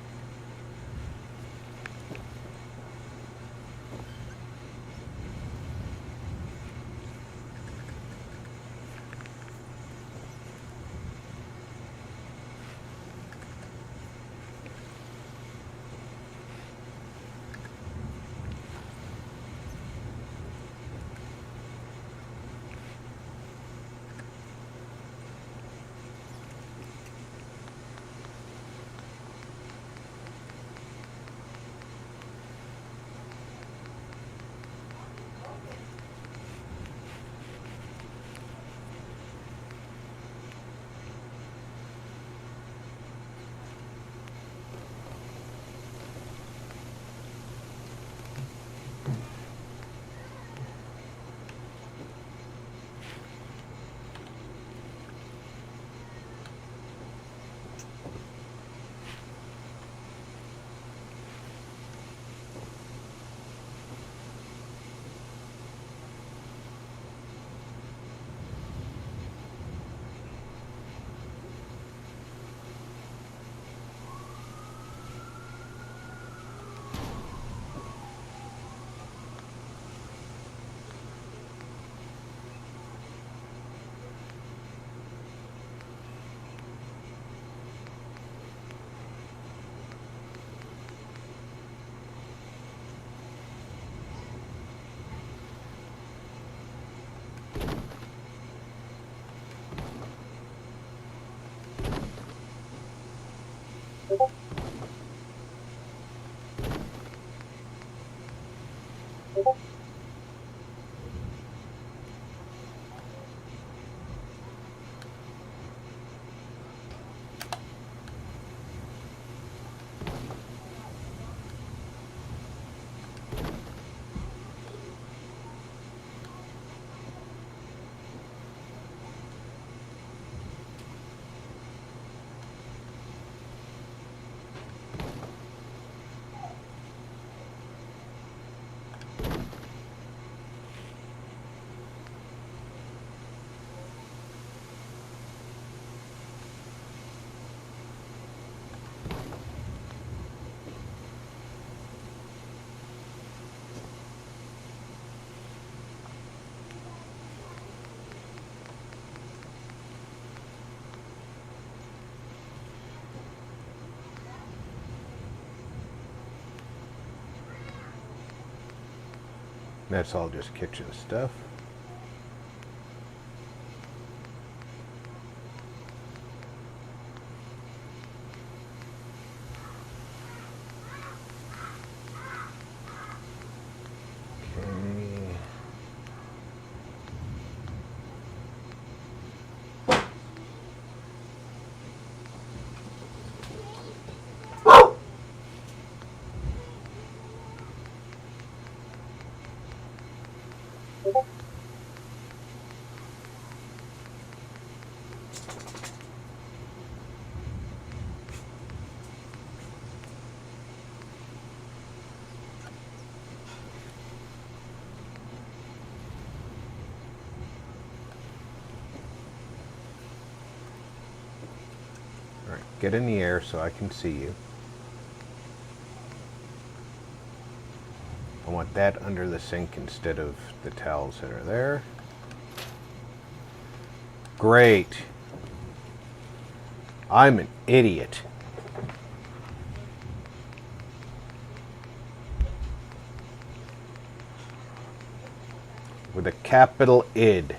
That's all just kitchen stuff. Alright, get in the air so I can see you. I want that under the sink instead of the towels that are there. Great. I'm an idiot. With a capital ID.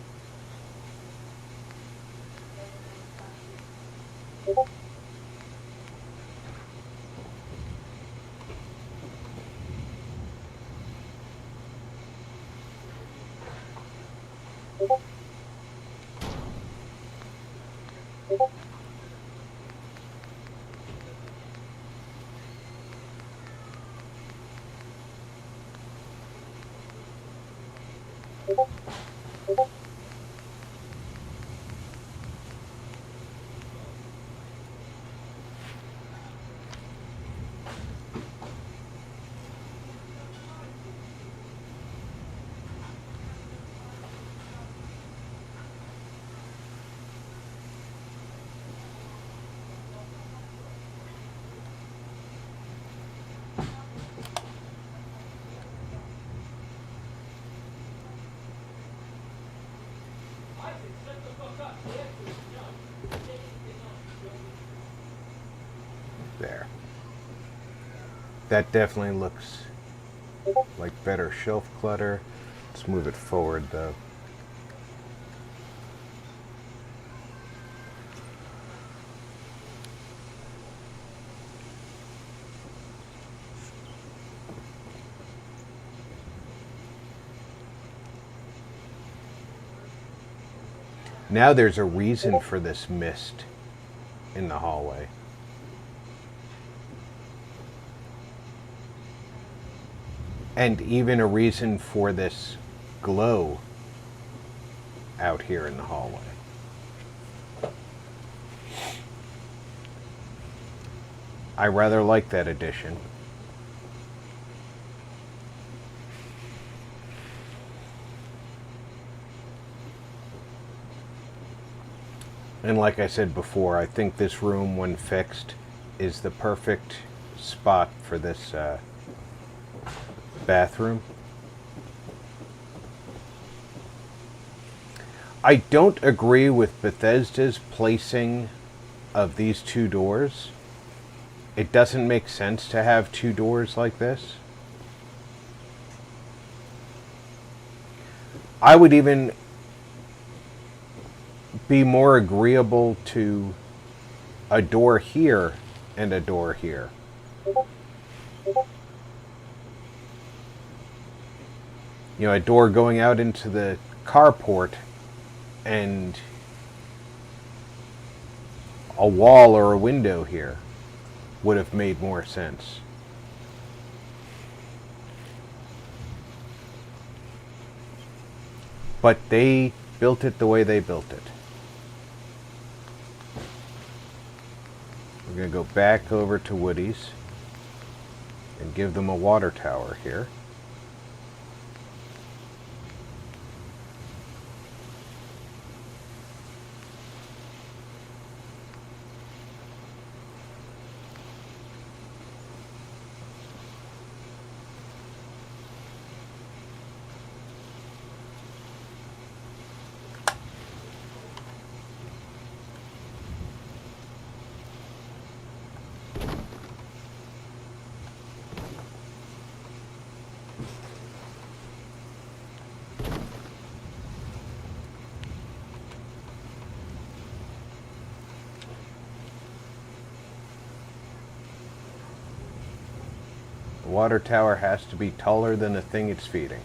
There. That definitely looks like better shelf clutter. Let's move it forward though. Now there's a reason for this mist in the hallway. And even a reason for this glow out here in the hallway. I rather like that addition. And like I said before, I think this room, when fixed, is the perfect spot for this bathroom. I don't agree with Bethesda's placing of these two doors. It doesn't make sense to have two doors like this. I would even be more agreeable to a door here and a door here. You know, a door going out into the carport and a wall or a window here would have made more sense. But they built it the way they built it. We're going to go back over to Woody's and give them a water tower here. The water tower has to be taller than the thing it's feeding.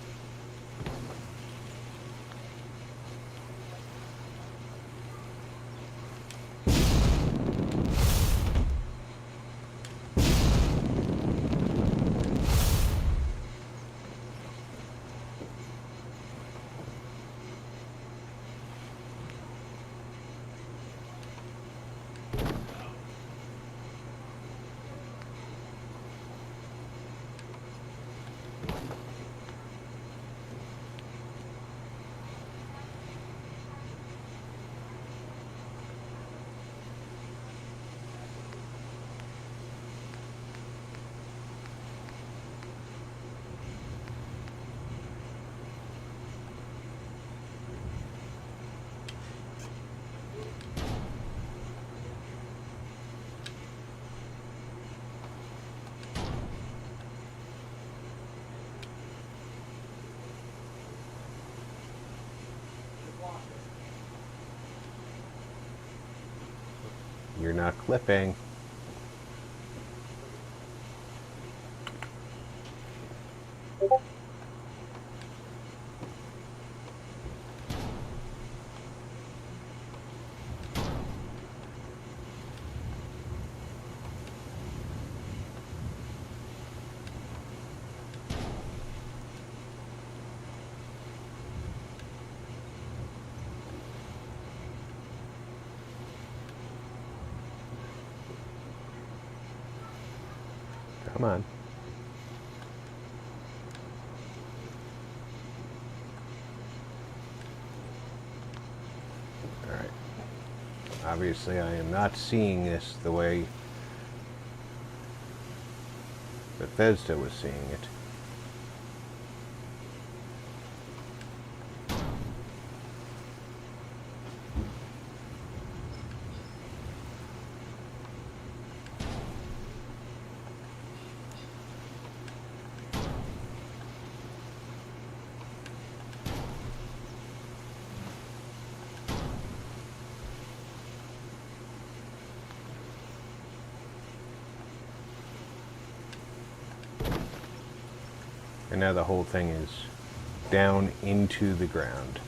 You're not clipping. Come on. All right. Obviously, I am not seeing this the way Bethesda was seeing it. And now the whole thing is down into the ground.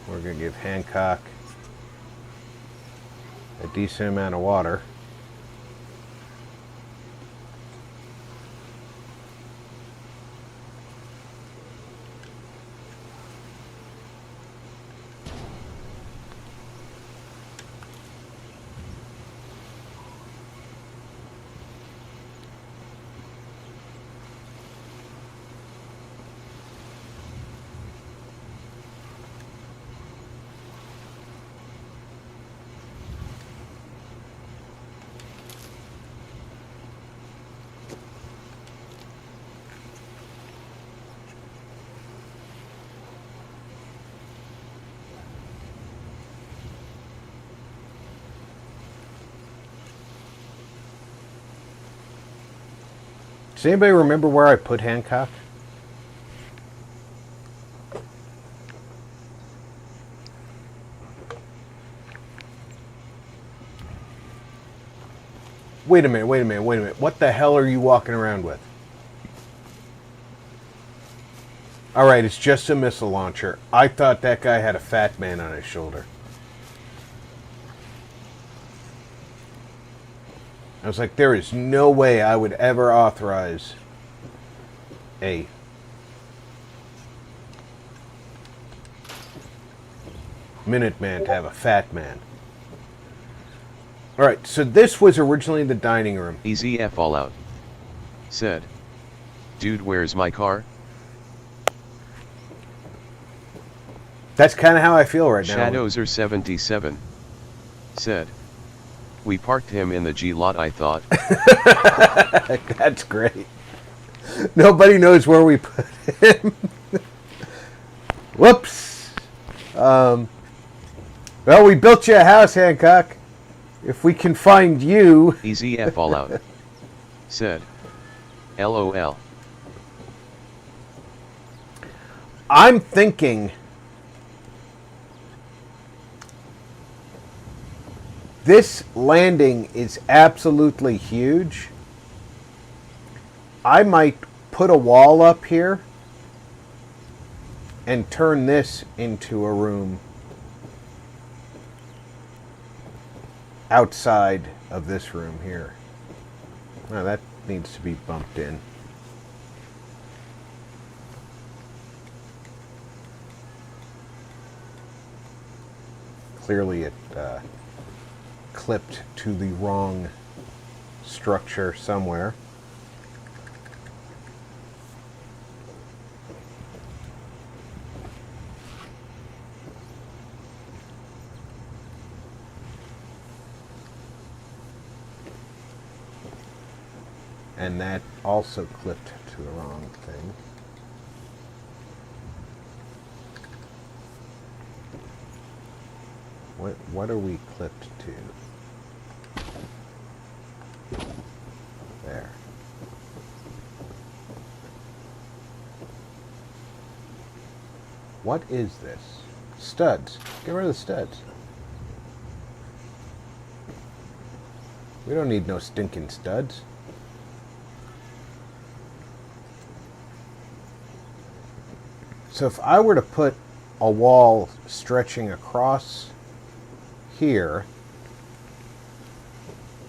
We're going to give Hancock a decent amount of water. Does anybody remember where I put Hancock? Wait a minute, wait a minute, wait a minute. What the hell are you walking around with? Alright, it's just a missile launcher. I thought that guy had a fat man on his shoulder. I was like, there is no way I would ever authorize a Minuteman to have a fat man. Alright, so this was originally the dining room. Easy F all out. Said. Dude, where's my car? That's kind of how I feel right now. Shadows are 77. Said. We parked him in the G lot, I thought. That's great. Nobody knows where we put him. Whoops. Well, we built you a house, Hancock. If we can find you... Easy F all out. Said. LOL. I'm thinking... This landing is absolutely huge. I might put a wall up here and turn this into a room outside of this room here. Now that needs to be bumped in. Clearly it clipped to the wrong structure somewhere. And that also clipped to the wrong thing. What are we clipped to? There. What is this? Studs. Get rid of the studs. We don't need no stinking studs. So if I were to put a wall stretching across here,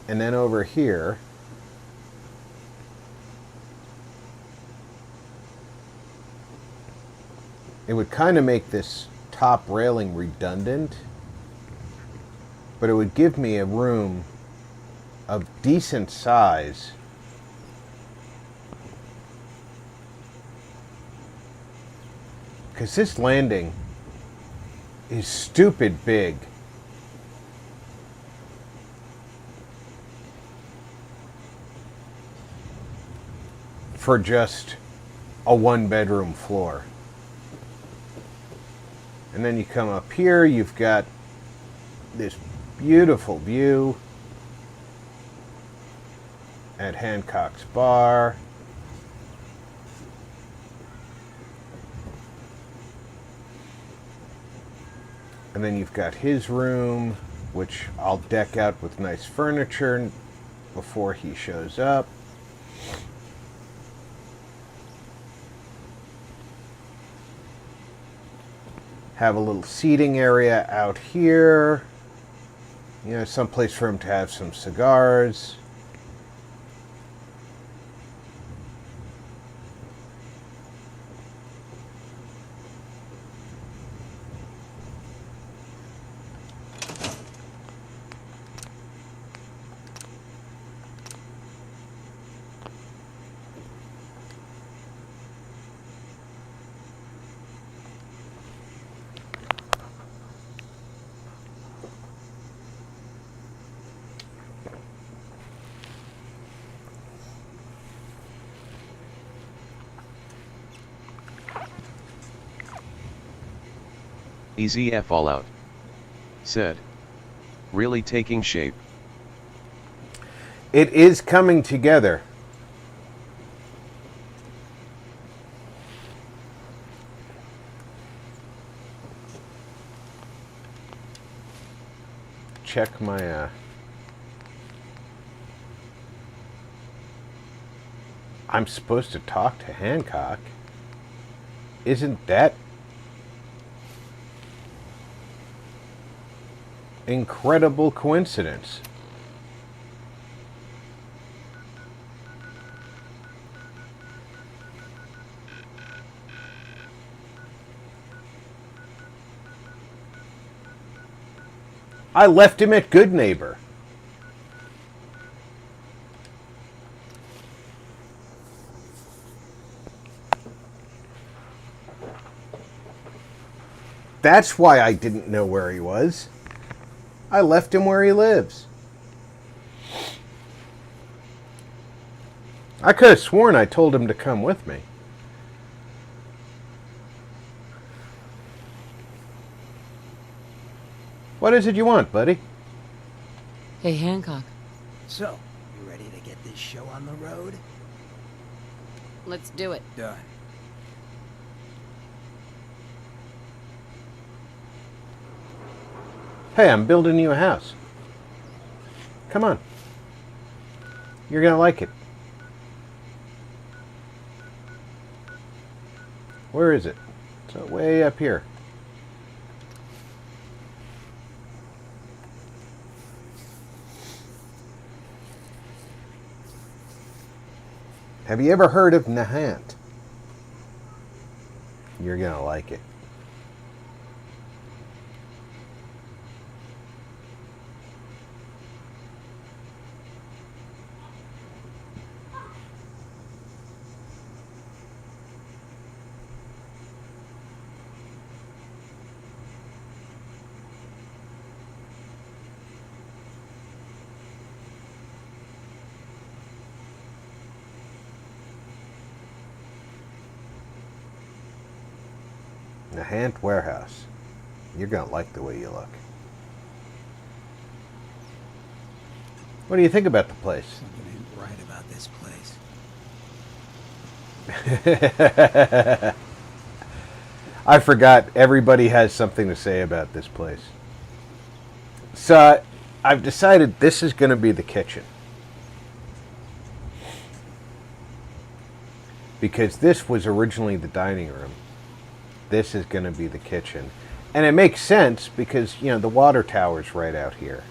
and then over here, it would kind of make this top railing redundant, but it would give me a room of decent size because this landing is stupid big. For just a one-bedroom floor. And then you come up here, you've got this beautiful view at Hancock's Bar. And then you've got his room, which I'll deck out with nice furniture before he shows up. Have a little seating area out here. You know, someplace for him to have some cigars. Easy F all out. Said. Really taking shape. It is coming together. Check my I'm supposed to talk to Hancock. Isn't that incredible coincidence? I left him at Good Neighbor. That's why I didn't know where he was. I left him where he lives. I could have sworn I told him to come with me. What is it you want, buddy? Hey, Hancock. So, you ready to get this show on the road? Let's do it. Done. Hey, I'm building you a house. Come on. You're gonna like it. Where is it? It's way up here. Have you ever heard of Nahant? You're gonna like it. Nahant Warehouse. You're gonna like the way you look. What do you think about the place? Something ain't right about this place. I forgot everybody has something to say about this place. So I've decided this is going to be the kitchen. Because this was originally the dining room. This is going to be the kitchen. And it makes sense because, you know, the water tower's right out here.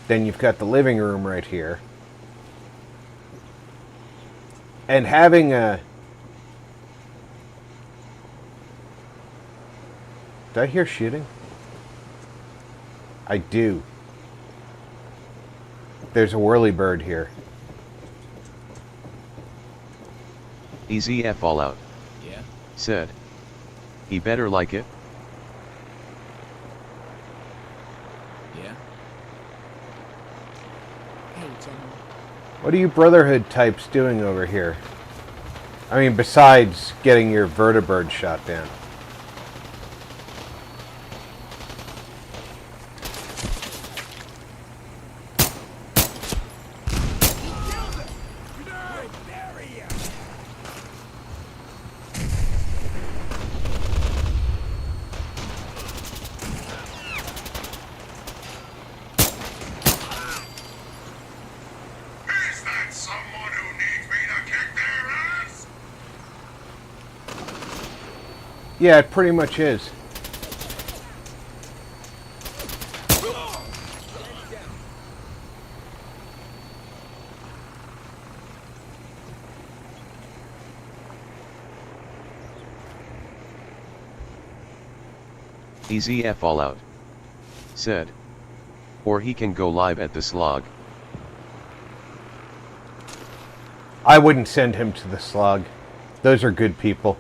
Then you've got the living room right here. And having a... Did I hear shooting? I do. There's a whirlybird here. Easy F all out. Yeah? Said. He better like it. Yeah? Hey, General. What are you Brotherhood types doing over here? I mean, besides getting your vertibird shot down. Is that someone who needs me to kick their ass? Yeah, it pretty much is. Easy F all out. Said. Or he can go live at the slog. I wouldn't send him to the slug. Those are good people.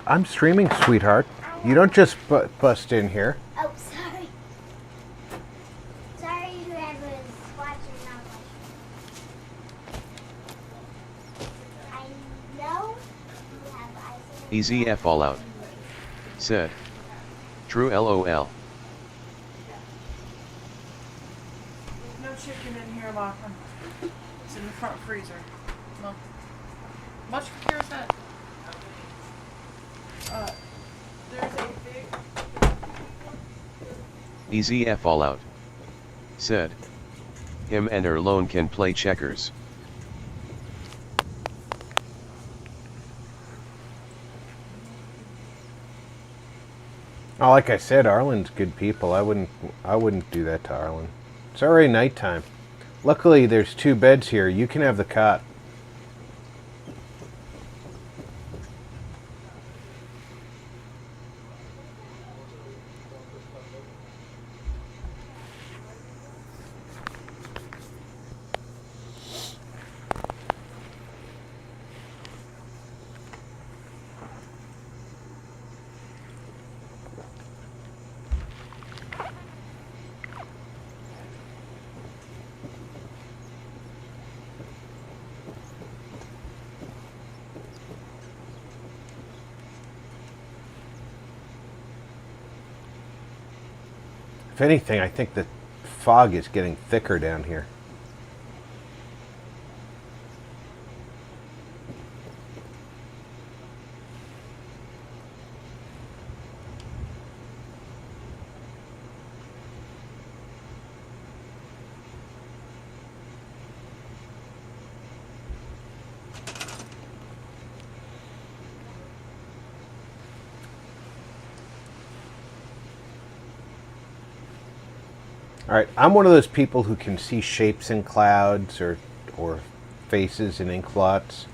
I'm streaming, sweetheart. You don't just bust in here. Oh, sorry. Sorry whoever's watching not watching. I know you have eyes in Easy F all out. Said. True LOL. No chicken in here, Lachlan. It's in the front freezer. No. Much care is that? There's a big... Easy F all out. Said. Him and Erlone can play checkers. Oh, like I said, Arlen's good people. I wouldn't do that to Arlen. It's already nighttime. Luckily, there's 2 beds here. You can have the cot. If anything, I think the fog is getting thicker down here. All right, I'm one of those people who can see shapes in clouds or faces in ink blots.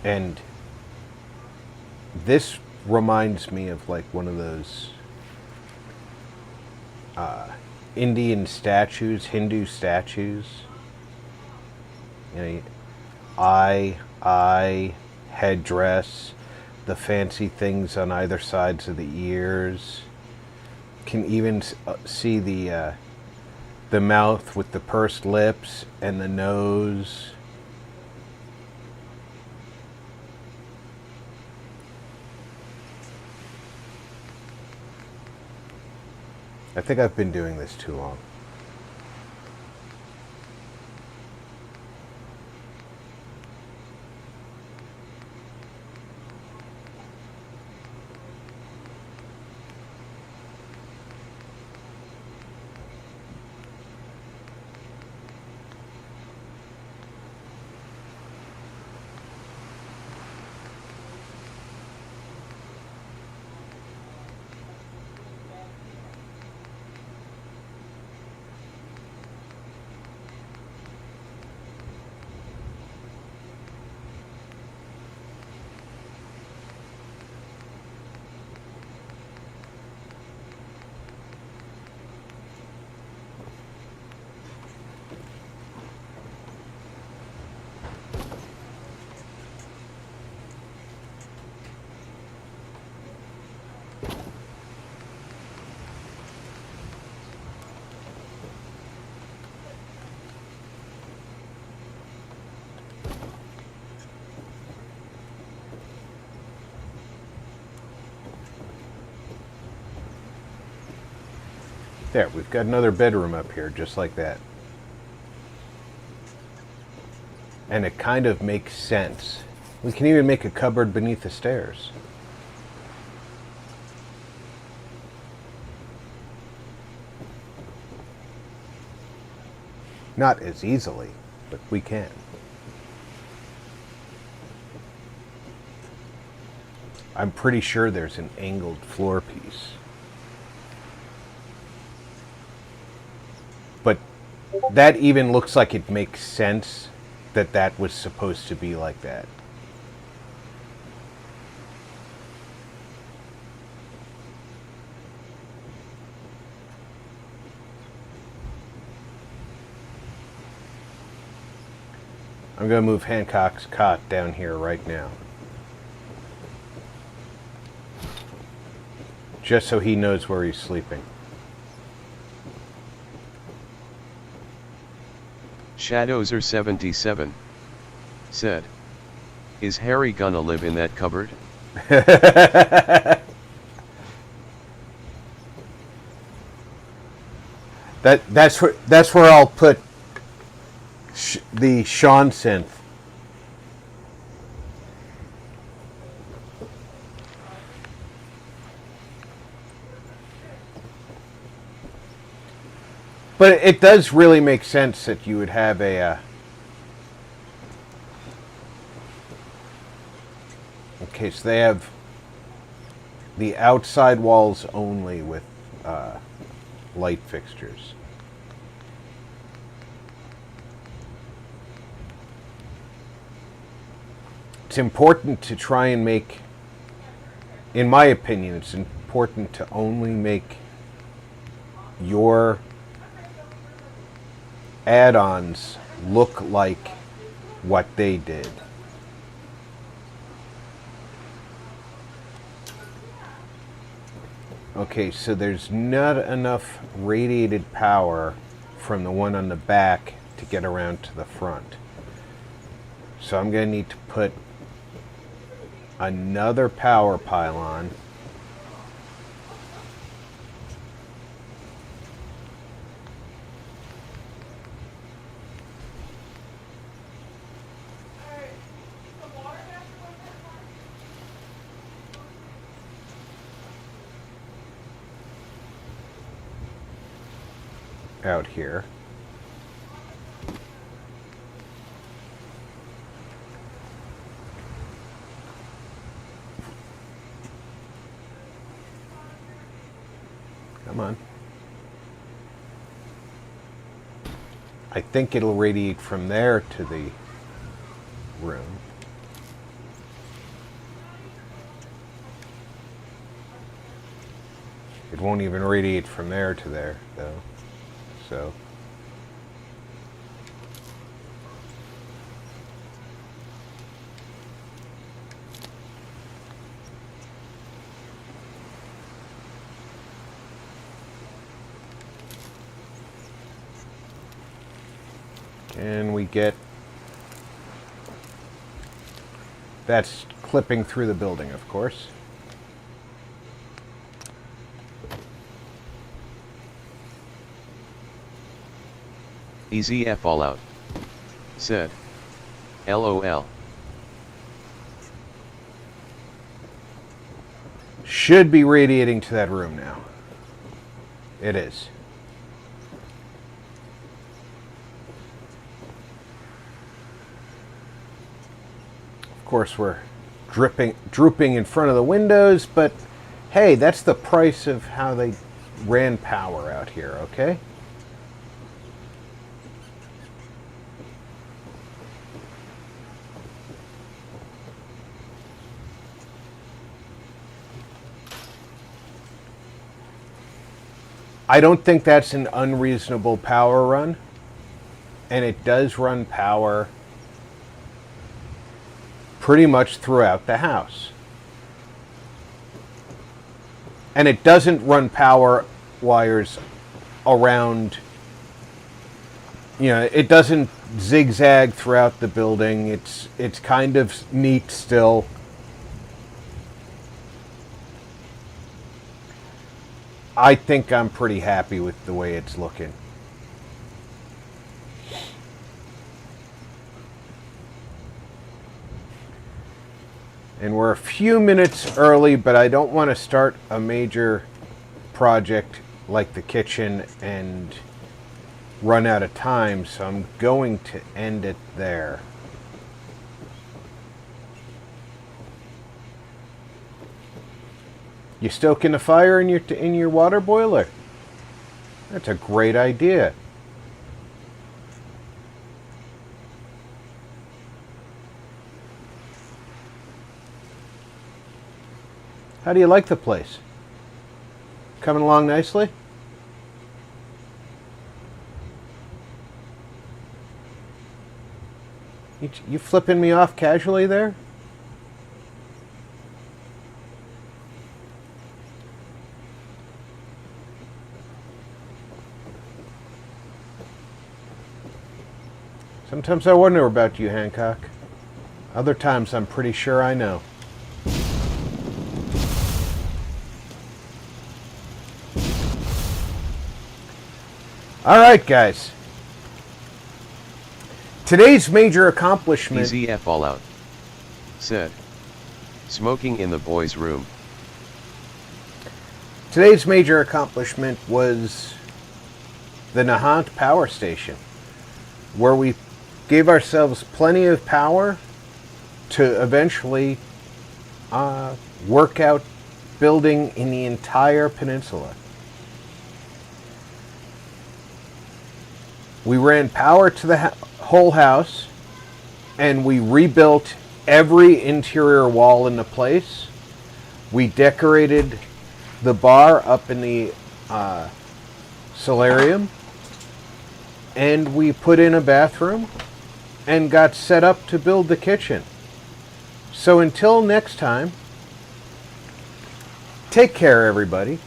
And this reminds me of like one of those Indian statues, Hindu statues. You know, eye, headdress, the fancy things on either sides of the ears. Can even see the mouth with the pursed lips and the nose. I think I've been doing this too long. There, we've got another bedroom up here, just like that. And it kind of makes sense. We can even make a cupboard beneath the stairs. Not as easily, but we can. I'm pretty sure there's an angled floor piece. But that even looks like it makes sense that that was supposed to be like that. I'm going to move Hancock's cot down here right now. Just so he knows where he's sleeping. Shadowser77 said, "Is Harry gonna live in that cupboard?" That's where I'll put the Sean synth. But it does really make sense that you would have a okay, so they have the outside walls only with light fixtures. It's important to try and make, in my opinion, it's important to only make your add-ons look like what they did. Okay, so there's not enough radiated power from the one on the back to get around to the front. So I'm going to need to put another power pylon out here. Come on. I think it'll radiate from there to the room. It won't even radiate from there to there, though. So. And we get, that's clipping through the building, of course. EZF all out. Said. LOL. Should be radiating to that room now. It is. Of course, we're drooping in front of the windows, but hey, that's the price of how they ran power out here, okay? I don't think that's an unreasonable power run, and it does run power pretty much throughout the house. And it doesn't run power wires around, you know, it doesn't zigzag throughout the building. It's kind of neat still. I think I'm pretty happy with the way it's looking. And we're a few minutes early, but I don't want to start a major project like the kitchen and run out of time, so I'm going to end it there. You stoking the fire in your water boiler? That's a great idea. How do you like the place? Coming along nicely? You flipping me off casually there? Sometimes I wonder about you, Hancock. Other times I'm pretty sure I know. All right, guys. Today's major accomplishment... EZF all out. Said. Smoking in the boys' room. Today's major accomplishment was the Nahant power station, where we gave ourselves plenty of power to eventually work out building in the entire peninsula. We ran power to the whole house, and we rebuilt every interior wall into place. We decorated the bar up in the solarium, and we put in a bathroom and got set up to build the kitchen. So until next time, take care, everybody.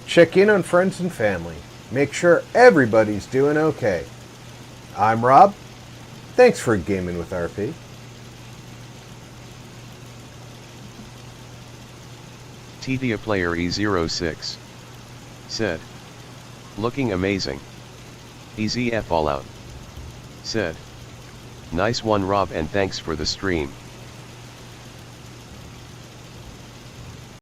Check in on friends and family. Make sure everybody's doing okay. I'm Rob. Thanks for gaming with RP. TDA player E06. Said. Looking amazing. EZF all out. Said. Nice one, Rob, and thanks for the stream.